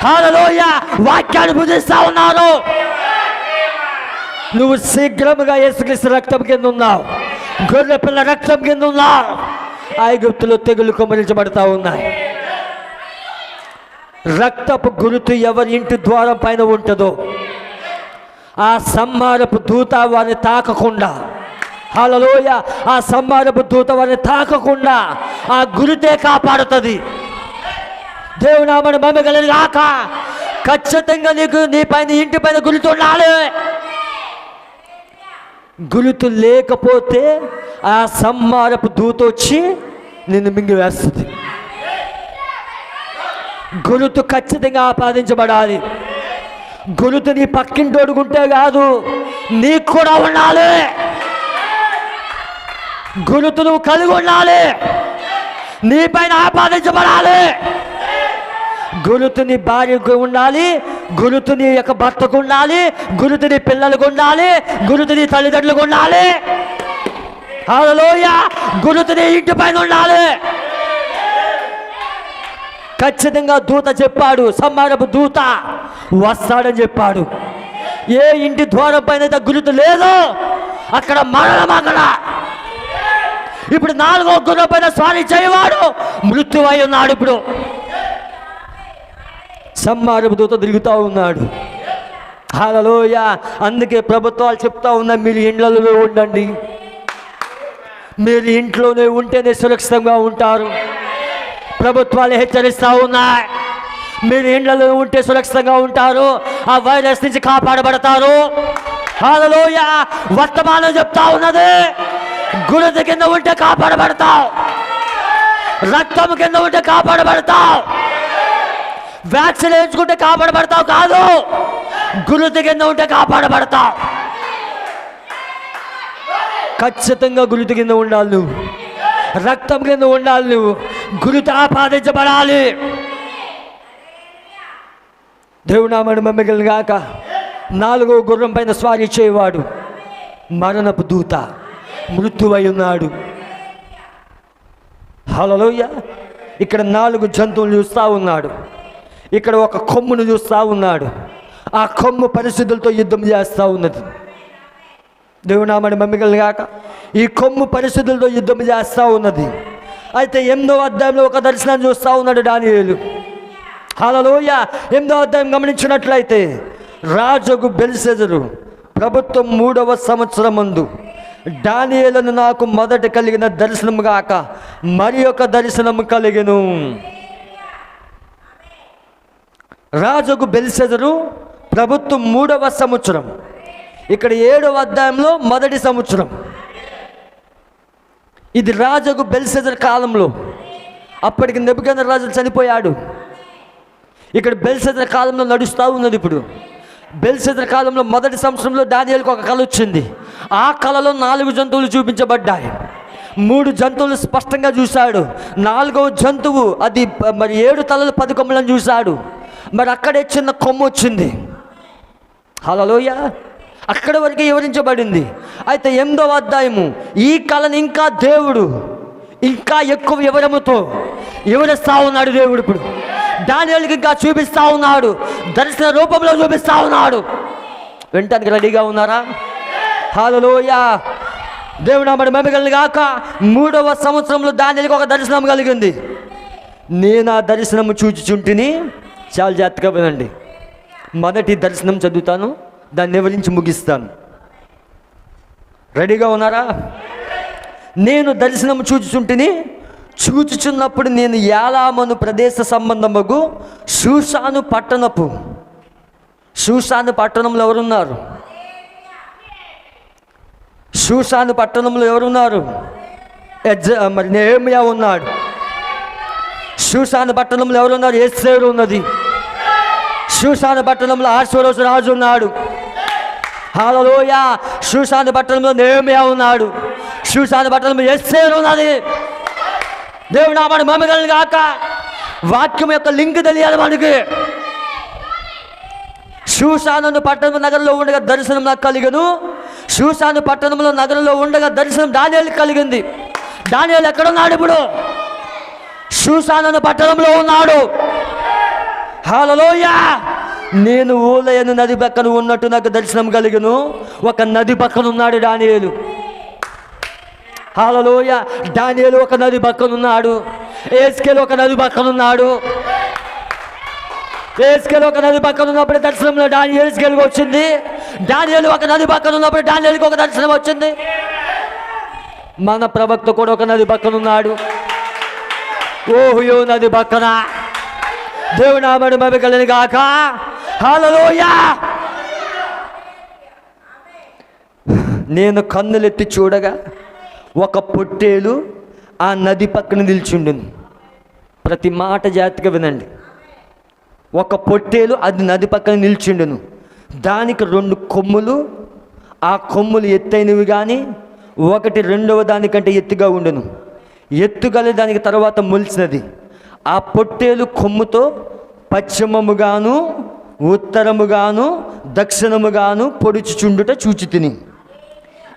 హల్లెలూయా. వాక్యాన్ని పూజిస్తూ ఉన్నారు. నువ్వు శీఘ్రముగా యేసుక్రీస్తు రక్తం కింద ఉన్నావు. గొర్రె పిల్ల రక్తం కింద ఉన్నావు. ఐగుప్తులో తెగులు కుమ్మరించబడతా ఉన్నాయి. రక్తపు గురుతు ఎవరి ఇంటి ద్వారం పైన ఉంటుందో ఆ సంహారపు దూత వారిని తాకకుండా హల్లెలూయా. ఆ సంహారపు దూత వారిని తాకకుండా ఆ గురితే కాపాడుతుంది. దేవుని నామమున మహిమ కలుగును గాక. ఖచ్చితంగా నీ పైన ఇంటి పైన గుర్తు ఉండాలి. గుర్తు లేకపోతే ఆ సంహారపు దూత వచ్చి నిన్ను మింగి వేస్తుంది. గుర్తు ఖచ్చితంగా ఆపాదించబడాలి. గుర్తు నీ పక్కింటోడుకుంటే కాదు, నీకు కూడా ఉండాలి. గుర్తు నువ్వు కలిగి ఉండాలి. నీ పైన ఆపాదించబడాలి. గురుతు నీ భార్యకు ఉండాలి, గురుతు నీ యొక్క భర్తకు ఉండాలి, గురుతు నీ పిల్లలకు ఉండాలి, గురుతు నీ తల్లిదండ్రులకు ఉండాలి. హల్లెలూయా. గురుతు నీ ఇంటి పైన ఉండాలి. ఖచ్చితంగా దూత చెప్పాడు, సంహారపు దూత వస్తాడని చెప్పాడు. ఏ ఇంటి ద్వారం పైన అయితే గురుతు లేదో అక్కడ మరణం. అక్కడ ఇప్పుడు 4వ గుర్రం పైన స్వారీ చేయవాడు మృత్యువై ఉన్నాడు. ఇప్పుడు సంహారపు దూత తిరుగుతూ ఉన్నాడు. హల్లెలూయా. అందుకే ప్రభుత్వాలు చెప్తా ఉన్నాయి, మీరు ఇండ్లలో ఉండండి. మీరు ఇంట్లోనే ఉంటేనే సురక్షితంగా ఉంటారు. ప్రభుత్వాలు హెచ్చరిస్తూ ఉన్నాయి, మీరు ఇండ్లలో ఉంటే సురక్షితంగా ఉంటారు, ఆ వైరస్ నుంచి కాపాడబడతారు. హల్లెలూయా. వర్తమానం చెప్తా ఉన్నది, గురుత కింద ఉంటే కాపాడబడతావు, రక్తం కింద ఉంటే కాపాడబడతావు. వ్యాక్సిన్ వేసుకుంటే కాపాడబడతావు కాదు, గురుత కింద ఉంటే కాపాడబడతావు. ఖచ్చితంగా గురుత కింద ఉండాలి నువ్వు, రక్తం కింద ఉండాలి నువ్వు, గురుత ఆపాదించబడాలి. దేవుని నామమున మహిమ కలుగును గాక. 4వ గుర్రం పైన స్వారీ చేయవాడు మరణపు దూత మృత్యువై ఉన్నాడు. హల్లెలూయా. ఇక్కడ 4 జంతువులు చూస్తూ ఉన్నాడు. ఇక్కడ ఒక కొమ్మును చూస్తూ ఉన్నాడు. ఆ కొమ్ము పరిస్థితులతో యుద్ధం చేస్తూ ఉన్నది. దేవుని నామమున మహిమ కలుగును గాక. ఈ కొమ్ము పరిస్థితులతో యుద్ధం చేస్తూ ఉన్నది. అయితే 8వ అధ్యాయంలో ఒక దర్శనాన్ని చూస్తూ ఉన్నాడు దానియేలు. హల్లెలూయా. 8వ అధ్యాయం గమనించినట్లయితే, రాజుకు బెల్షెజరు ప్రభుత్వం 3వ సంవత్సరమందు దానియేలును నాకు మొదట కలిగిన దర్శనము గాక మరి ఒక దర్శనము కలిగెను. రాజుకు బెల్షెజరు ప్రభుత్వం 3వ సంవత్సరం. ఇక్కడ 7వ అధ్యాయంలో మొదటి సంవత్సరం. ఇది రాజుకు బెల్షెజర్ కాలంలో. అప్పటికి నెబుకద్నెజరు చనిపోయాడు. ఇక్కడ బెల్షెజర్ కాలంలో నడుస్తూ ఉన్నది. ఇప్పుడు బెల్షెజర్ కాలంలో మొదటి సంవత్సరంలో దానియేలుకు ఒక కళ వచ్చింది. ఆ కళలో 4 జంతువులు చూపించబడ్డాయి. 3 జంతువులు స్పష్టంగా చూశాడు. 4వ జంతువు అది మరి 7 తలలు 10 కొమ్ములను చూశాడు. మరి అక్కడే చిన్న కొమ్ము వచ్చింది. హల్లెలూయా. అక్కడ వరకే వివరించబడింది. అయితే 8వ అధ్యాయము ఈ కళను ఇంకా దేవుడు ఇంకా ఎక్కువ వివరముతో వివరిస్తూ ఉన్నాడు. దేవుడు ఇప్పుడు దానియేలుకి ఇంకా చూపిస్తూ ఉన్నాడు, దర్శన రూపంలో చూపిస్తూ ఉన్నాడు. వినటానికి రెడీగా ఉన్నారా? హల్లెలూయా. దేవుని నామమున మహిమ కలుగును గాక. 3వ సంవత్సరంలో దానియేలుకి ఒక దర్శనం కలిగింది. నేను ఆ దర్శనము చూచుచుంటిని. చాలా జాగ్రత్తగా వినండి. మొదటి దర్శనం చదువుతాను, దాన్ని వివరించి ముగిస్తాను. రెడీగా ఉన్నారా? నేను దర్శనము చూచుచుంటిని. చూచుచున్నప్పుడు నేను యాలామను ప్రదేశ సంబంధముగు షూషాను పట్టణంలో ఎవరున్నారు? షూషాను పట్టణంలో ఎవరున్నారు? మరి నెహెమ్యా ఉన్నాడు. షూషాను పట్టణంలో ఎవరున్నారు? ఎస్తేరు ఉన్నది. షూషాను పట్టణంలో అహష్వేరోషు రాజు ఉన్నాడు. హల్లెలూయా. షూషాను పట్టణంలో నెహెమ్యా ఉన్నాడు. షూషాను పట్టణంలో ఎస్తేరు ఉన్నది. దేవుని నామమున మహిమ కలుగును గాక. వాక్యం యొక్క లింక్ తెలియాలి మనకి. షూషాను పట్టణం నగరంలో ఉండగా దర్శనం నాకు కలిగను. షూషాను పట్టణంలో నగరంలో ఉండగా దర్శనం దానియేలుకి కలిగింది. దానియేలు ఎక్కడున్నాడు? ఇప్పుడు షూషాను పట్టణంలో ఉన్నాడు. హల్లెలూయా. నేను ఊలయను నది పక్కన ఉన్నట్టు నాకు దర్శనం కలిగను. ఒక నది పక్కన ఉన్నాడు దానియేలు. హల్లెలూయా. దానియేలు ఒక నది పక్కన ఉన్నాడు. ఎహెజ్కేలు ఒక నది పక్కన ఉన్నాడు. ఎహెజ్కేలు ఒక నది పక్కన ఉన్నప్పుడు దర్శనంలో ఎహెజ్కేలుకి వచ్చింది. దానియేలు ఒక నది పక్కన ఉన్నప్పుడు దానియేలుకి ఒక దర్శనం వచ్చింది. మన ప్రవక్త కూడా ఒక నది పక్కన ఉన్నాడు. ఓహో నది పక్కన దేవుని నామమున మహిమ కలుగును గాక. హల్లెలూయా. నేను కన్నులెత్తి చూడగా ఒక పొట్టేలు ఆ నది పక్కన నిల్చుండును. ప్రతి మాట జాగ్రత్తగా వినండి. ఒక పొట్టేలు అది నది పక్కన నిల్చుండును. దానికి 2 కొమ్ములు, ఆ కొమ్ములు ఎత్తైనవి కానీ ఒకటి రెండవ దానికంటే ఎత్తుగా ఉండును. ఎత్తుగల దానికి తర్వాత మొలిచినది. ఆ పొట్టేలు కొమ్ముతో పశ్చిమముగాను ఉత్తరముగాను దక్షిణముగాను పొడుచుచుండుట చూచితిని.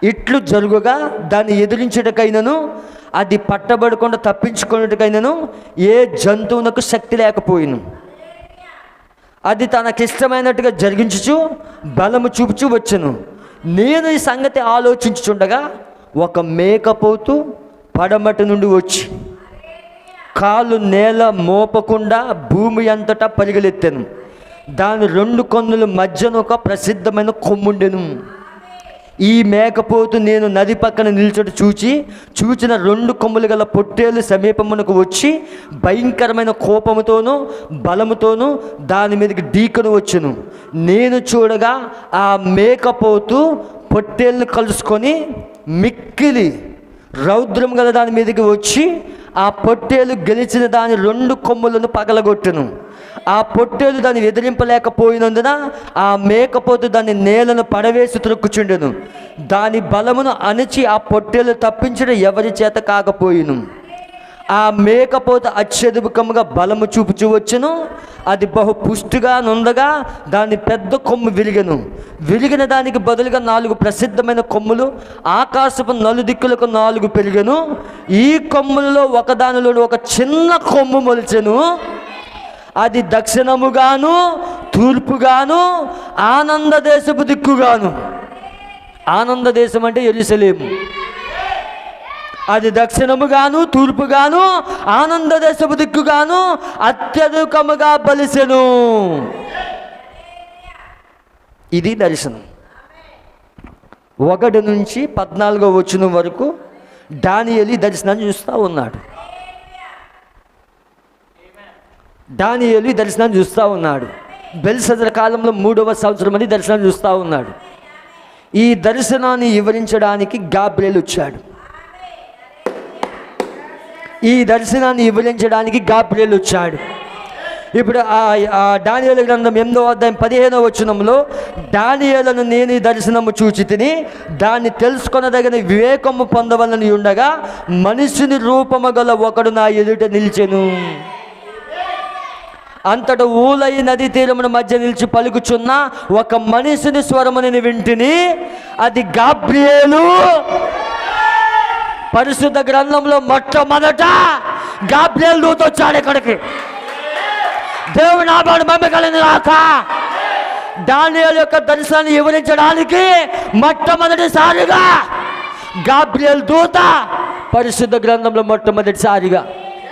ఇట్లు జరుగుగా దాన్ని ఎదిరించుటకైనను అది పట్టబడకుండా తప్పించుకున్నట్టుకైనను ఏ జంతువునకు శక్తి లేకపోయిను. అది తనకిష్టమైనట్టుగా జరిగించుచు బలము చూపుచూ వచ్చెను. నేను ఈ సంగతి ఆలోచించుచుండగా ఒక మేకపోతు పడమటి నుండి వచ్చి కాలు నేల మోపకుండా భూమి అంతటా పరిగెలెత్తెను. దాని 2 కన్నుల మధ్యన ఒక ప్రసిద్ధమైన కొమ్ముండెను. ఈ మేకపోతు నేను నది పక్కన నిల్చోట చూచిన 2 కొమ్ములు గల పొట్టేలు సమీపమునకు వచ్చి భయంకరమైన కోపముతోనూ బలముతోనూ దాని మీదకి ఢీకొని వచ్చెను. నేను చూడగా ఆ మేకపోతు పొట్టేళ్ళను కలుసుకొని మిక్కిలి రౌద్రం గల దాని మీదకి వచ్చి ఆ పొట్టేలు గెలిచిన దాని 2 కొమ్ములను పగలగొట్టెను. ఆ పొట్టేలు దాన్ని ఎదిరింపలేకపోయినందున ఆ మేకపోతు దాన్ని నేలను పడవేసి త్రొక్కుచుండెను. దాని బలమును అణచి ఆ పొట్టేలు తప్పించడం ఎవరి చేత కాకపోయిను. ఆ మేకపోతు అత్యధికముగా బలము చూపుచూ వచ్చెను. అది బహు పుష్టిగా నుండగా దాని పెద్ద కొమ్ము విరిగిన దానికి బదులుగా 4 ప్రసిద్ధమైన కొమ్ములు ఆకాశపు నలుదిక్కులకు 4 పెరిగెను. ఈ కొమ్ములలో ఒకదానిలో ఒక చిన్న కొమ్ము మొలిచెను. అది దక్షిణముగాను తూర్పుగాను ఆనంద దేశపు దిక్కుగాను. ఆనంద దేశం అంటే యెరూషలేము. అది దక్షిణముగాను తూర్పుగాను ఆనంద దేశపు దిక్కుగాను అత్యధికముగా బలిసెను. ఇది దర్శనం. 1 నుంచి 14వ వచనం వరకు దానియేలు దర్శనాన్ని చూస్తూ ఉన్నాడు. దానియేలు దర్శనాన్ని చూస్తూ ఉన్నాడు. బెల్షస్సర్ కాలంలో 3వ సంవత్సరం అని దర్శనాన్ని చూస్తూ ఉన్నాడు. ఈ దర్శనాన్ని వివరించడానికి గాబ్రియేలు వచ్చాడు. ఈ దర్శనాన్ని వివరించడానికి గాబ్రియేలు వచ్చాడు. ఇప్పుడు ఆ దానియేలు గ్రంథం 8వ అధ్యాయం 15వ వచనంలో దానియేలును నేను ఈ దర్శనము చూచి తిని దాన్ని తెలుసుకొనదగిన వివేకము పొందవలని ఉండగా మనిషిని రూపము గల ఒకడు నా ఎదుట నిలిచెను. అంతటా ఊలై నది తీరమున మధ్య నిలిచి పలుకుచున్న ఒక మనిషిని స్వరము నేను వింటిని. అది గాబ్రియేలు. పరిశుద్ధ గ్రంథంలో మొట్టమొదట గాబ్రియేలు దూత వచ్చాడు ఇక్కడికి. దేవుని నామమున మహిమ కలుగును గాక. దానియేలు యొక్క దర్శనాన్ని వివరించడానికి మొట్టమొదటిసారిగా గాబ్రియేలు దూత పరిశుద్ధ గ్రంథంలో మొట్టమొదటిసారిగా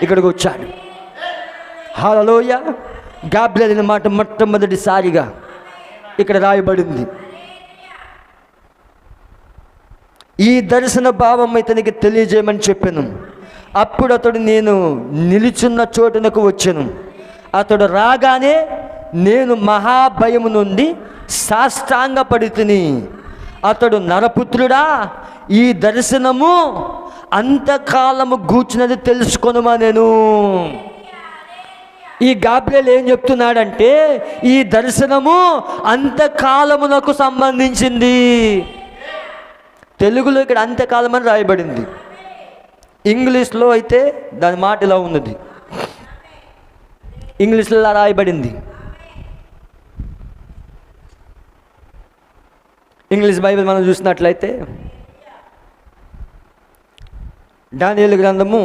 ఇక్కడికి వచ్చాడు. హల్లెలూయా. గాబ్రియేలు అనే మాట మొట్టమొదటిసారిగా ఇక్కడ రాయబడింది. ఈ దర్శన భావం ఇతనికి తెలియజేయమని చెప్పాను. అప్పుడు అతడు నేను నిలుచున్న చోటునకు వచ్చాను. అతడు రాగానే నేను మహాభయము నుండి సాష్టాంగపడి తిని, అతడు నరపుత్రుడా, ఈ దర్శనము అంతకాలము గూర్చినది తెలుసుకొనుమనెను. ఈ గాబ్రియేలు ఏం చెప్తున్నాడంటే ఈ దర్శనము అంతకాలమునకు సంబంధించింది. తెలుగులో ఇక్కడ అంత్యకాలం అని రాయబడింది. ఇంగ్లీష్లో అయితే దాని మాట ఇలా ఉన్నది. ఇంగ్లీష్లో ఇలా రాయబడింది. ఇంగ్లీష్ బైబిల్ మనం చూసినట్లయితే దానియేలు గ్రంథము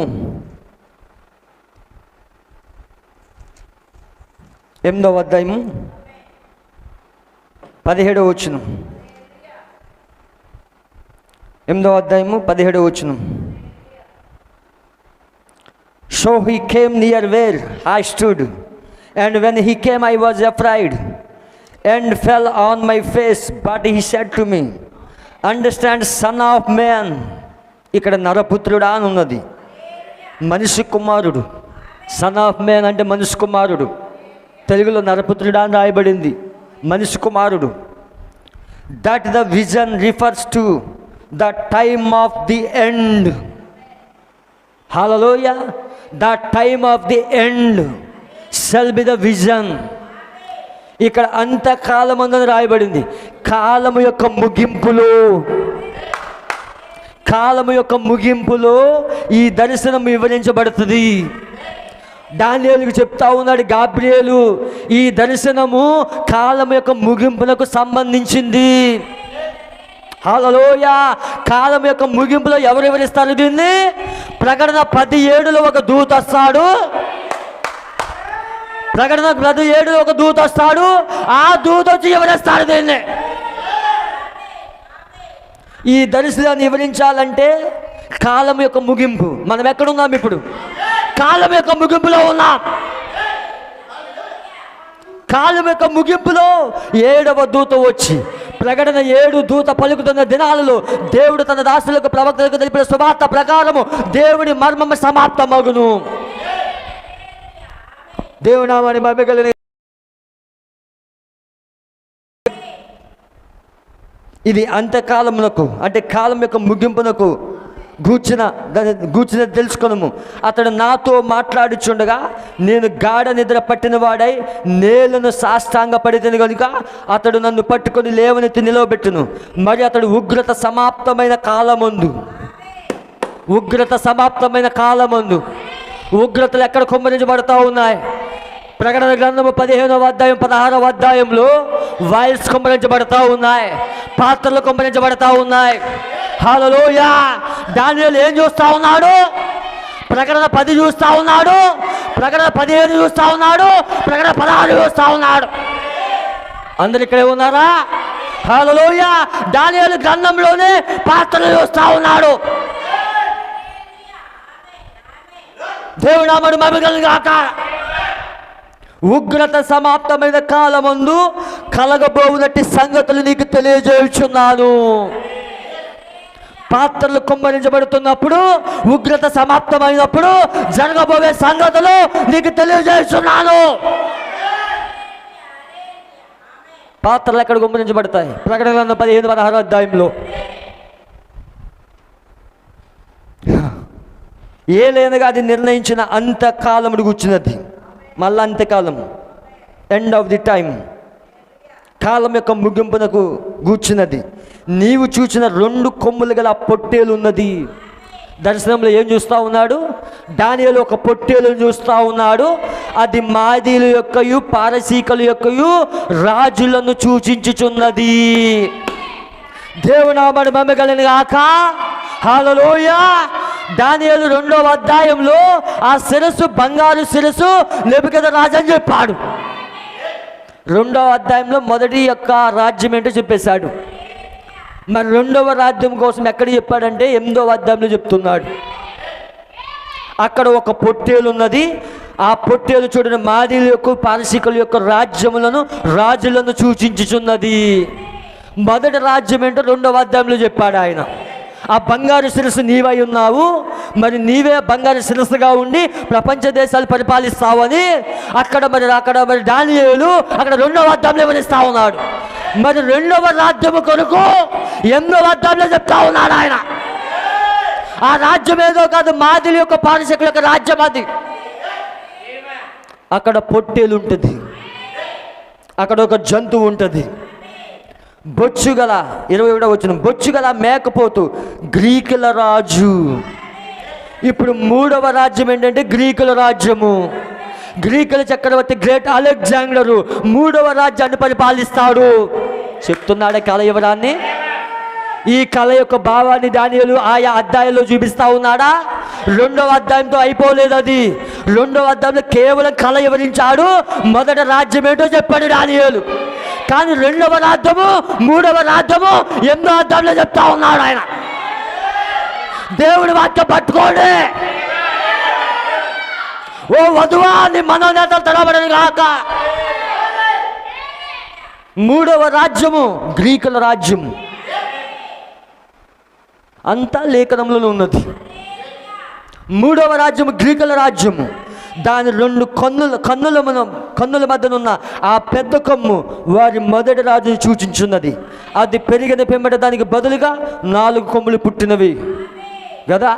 8వ అధ్యాయము 17వ వచనం. 8వ అధ్యాయము 17వ వచనం. So he came near where I stood, and when he came I was afraid and fell on my face. But he said to me, Understand, son of man, ఇక్కడ నరపుత్రుడా అని ఉన్నది. మనిషి కుమారుడు, సన్ ఆఫ్ మ్యాన్ అంటే మనిషి కుమారుడు. తెలుగులో నరపుత్రుడా అని రాయబడింది, మనిషి కుమారుడు. That the vision refers to the time of the end. Hallelujah. The time of the end shall be the vision. ఇక్కడ అంతకాలమందని రాయబడింది. కాలము యొక్క ముగింపులో, కాలము యొక్క ముగింపులో ఈ దర్శనం వివరించబడుతుంది. దానియేలుకు చెప్తా ఉన్నాడు గాబ్రియేలు, ఈ దర్శనము కాలం యొక్క ముగింపులకు సంబంధించింది. హల్లెలూయా. కాలం యొక్క ముగింపులో ఎవరు వివరిస్తారు దీన్ని? ప్రకటన 17లో ఒక దూత వస్తాడు. ప్రకటన 17లో ఒక దూత వస్తాడు. ఆ దూత వచ్చి వివరిస్తాడు దీన్ని. ఈ దర్శనాన్ని వివరించాలంటే కాలం యొక్క ముగింపు. మనం ఎక్కడున్నాం ఇప్పుడు? కాలం యొక్క ముగింపులో ఉన్నాం. కాలం యొక్క ముగింపులో 7వ దూత వచ్చి ప్రకటన 7 దూత పలుకుతున్న దినాలలో దేవుడు తన దాసులకు ప్రవక్తలకు తెలిపిన సువార్త ప్రకారము దేవుని మర్మము సమాప్తమగును. దేవుని నామాన్ని మహిమగలిగిన. ఇది అంత్యకాలమునకు అంటే కాలం యొక్క ముగింపునకు గూర్చిన తెలుసుకొనుము. అతడు నాతో మాట్లాడుచుండగా నేను గాఢ నిద్ర పట్టిన వాడై నేలను సాష్టాంగపడితేను కనుక అతడు నన్ను పట్టుకొని లేవనెత్తి నిలవబెట్టును. మరి అతడు ఉగ్రత సమాప్తమైన కాలమందు ఉగ్రతలు ఎక్కడ కుమ్మరించబడతా ఉన్నాయి? ప్రకటన గ్రంథము 15వ అధ్యాయం 16వ అధ్యాయంలో వాయిల్స్ కుమ్మరించబడతా ఉన్నాయి, పాత్రలు కుమ్మరించబడతా ఉన్నాయి. హల్లెలూయా. దానియేలు ఏం చూస్తా ఉన్నాడు? ప్రకటన 10 చూస్తా ఉన్నాడు, ప్రకటన 15 చూస్తా ఉన్నాడు, ప్రకటన 16 చూస్తా ఉన్నాడు. అందరు ఇక్కడే ఉన్నారా? హల్లెలూయా. దానియేలు గ్రంథంలోనే పాత్రలు చూస్తా ఉన్నాడు. దేవుని నామమున మహిమ కలుగుగాక. ఉగ్రత సమాప్తమైన కాలమందు కలగబోవునట్టి సంగతులు నీకు తెలియజేయుచున్నాను. పాత్రలు కుమ్మరించబడుతున్నప్పుడు, ఉగ్రత సమాప్తమైనప్పుడు జరగబోయే సంగతులు నీకు తెలియజేస్తున్నాను. పాత్రలు ఎక్కడ కుమ్మరించబడతాయి? ప్రకటన 15-16 అధ్యాయంలో. ఏలైనగా అది నిర్ణయించిన అంతకాలముడు కూర్చున్నది. మళ్ళా అంత్యకాలం, ఎండ్ ఆఫ్ ది టైం, కాలం యొక్క ముగింపునకు కూర్చున్నది. నీవు చూసిన 2 కొమ్ములు గల పొట్టేలు ఉన్నది. దర్శనంలో ఏం చూస్తూ ఉన్నాడు? దానియేలు ఒక పొట్టేలును చూస్తూ ఉన్నాడు. అది మాదీల యొక్కయు పారసీకుల యొక్కయు రాజులను సూచించుచున్నది. దేవుని నామమున మహిమ కలుగుగాక. హల్లెలూయా. దానియేలు 2వ అధ్యాయంలో ఆ శిరస్సు బంగారు శిరస్సు నెబుకద్నెజరు అని చెప్పాడు. 2వ అధ్యాయంలో మొదటి యొక్క రాజ్యం ఏంటో చెప్పేశాడు. మరి 2వ రాజ్యం కోసం ఎక్కడ చెప్పాడంటే 8వ అధ్యాయంలో చెప్తున్నాడు. అక్కడ ఒక పొట్టేలు ఉన్నది. ఆ పొట్టేలు చూడని మాదీల యొక్క పారసీకుల యొక్క రాజులను సూచించుచున్నది. మొదటి రాజ్యం ఏంటో 2వ అధ్యాయంలో చెప్పాడు ఆయన. ఆ బంగారు శిరస్సు నీవై ఉన్నావు, మరి నీవే బంగారు శిరస్సుగా ఉండి ప్రపంచ దేశాలు పరిపాలిస్తావని అక్కడ మరి దానియేలు అక్కడ 2వ అధ్యాయంలో వివరిస్తా ఉన్నాడు. మరి 2వ రాజ్యము కొరకు 8వ అధ్యాయంలో చెప్తా ఉన్నాడు ఆయన. ఆ రాజ్యం ఏదో కాదు, మాదిల యొక్క పారసీకుల యొక్క రాజ్యం అది. అక్కడ పొట్టేలు ఉంటుంది, అక్కడ ఒక జంతువు ఉంటుంది, బొచ్చుగల 21వ వచనం, బొచ్చుగల మేకపోతు, గ్రీకుల రాజు. ఇప్పుడు 3వ రాజ్యం ఏంటంటే గ్రీకుల రాజ్యము. గ్రీకుల చక్రవర్తి గ్రేట్ అలెగ్జాండరు 3వ రాజ్యాన్ని పరిపాలిస్తాడు. చెప్తున్నాడే కళ వివరాన్ని. ఈ కళ యొక్క భావాన్ని దానియేలు ఆయా అధ్యాయంలో చూపిస్తా ఉన్నాడా? 2వ అధ్యాయంతో అయిపోలేదు అది. 2వ అధ్యాయంలో కేవలం కళ వివరించాడు, మొదటి రాజ్యం ఏంటో చెప్పాడు దానియేలు. కానీ 2వ రాజ్యము 3వ రాజ్యము 8వ అధ్యాయంలో చెప్తా ఉన్నాడు ఆయన. దేవుడి వాక్యం పట్టుకోండి. ఓ వధువా, నీ మనోనేతలు తడబడను గాక. 3వ రాజ్యము గ్రీకుల రాజ్యం. అంతా లేఖనంలో ఉన్నది. మూడవ రాజ్యము గ్రీకుల రాజ్యము. దాని రెండు కన్నుల మధ్యనున్న ఆ పెద్ద కొమ్ము వారి మొదటి రాజును సూచించున్నది. అది పెరిగిన పిమ్మట దానికి బదులుగా 4 కొమ్ములు పుట్టినవి కదా.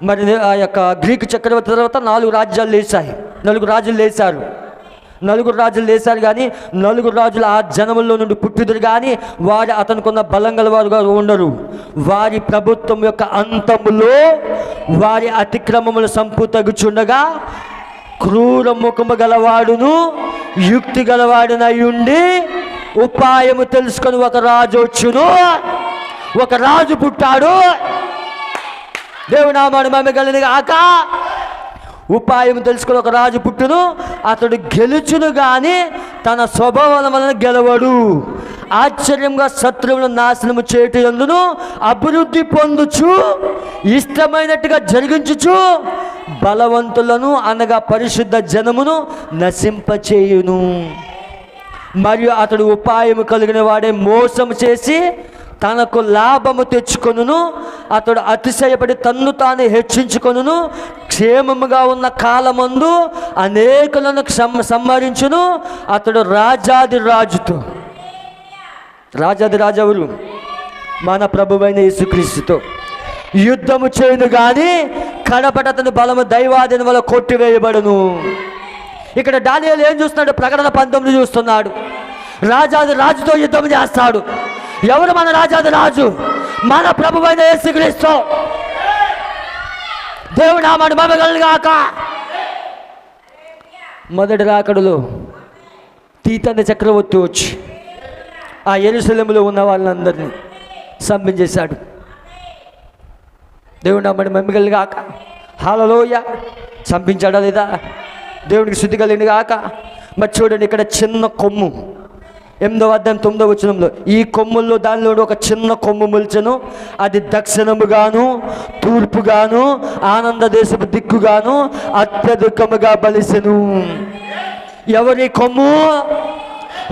మరి ఆ యొక్క గ్రీకు చక్రవర్తి తర్వాత 4 రాజ్యాలు లేచాయి. 4 రాజులు లేచారు. 4 రాజులు లేచారు కానీ 4 రాజులు ఆ జనముల్లో నుండి పుట్టుదురు కానీ వారు అతనుకున్న బలం గలవారుగా ఉండరు. వారి ప్రభుత్వం యొక్క అంతములో వారి అతిక్రమములు సంపూతగుచుండగా క్రూర ముఖము గలవాడును యుక్తి గలవాడునై ఉండి ఉపాయము తెలుసుకొని ఒక రాజు వచ్చును. ఒక రాజు పుట్టాడు. దేవుని నామమున మహిమ కలుగును గాక. ఉపాయం తెలుసుకుని ఒక రాజు పుట్టును. అతడు గెలుచును కానీ తన స్వభావం వలన గెలవడు. ఆశ్చర్యంగా శత్రువులను నాశనము చేయుట యందును అభివృద్ధి పొందుచు ఇష్టమైనట్టుగా జరిగించుచు బలవంతులను అనగా పరిశుద్ధ జనమును నశింపచేయును. మరియు అతడు ఉపాయము కలిగిన వాడే మోసం చేసి తనకు లాభము తెచ్చుకొనును. అతడు అతిశయపడి తన్ను తాను హెచ్చించుకొనును. క్షేమముగా ఉన్న కాలమందు అనేకులను సంహరించును. అతడు రాజాది రాజెవరు? మన ప్రభువైన యేసుక్రీస్తుతో యుద్ధము చేయును కానీ కడపట అతని బలము దైవాధీనం వల్ల కొట్టివేయబడును. ఇక్కడ దానియేలు ఏం చూస్తున్నాడు? ప్రకటన 19 చూస్తున్నాడు. రాజాది రాజుతో యుద్ధం చేస్తాడు. ఎవరు మన రాజాది రాజు? మన ప్రభువైన యేసుక్రీస్తు. దేవుని నామమున మహిమ కలుగును గాక. మొదటి రాకడలో తీతన్న చక్రవర్తి వచ్చి ఆ యెరూషలేములో ఉన్న వాళ్ళందరినీ సంపించేశాడు. దేవుని నామమున మహిమ కలుగును గాక. హల్లెలూయా. సంపించాడా లేదా? దేవునికి శుద్ధి కలిగిన గాక. మరి చూడండి, ఇక్కడ చిన్న కొమ్ము 8వ అధ్యాయం 9వ వచనంలో ఈ కొమ్ముల్లో దానిలో ఒక చిన్న కొమ్ము మొలిచెను. అది దక్షిణముగాను తూర్పుగాను ఆనంద దేశపు దిక్కుగాను అత్యధికముగా బలిసెను. ఎవరి కొమ్ము?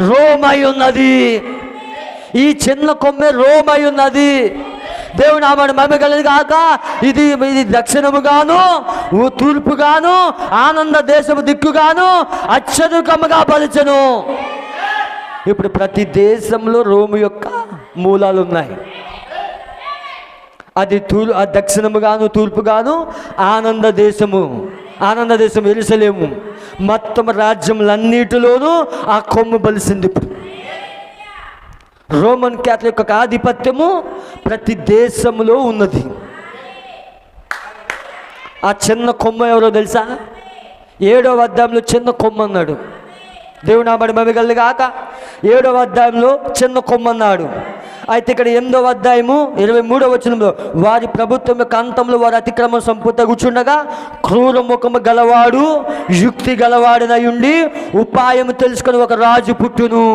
రోమై ఉన్నది. ఈ చిన్న కొమ్మే రోమై ఉన్నది. దేవుని నామమున మహిమ కలుగును గాక. ఇది దక్షిణముగాను తూర్పుగాను ఆనంద దేశపు దిక్కుగాను అత్యధికముగా బలిచెను. ఇప్పుడు ప్రతి దేశంలో రోము యొక్క మూలాలు ఉన్నాయి. అది దక్షిణముగాను తూర్పుగాను ఆనంద దేశం యెరూషలేము. మొత్తం రాజ్యములన్నిటిలోనూ ఆ కొమ్ము బలిసింది. ఇప్పుడు రోమన్ క్యాథలిక్ యొక్క ఆధిపత్యము ప్రతి దేశంలో ఉన్నది. ఆ చిన్న కొమ్మ ఎవరో తెలుసా? 7వ అధ్యాయంలో చిన్న కొమ్మ అన్నాడు. దేవుని నామమున మహిమ కలుగును గాక. 7వ అధ్యాయంలో చిన్న కొమ్మ అన్నాడు. అయితే ఇక్కడ 8వ అధ్యాయము 23వ వచనంలో వారి ప్రభుత్వం యొక్క అంతంలో వారి అతిక్రమం సంపూర్తించుండగా క్రూర ముఖము గలవాడు యుక్తి గలవాడినై ఉండి ఉపాయము తెలుసుకొని ఒక రాజు పుట్టును.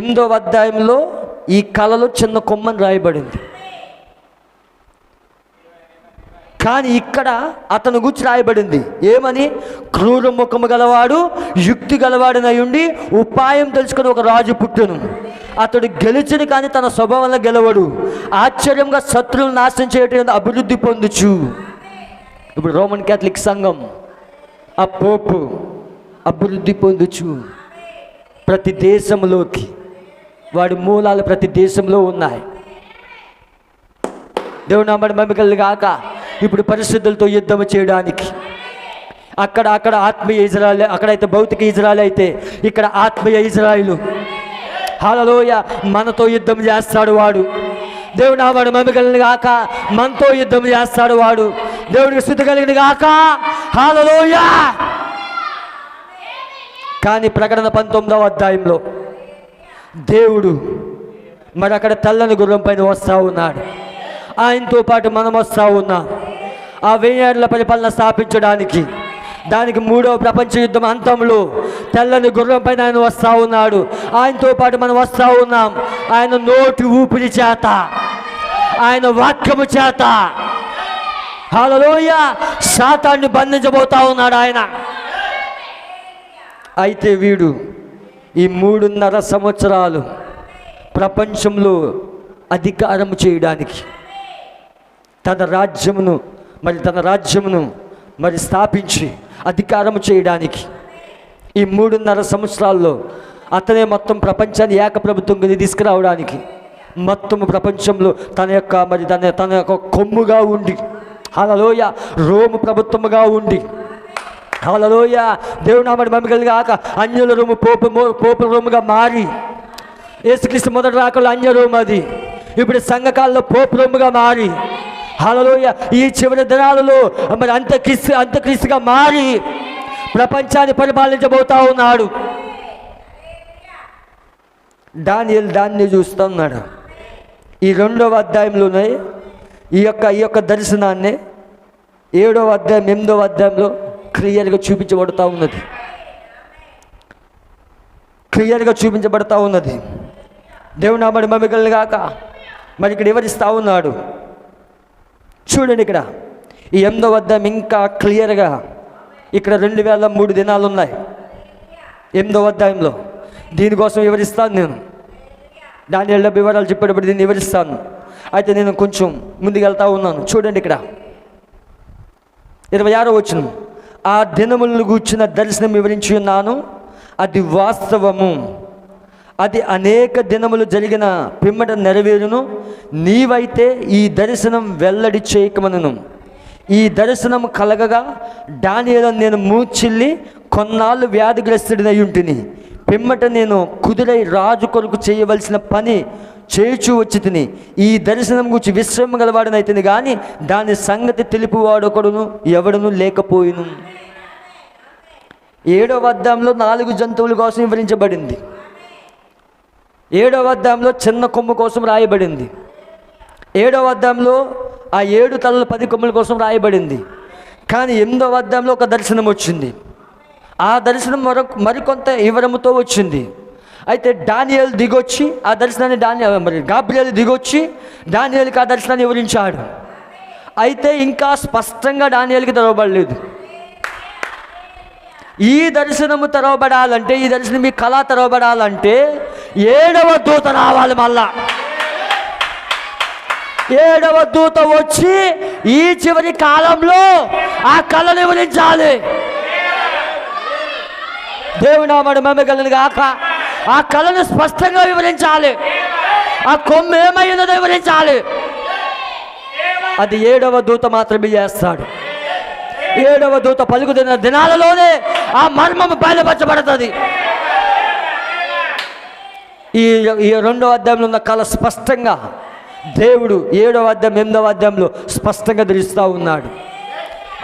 8వ అధ్యాయంలో ఈ కళలో చిన్న కొమ్మని రాయబడింది. కానీ ఇక్కడ అతను గురించి రాయబడింది ఏమని? క్రూర ముఖము గలవాడు యుక్తి గలవాడినై ఉండి ఉపాయం తెలుసుకొని ఒక రాజు పుట్టును. అతడు గెలిచును కానీ తన స్వభావంలో గెలవడు. ఆశ్చర్యంగా శత్రువులను నాశనం చేయటం అభివృద్ధి పొందుచు. ఇప్పుడు రోమన్ క్యాథలిక్ సంఘం ఆ పోపు అభివృద్ధి పొందుచు ప్రతి దేశంలోకి వాడి మూలాలు ప్రతి దేశంలో ఉన్నాయి. దేవుని నామమున మహిమ కలుగును గాక. ఇప్పుడు పరిశుద్ధులతో యుద్ధం చేయడానికి అక్కడ ఆత్మీయ ఇజ్రాయేల్, అక్కడైతే భౌతిక ఇజ్రాయేల్ అయితే ఇక్కడ ఆత్మీయ ఇజ్రాయేలు. హల్లెలూయా. మనతో యుద్ధం చేస్తాడు వాడు. దేవుని నామమున మహిమ కలుగును గాక. మనతో యుద్ధం చేస్తాడు వాడు. దేవునికి స్తుతి కలుగును గాక. హల్లెలూయా. కానీ ప్రకటన 19వ అధ్యాయంలో దేవుడు మరి అక్కడ తెల్లని గుర్రం పైన వస్తూ ఉన్నాడు. ఆయనతో పాటు మనం వస్తూ ఉన్నాం. ఆ 1000 ఏళ్ల పరిపాలన స్థాపించడానికి, దానికి 3వ ప్రపంచ యుద్ధం అంతంలో తెల్లని గుర్రం పైన ఆయన వస్తూ ఉన్నాడు. ఆయనతో పాటు మనం వస్తూ ఉన్నాం. ఆయన నోటి ఊపిరి చేత, ఆయన వాక్యము చేత హల్లెలూయా సాతాన్ని బంధించబోతా ఉన్నాడు ఆయన. అయితే వీడు ఈ 3.5 సంవత్సరాలు ప్రపంచంలో అధికారము చేయడానికి, తన రాజ్యమును మరి స్థాపించి అధికారము చేయడానికి ఈ 3.5 సంవత్సరాల్లో అతనే మొత్తం ప్రపంచాన్ని ఏకప్రభుత్వం కింద తీసుకురావడానికి, మొత్తం ప్రపంచంలో తన యొక్క కొమ్ముగా ఉండి, హల్లెలూయా, రోము ప్రభుత్వముగా ఉండి, హల్లెలూయా, దేవుని నామమున మహిమ కలుగాక, అన్యుల రోము పోపు రోముగా మారి, యేసుక్రీస్తు మొదటి రాకల్లో అన్య రోము, అది ఇప్పుడు సంఘకాలంలో పోపు రోముగా మారి, హల్లెలూయా, ఈ చివరి దినాలలో మరి అంత్యక్రీస్తుగా మారి ప్రపంచాన్ని పరిపాలించబోతా ఉన్నాడు. దానియేలు దాన్ని చూస్తూ ఉన్నాడు. ఈ 2వ అధ్యాయంలోనే ఈ యొక్క దర్శనాన్ని 7వ అధ్యాయం 8వ అధ్యాయంలో క్లియర్గా చూపించబడుతూ ఉన్నది. దేవుని నామమున మహిమ కలుగాక. మరి ఇక్కడ వివరిస్తూ ఉన్నాడు. చూడండి, ఇక్కడ ఈ 8వ అధ్యాయం ఇంకా క్లియర్గా ఇక్కడ 2003 దినాలు ఉన్నాయి 8వ అధ్యాయంలో. దీనికోసం వివరిస్తాను నేను. దానియేలు వివరాలు చెప్పేటప్పుడు దీన్ని వివరిస్తాను. అయితే నేను కొంచెం ముందుకెళ్తా ఉన్నాను. చూడండి, ఇక్కడ 26వ వచనం, ఆ దినములను గూర్చిన దర్శనం వివరించి ఉన్నాను, అది వాస్తవము, అది అనేక దినములు జరిగిన పిమ్మట నెరవేరును, నీవైతే ఈ దర్శనం వెల్లడి చేయకమనను. ఈ దర్శనం కలగగా దానియేలు నేను మూర్ఛిల్లి కొన్నాళ్ళు వ్యాధిగ్రస్తుడినై ఉంటిని. పిమ్మట నేను కుదురై రాజు కొరకు చేయవలసిన పని చేయుచూ వచ్చి తిని ఈ దర్శనం గురించి విశ్రమ గలవాడనైతుంది, కానీ దాని సంగతి తెలుపువాడొకడును ఎవడును లేకపోయిను. 7వ అధ్యాయంలో 4 జంతువుల కోసం వివరించబడింది. 7వ అధ్యాయంలో చిన్న కొమ్ము కోసం రాయబడింది. 7వ అధ్యాయంలో ఆ 7 తలల 10 కొమ్ముల కోసం రాయబడింది. కానీ 8వ అధ్యాయంలో ఒక దర్శనం వచ్చింది. ఆ దర్శనం మరికొంత వివరముతో వచ్చింది. అయితే దానియేలు దిగొచ్చి ఆ దర్శనాన్ని గాబ్రియేలు దిగొచ్చి దానియేలుకి ఆ దర్శనాన్ని వివరించాడు. అయితే ఇంకా స్పష్టంగా దానియేలుకి తెరవబడలేదు. ఈ దర్శనము తెరవబడాలంటే, ఈ దర్శనం ఈ కళ తెరవబడాలంటే 7వ దూత రావాలి. మళ్ళా 7వ దూత వచ్చి ఈ చివరి కాలంలో ఆ కళను వివరించాలి. దేవుని నామమున మహిమ కలుగుగాక. ఆ కళను స్పష్టంగా వివరించాలి. ఆ కొమ్ము ఏమైందో వివరించాలి. అది 7వ దూత మాత్రమే చేస్తాడు. 7వ దూత పలుకుతున్న దినాలలోనే ఆ మర్మము బయలుపరచబడుతుంది. ఈ 2వ అధ్యాయంలో ఉన్న కళ స్పష్టంగా దేవుడు 7వ అధ్యాయం 8వ అధ్యాయంలో స్పష్టంగా తెలుస్తూ ఉన్నాడు.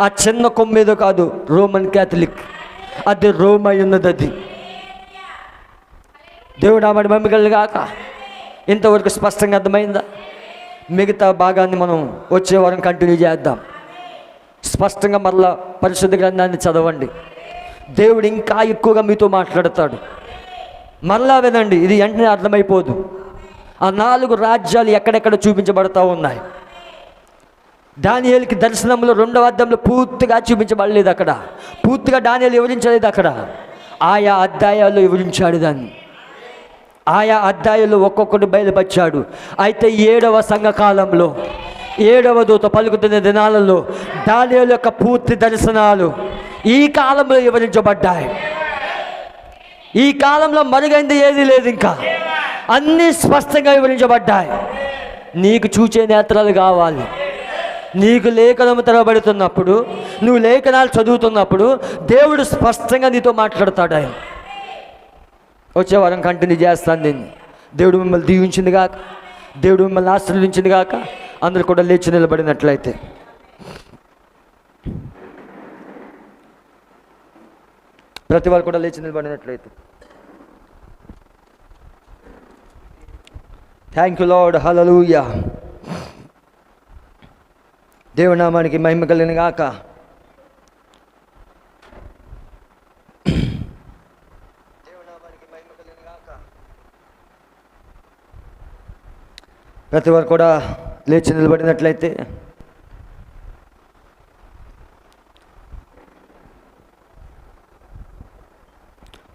ఆ చిన్న కొమ్మేదో కాదు, రోమన్ క్యాథలిక్, అది రోమ్ అయి ఉన్నది. అది దేవుడు నామమున మహిమ కలుగుగాక. ఇంతవరకు స్పష్టంగా అర్థమైందా? మిగతా భాగాన్ని మనం వచ్చే వారం కంటిన్యూ చేద్దాం. స్పష్టంగా మరలా పరిశుద్ధ గ్రంథాన్ని చదవండి. దేవుడు ఇంకా ఎక్కువగా మీతో మాట్లాడతాడు. మరలా వినండి, ఇది వెంటనే అర్థమైపోదు. ఆ 4 రాజ్యాలు ఎక్కడెక్కడ చూపించబడతా ఉన్నాయి. దానియేలుకి దర్శనంలో 2వ అధ్యాయంలో పూర్తిగా చూపించబడలేదు. అక్కడ పూర్తిగా దానియేలు వివరించలేదు. అక్కడ ఆయా అధ్యాయాల్లో వివరించాడు దాన్ని. ఆయా అధ్యాయాల్లో ఒక్కొక్కటి బయలుపరిచాడు. అయితే 7వ సంఘకాలంలో 7వ దూత పలుకుతున్న దినాలలో దానియేలు యొక్క పూర్తి దర్శనాలు ఈ కాలంలో వివరించబడ్డాయి. ఈ కాలంలో మరుగైంది ఏది లేదు, ఇంకా అన్నీ స్పష్టంగా వివరించబడ్డాయి. నీకు చూచే నేత్రాలు కావాలి. నీకు లేఖనము తెరవబడుతున్నప్పుడు, నువ్వు లేఖనాలు చదువుతున్నప్పుడు దేవుడు స్పష్టంగా నీతో మాట్లాడతాడు. ఆయన వచ్చే వారం కంటిన్యూ చేస్తాను దీన్ని. దేవుడు మిమ్మల్ని దీవించింది కాక, దేవుడు మిమ్మల్ని ఆశీర్వదించింది కాక. అందరూ కూడా లేచి నిలబడినట్లయితే ప్రతి వారు కూడా లేచి నిలబడినట్లయితే థ్యాంక్ యూ లార్డ్. హల్లెలూయా. దేవుని నామానికి మహిమ కలుగును గాక. ప్రతి వారు కూడా లేచి నిలబడినట్లయితే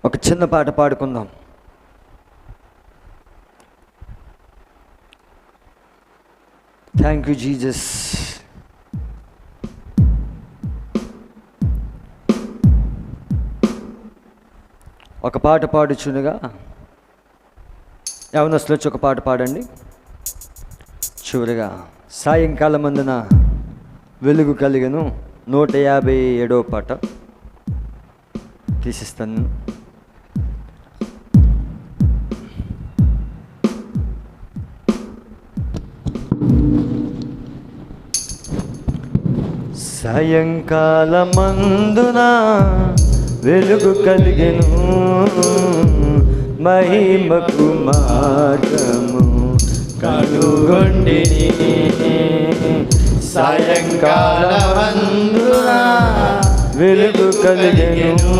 ఒక చిన్న పాట పాడుకుందాం. Thank you Jesus. ఒక పాట పాడుచునుగా యవనస్తులు వచ్చి ఒక పాట పాడండి. చివరిగా సాయంకాలం అందున వెలుగు కలిగను 157వ పాట తీసిస్తాను. సాయంకాలమందున వెలుగు కలిగెను, మహిమకు మార్గము కనుగొంటిని. సాయంకాలమందున వెలుగు కలిగెను,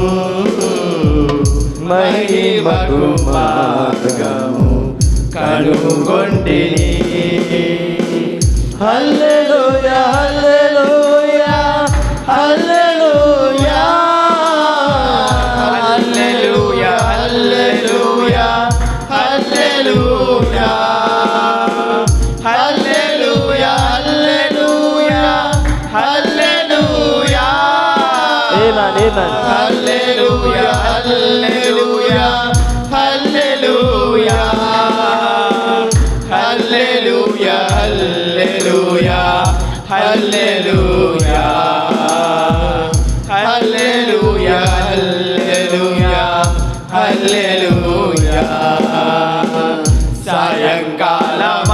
మహిమకు మార్గము కనుగొంటిని. హల్లెలూయా హల్లెలూయా హల్లెలూయా హల్లెలూయా హల్లెలూయా హల్లెలూయా హల్లెలూయా హల్లెలూయా హల్లెలూయా. ఆమేన్ ఆమేన్. హల్లెలూయా హల్లెలూయా హల్లెలూయా హల్లెలూయా హల్లెలూయా హల్లెలూయా హల్లెలూయా హల్లెలూయా. సాయంకాలమందున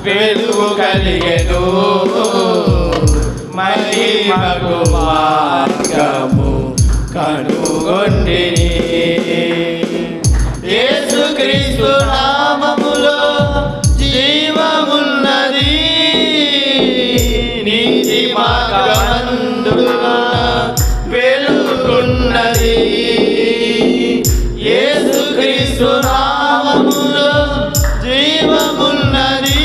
వెలుగు కలిగెను, మహిమకు మార్గము కనుగొంటిని. యేసుక్రీస్తు నామములో జీవమున్నది, నీతి మార్గమందున వెలుగున్నది. యేసుక్రీస్తు నామములో జీవమున్నది,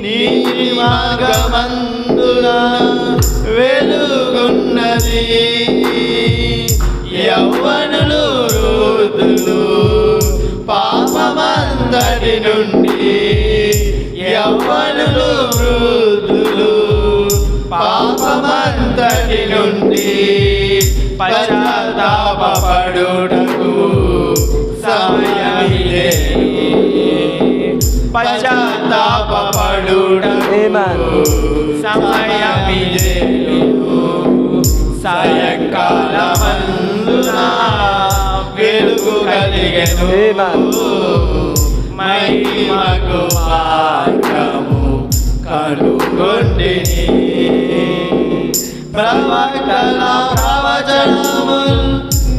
నీతి మార్గమందున వెలుగున్నది. యవ్వనులు వృద్ధులు పాపమంతటి నుండి, యవ్వనులు వృద్ధులు పాపమంతటి నుండి పశ్చాత్తాపపడుటకు సమయమిదే. పశ్చాత్తాపపడుటకు సమయమిదే. సాయంకాలమందున వెలుగు కలిగెను, మహిమకు మార్గము కనుగొంటిని. ప్రవక్తల ప్రవచనములు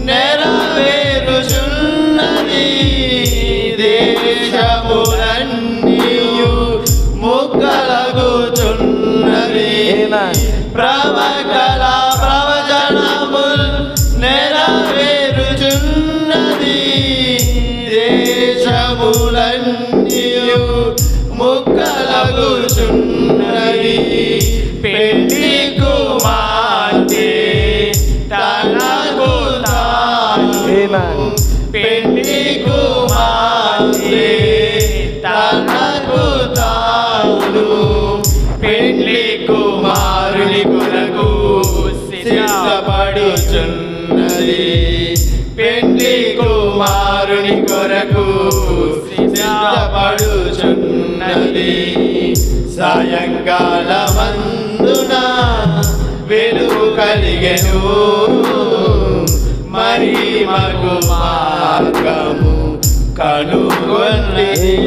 నెరవేరుచున్నది, దేశములన్నీయు ముక్కలగుచున్నది. ప్రవక్తల ప్రవచనములు నెరవేరుచున్నది, దేశములన్నీయు ముక్కలగుచున్నది. పెళ్లి కుమార్తె తనకు తాను, పెళ్లి కుమార్తె తనకు తాను, పెళ్లి కుమారుని కొరకు సిద్ధపడుచున్నది. పెళ్లి కుమారుని కొరకు సిద్ధపడుచున్నది. సాయంకాలమందున వెలుగు కలిగెను, మహిమకు మార్గము కనుగొంటిని.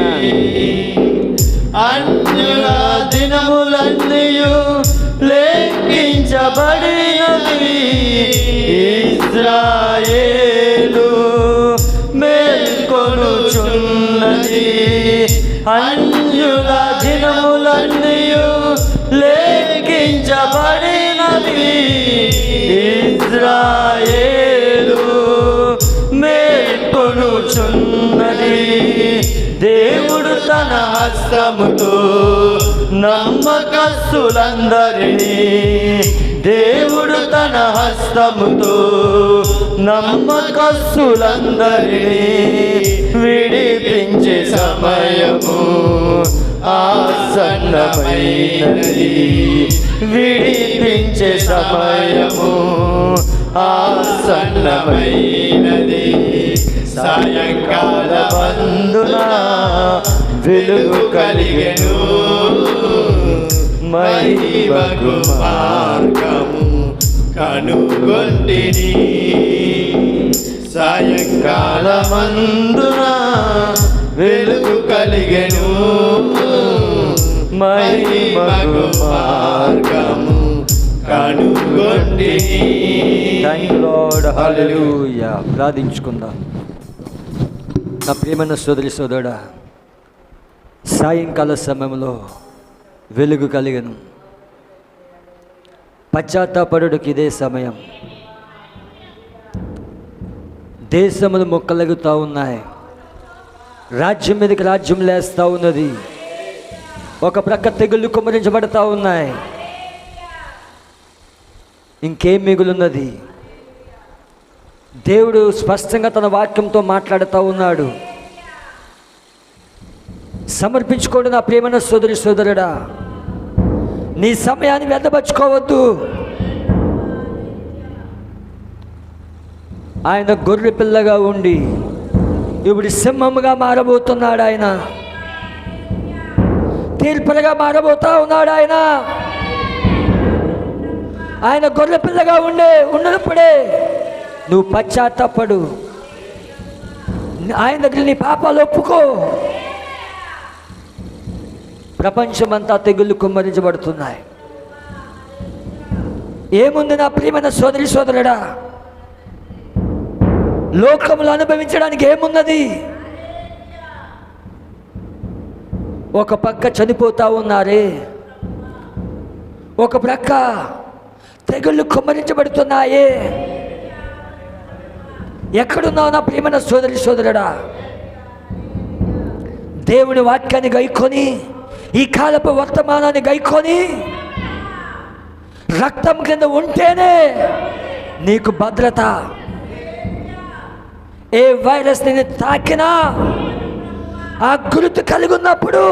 అన్యుల దినములన్నీయు లెక్కించబడినవి, ఇశ్రాయేలు మేల్కొనుచున్నది. అన్యుల దినములన్నీయు లెక్కించబడినవి, ఇశ్రాయేలు మేల్కొనుచున్నది. దేవుడు తన హస్తముతో నమ్మకస్తులందరినీ, దేవుడు తన హస్తముతో నమ్మకస్తులందరినీ విడిపించ విడిపించే సమయము ఆసన్నమైనది, విడిపించే సమయము ఆసన్నమైనది. సాయంకాలమందున వెలుగు కలిగెను, మహిమకు మార్గము కనుగొంటిని. సాయంకాలమందున వెలుగు కలిగెను, మహిమకు మార్గము కనుగొంటిని. Thank you Lord. హల్లెలూయా. ప్రార్థించుకుందాం. నా ప్రియమైన సోదరి సోదరుడా, సాయంకాల సమయంలో వెలుగు కలిగను. పశ్చాత్తాపడుటకు ఇదే సమయం. దేశములు మొక్కలగుతూ ఉన్నాయి, రాజ్యం మీదకి రాజ్యం లేస్తూ ఉన్నది, ఒక ప్రక్క తెగుళ్ళు కుమ్మరించబడతా ఉన్నాయి. ఇంకేం మిగులున్నది? దేవుడు స్పష్టంగా తన వాక్యంతో మాట్లాడుతూ ఉన్నాడు. సమర్పించుకోండి నా ప్రియమైన సోదరి సోదరుడా. నీ సమయాన్ని వ్యర్థపరచుకోవద్దు. ఆయన గొర్రె పిల్లగా ఉండి ఇప్పుడు సింహముగా మారబోతున్నాడు. ఆయన తీర్పులుగా మారబోతా ఉన్నాడు. ఆయన గొర్రె పిల్లగా ఉన్నప్పుడే నువ్వు పశ్చాత్తాపడు. ఆయన దగ్గర నీ పాపాలు ఒప్పుకో. ప్రపంచమంతా తెగుళ్ళు కుమ్మరించబడుతున్నాయి. ఏముంది నా ప్రియమైన సోదరి సోదరుడా? లోకములు అనుభవించడానికి ఏమున్నది? ఒక పక్క చనిపోతా ఉన్నారే, ఒక ప్రక్క తెగుళ్ళు కుమ్మరించబడుతున్నాయే. ఎక్కడున్నావు నా ప్రియమైన సోదరి సోదరుడా? దేవుని వాక్యాన్ని గైకొని, ఈ కాలపు వర్తమానాన్ని గైకొని రక్తం కింద ఉంటేనే నీకు భద్రత. ఏ వైరస్ నిన్ను తాకినా ఆ గుర్తు కలిగి ఉన్నప్పుడు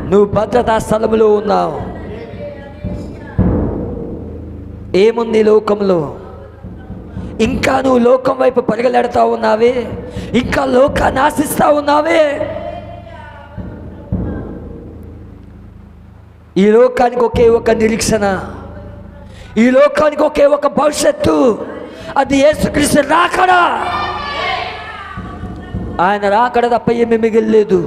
నువ్వు భద్రతా స్థలములో ఉన్నావు. ఏముంది లోకంలో? ఇంకా నువ్వు లోకం వైపు పరిగెడతా ఉన్నావే, ఇంకా లోకాన్ని ఆశిస్తా ఉన్నావే. ఈ లోకానికి ఒకే ఒక నిరీక్షణ, ఈ లోకానికి ఒకే ఒక భవిష్యత్తు, అది యేసుక్రీస్తు రాకడా. ఆయన రాకడ తప్ప ఏమీ మిగిలేదు.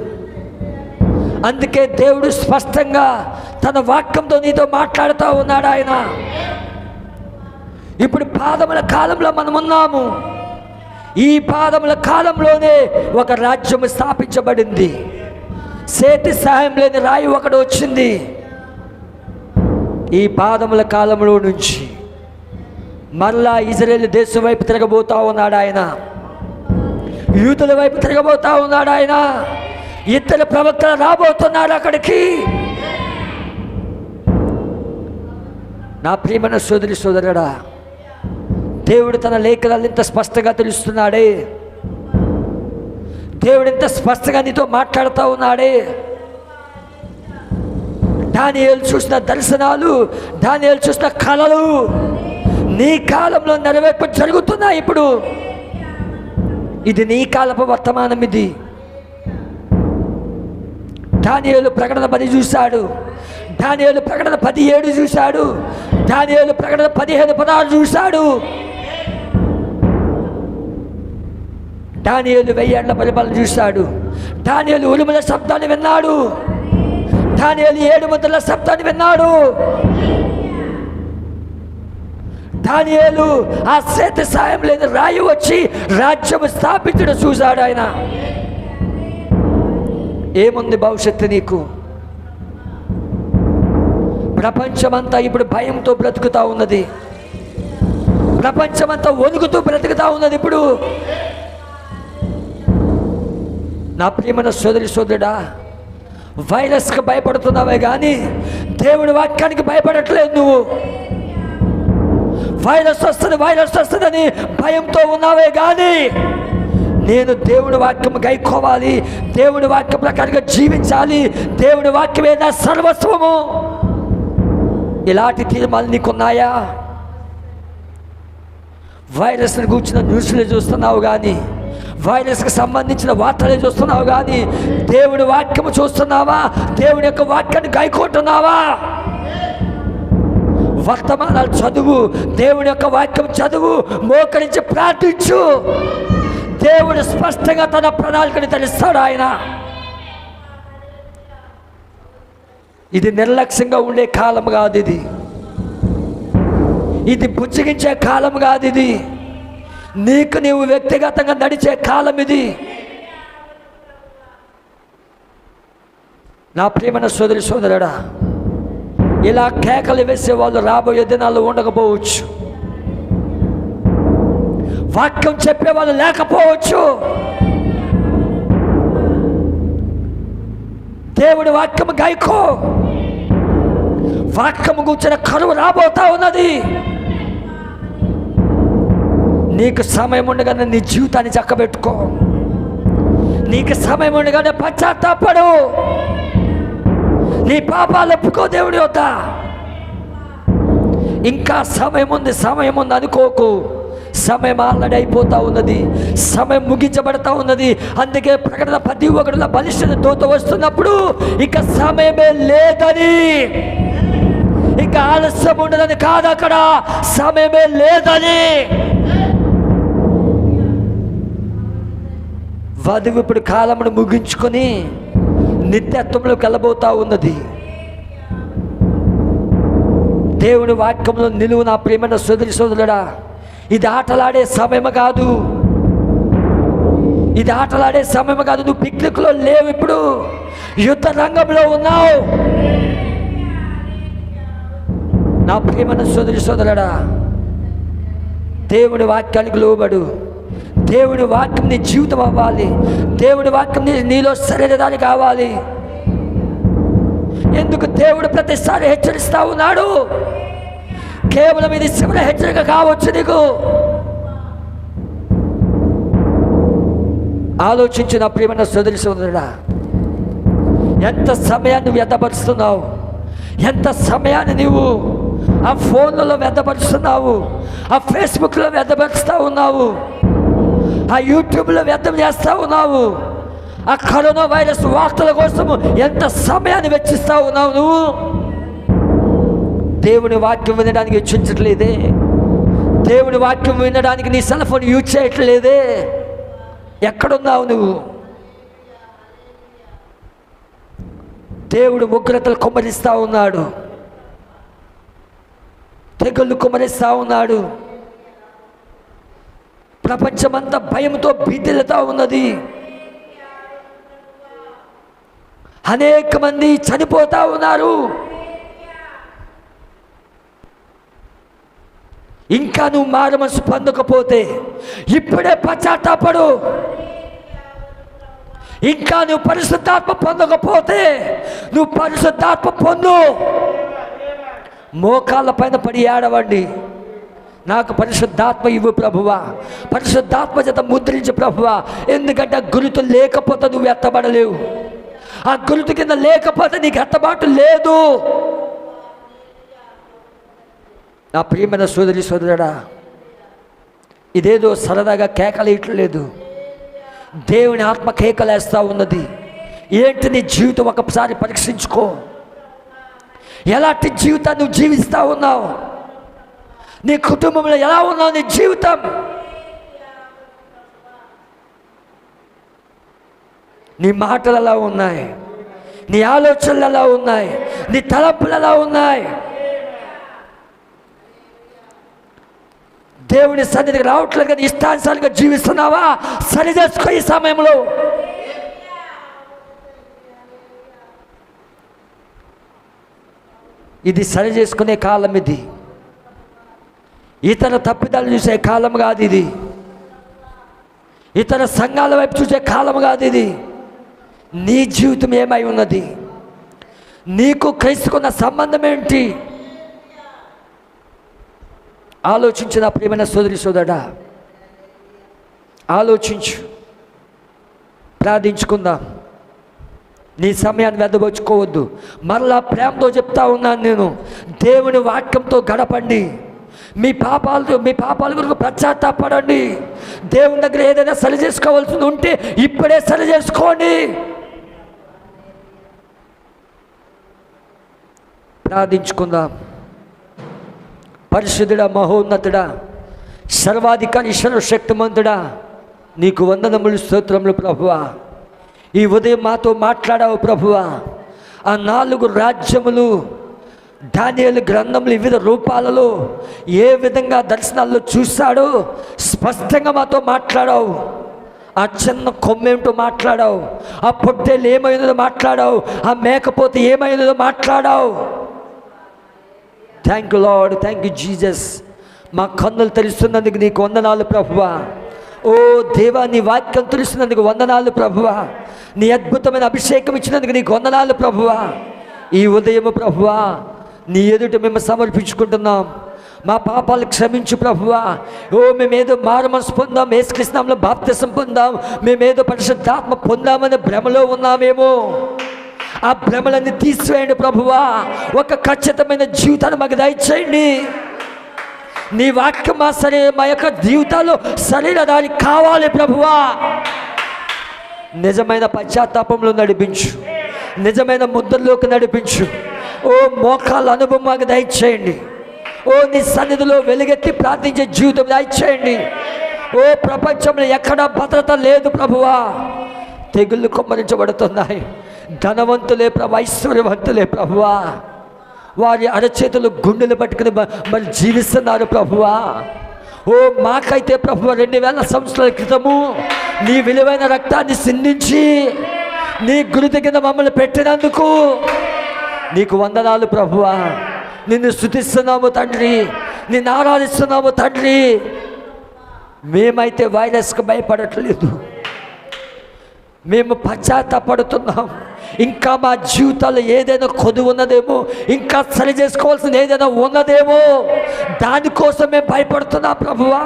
అందుకే దేవుడు స్పష్టంగా తన వాక్యంతో నీతో మాట్లాడుతూ ఉన్నాడు. ఆయన ఇప్పుడు పాదముల కాలంలో మనం ఉన్నాము. ఈ పాదముల కాలంలోనే ఒక రాజ్యం స్థాపించబడింది. చేతి సహాయం లేని రాయి ఒకటి వచ్చింది. ఈ పాదముల కాలంలో నుంచి మరలా ఇజ్రాయేల్ దేశం వైపు తిరగబోతా ఉన్నాడు. ఆయన యూదుల వైపు తిరగబోతా ఉన్నాడు. ఆయన ఇద్దరు ప్రవక్తలు రాబోతున్నారు అక్కడికి. నా ప్రియమైన సోదరి సోదరుడా, దేవుడు తన లేఖనాలు ఇంత స్పష్టంగా తెలుస్తున్నాడే, దేవుడు ఇంత స్పష్టంగా నీతో మాట్లాడుతూ ఉన్నాడే. దానియేలు చూసిన దర్శనాలు, దానియేలు చూసిన కళలు నీ కాలంలో నెరవేర్పు జరుగుతున్నాయి. ఇప్పుడు ఇది నీ కాలపు వర్తమానం. ఇది దానియేలు ప్రకటన 10 చూశాడు, దానియేలు ప్రకటన 17 చూశాడు, దానియేలు ప్రకటన 15, 16 చూశాడు. దానియేలు 1000 ఏళ్ల పరిపాలన చూశాడు. దానియేలు ఉరుముల శబ్దాన్ని విన్నాడు. దానియేలు 7 ముద్రల శబ్దాన్ని విన్నాడు. దానియేలు ఆ చేతి సాయం లేని రాయి వచ్చి రాజ్యం స్థాపించడం చూశాడు. ఆయన ఏముంది భవిష్యత్తు నీకు? ప్రపంచమంతా ఇప్పుడు భయంతో బ్రతుకుతా ఉన్నది. ప్రపంచమంతా వణుకుతూ బ్రతుకుతా ఉన్నది. ఇప్పుడు నా ప్రియమైన సోదరి సోదరుడా, వైరస్కి భయపడుతున్నావే కానీ దేవుడి వాక్యానికి భయపడట్లేదు. నువ్వు వైరస్ వస్తుందని భయంతో ఉన్నావే కానీ నేను దేవుడి వాక్యం గైకోవాలి, దేవుడి వాక్యం ప్రకారంగా జీవించాలి, దేవుడి వాక్యమే నా సర్వస్వము. ఇలాంటి తీర్మానాలు నీకున్నాయా? వైరస్ని కూర్చున్న న్యూస్లు చూస్తున్నావు కానీ, వైరస్కి సంబంధించిన వార్తలే చూస్తున్నావు కానీ, దేవుడి వాక్యము చూస్తున్నావా? దేవుడి యొక్క వాక్యాన్ని గైకుంటున్నావా? వర్తమానాలు చదువు, దేవుడి యొక్క వాక్యం చదువు, మోకరించి ప్రార్థించు. దేవుడు స్పష్టంగా తన ప్రణాళికను తెలుస్తాడు ఆయన. ఇది నిర్లక్ష్యంగా ఉండే కాలం కాదు, ఇది బుజ్జగించే కాలం కాదు, ఇది నీకు నీవు వ్యక్తిగతంగా నడిచే కాలం ఇది. నా ప్రియమైన సోదరి సోదరుడా, ఇలా కేకలు వేసే వాళ్ళు రాబోయే దినాల్లో ఉండకపోవచ్చు, వాక్యం చెప్పేవాళ్ళు లేకపోవచ్చు. దేవుడి వాక్యం గైకో, వాక్యము కూర్చున్న కరువు రాబోతా ఉన్నది. నీకు సమయం ఉండగానే నీ జీవితాన్ని చక్కబెట్టుకో, నీకు సమయం ఉండగానే పశ్చాత్తాపడు, నీ పాపాలు ఒప్పుకో దేవుడి వద్ద. ఇంకా సమయం ఉంది అనుకోకు. సమయం ఆల్రెడీ అయిపోతా ఉన్నది, సమయం ముగించబడతా ఉన్నది. అందుకే ప్రకటన 11 బలిష్ఠ దూత వస్తున్నప్పుడు ఇక సమయమే లేదని, ఇక ఆలస్యం ఉండదని కాదు, అక్కడ సమయమే లేదని. వధువు ఇప్పుడు కాలమును ముగించుకొని నిత్యత్వంలోకి వెళ్ళబోతా ఉన్నది. దేవుని వాక్యంలో నిలువు నా ప్రియమైన సోదరి సోదరుడా, ఇది ఆటలాడే సమయం కాదు, ఇది ఆటలాడే సమయం కాదు. నువ్వు పిక్నిక్లో లేవు, ఇప్పుడు యుద్ధ రంగంలో ఉన్నావు. నా ప్రియమైన సోదరి సోదరుడా, దేవుని వాక్యానికి లోబడు. దేవుడి వాక్యం నీ జీవితం అవ్వాలి, దేవుడి వాక్యం నీలో సరైనదాని కావాలి. ఎందుకు దేవుడు ప్రతిసారి హెచ్చరిస్తా ఉన్నాడు? కేవలం ఇది చివరి హెచ్చరిక కావచ్చు. నీకు ఆలోచించిన ప్రియమైన సోదరి సోదరుడా, ఎంత సమయాన్ని వ్యర్థపరుస్తున్నావు, ఎంత సమయాన్ని నీవు ఆ ఫోన్లలో వ్యర్థపరుస్తున్నావు, ఆ ఫేస్బుక్లో వ్యర్థపరుస్తూ ఉన్నావు, ఆ యూట్యూబ్లో వ్యర్థం చేస్తూ ఉన్నావు, ఆ కరోనా వైరస్ వార్తల కోసము ఎంత సమయాన్ని వెచ్చిస్తూ ఉన్నావు నువ్వు. దేవుని వాక్యం వినడానికి ఇచ్చించట్లేదే, దేవుని వాక్యం వినడానికి నీ సెల్ ఫోన్ యూజ్ చేయట్లేదే. ఎక్కడున్నావు నువ్వు? దేవుడు ఉగ్రతలు కుమ్మరిస్తూ ఉన్నాడు, తెగుళ్ళు కుమ్మరిస్తూ ఉన్నాడు. ప్రపంచమంతా భయంతో భీతిల్లుతా ఉన్నది. అనేక మంది చనిపోతా ఉన్నారు. ఇంకా నువ్వు మారు మనసు పొందకపోతే ఇప్పుడే పశ్చాత్తాపడు. ఇంకా నువ్వు పరిశుద్ధాత్మ పొందకపోతే నువ్వు పరిశుద్ధాత్మ పొందు. మోకాళ్ళ పైన పడి ఏడవండి, నాకు పరిశుద్ధాత్మ ఇవ్వు ప్రభువా, పరిశుద్ధాత్మ చేత ముద్రించి ప్రభువా. ఎందుకంటే ఆ గురుతు లేకపోతే నువ్వు ఎత్తబడలేవు, ఆ గురుతు కింద లేకపోతే నీకు ఎత్తబాటు లేదు. నా ప్రియమైన సోదరి సోదరుడా, ఇదేదో సరదాగా కేకలేయట్లేదు, దేవుని ఆత్మ కేకలేస్తూ ఉన్నది. ఏంటి నీ జీవితం ఒకసారి పరీక్షించుకో. ఎలాంటి జీవితాన్ని నువ్వు జీవిస్తూ ఉన్నావు? నీ కుటుంబంలో ఎలా ఉన్నావు? నీ జీవితం, నీ మాటలు ఎలా ఉన్నాయి? నీ ఆలోచనలు ఎలా ఉన్నాయి? నీ తలంపులు ఎలా ఉన్నాయి? దేవుని సన్నిధికి రావట్లేదు కానీ ఇష్టానుసారంగా జీవిస్తున్నావా? సరి చేసుకో ఈ సమయంలో. ఇది సరి చేసుకునే కాలం, ఇది ఇతర తప్పిదాలు చూసే కాలం కాదు, ఇది ఇతర సంఘాల వైపు చూసే కాలం కాదు. ఇది నీ జీవితం ఏమై ఉన్నది? నీకు క్రైస్తుకున్న సంబంధం ఏంటి? ఆలోచించిన ప్రియమైన సోదరి సోదరుడా, ఆలోచించు. ప్రార్థించుకుందాం. నీ సమయాన్ని వ్యర్థపరుచుకోవద్దు. మరలా ప్రేమతో చెప్తా ఉన్నాను నేను, దేవుని వాక్యంతో గడపండి. మీ పాపాల గురించి పశ్చాత్తాపడండి. దేవుని దగ్గర ఏదైనా సరి చేసుకోవాల్సింది ఉంటే ఇప్పుడే సరి చేసుకోండి. ప్రార్థించుకుందాం. పరిశుద్ధుడా, మహోన్నతుడా, సర్వాధికారి, సర్వశక్తిమంతుడా, నీకు వందనములు, స్తోత్రములు ప్రభువా. ఈ ఉదయం మాతో మాట్లాడావు ప్రభువా. ఆ 4 రాజ్యములు దానియేలు గ్రంథములు వివిధ రూపాలలో ఏ విధంగా దర్శనాల్లో చూశాడో స్పష్టంగా మాతో మాట్లాడావు. ఆ చిన్న కొమ్మేమిటో మాట్లాడావు, ఆ పొట్టేలు ఏమైనదో మాట్లాడావు, ఆ మేకపోతే ఏమైనదో మాట్లాడావు. Thank you lord, thank you Jesus. మా కన్నులు తెలుస్తున్నందుకు నీకు వందనాలు ప్రభువా. ఓ దేవా, నీ వాక్యం తెలుస్తున్నందుకు వందనాలు ప్రభువా. నీ అద్భుతమైన అభిషేకం ఇచ్చినందుకు నీకు వందనాలు ప్రభువా. ఈ ఉదయము ప్రభువా నీ ఎదుట మేము సమర్పించుకుంటున్నాం. మా పాపాలు క్షమించు ప్రభువా. ఓ మేమేదో మారుమనసు పొందాం, యేసుక్రీస్తునామములో బాప్తిసం పొందాం, మేమేదో పరిశుద్ధాత్మ పొందామనే భ్రమలో ఉన్నామేమో. ఆ భ్రమలన్నీ తీసివేయండి ప్రభువా. ఒక ఖచ్చితమైన జీవితాన్ని మాకు దయచేయండి. నీ వాక్యం మా యొక్క జీవితాల్లో సరైన దానికి కావాలి ప్రభువా. నిజమైన పశ్చాత్తాపంలో నడిపించు, నిజమైన ముద్రలోకి నడిపించు. ఓ మోకాళ్ళ అనుభవం మాకు దయచేయండి. ఓ నీ సన్నిధిలో వెలుగెత్తి ప్రార్థించే జీవితం దయచేయండి. ఓ ప్రపంచంలో ఎక్కడా భద్రత లేదు ప్రభువా. తెగుళ్ళు కుమ్మరించబడుతున్నాయి. ధనవంతులే ప్రభు, ఐశ్వర్యవంతులే ప్రభువా, వారి అరచేతులు గుండెలు పట్టుకుని మరి జీవిస్తున్నారు ప్రభువా. ఓ మాకైతే ప్రభువా 2000 సంవత్సరాల క్రితము నీ విలువైన రక్తాన్ని సిందించి నీ గురి కింద మమ్మల్ని పెట్టినందుకు నీకు వందనాలు ప్రభువా. నిన్ను స్తుతిస్తున్నాము తండ్రి, నిన్ను ఆరాధిస్తున్నాము తండ్రి. మేమైతే వైరస్కి భయపడట్లేదు, మేము పశ్చాత్తాపడుతున్నాం. ఇంకా మా జీవితాల్లో ఏదైనా కొదువు ఉన్నదేమో, ఇంకా సరి చేసుకోవాల్సింది ఏదైనా ఉన్నదేమో, దానికోసం మేము భయపడుతున్నాం ప్రభువా.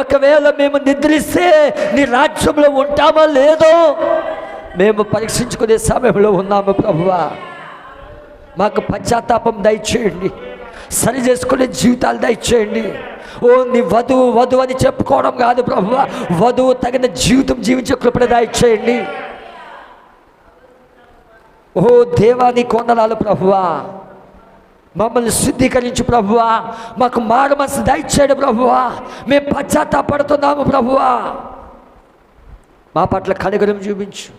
ఒకవేళ మేము నిద్రిస్తే నీ రాజ్యంలో ఉంటామో లేదో మేము పరీక్షించుకునే సమయంలో ఉన్నాము ప్రభువా. మాకు పశ్చాత్తాపం దయచేయండి, సరి చేసుకునే జీవితాలు దయచేయండి. ఓ నీ వధువు అని చెప్పుకోవడం కాదు ప్రభువా, వధువు తగిన జీవితం జీవించే కృపణ దయచేయండి. ఓ దేవా నీ వందనాలు ప్రభువా. మమ్మల్ని శుద్ధీకరించు ప్రభువా. మాకు మారు మనసు దయచేయండి ప్రభువా. మేము పశ్చాత్తాపడుతున్నాము ప్రభువా. మా పట్ల కనికరం చూపించు,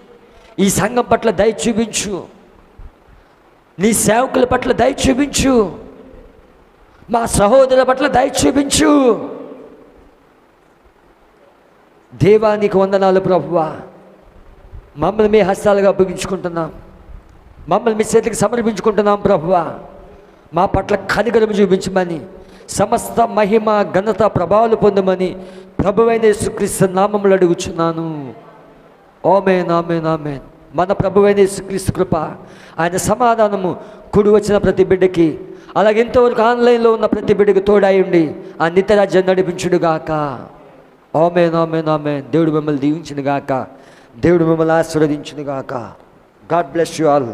ఈ సంఘం పట్ల దయ చూపించు, నీ సేవకుల పట్ల దయ చూపించు, మా సహోదరుల పట్ల దయ చూపించు. దేవా నీకు వందనాలు ప్రభువా. మమ్మల్ని మీ హస్తాలుగా అప్పగించుకుంటున్నాం, మమ్మల్ని మీ చేతికి సమర్పించుకుంటున్నాం ప్రభువా. మా పట్ల కనికరం చూపించమని, సమస్త మహిమ ఘనత ప్రభావాలు పొందమని ప్రభువైన యేసుక్రీస్తు నామములో అడుగుచున్నాను. ఆమేన్, ఆమేన్, ఆమేన్. మన ప్రభువైన యేసుక్రీస్తు కృప, ఆయన సమాధానము కూడి వచ్చిన ప్రతి బిడ్డకి, అలాగే ఇంతవరకు ఆన్లైన్లో ఉన్న ప్రతి బిడ్డకి తోడాయండి ఆ నిత్యరాజ్యాన్ని నడిపించుడుగాక. ఆమేన్, ఆమేన్, ఆమేన్. దేవుడు మిమ్మల్ని దీవించునుగాక, దేవుడు మిమ్మల్ని ఆశీర్వదించునుగాక. God bless you all.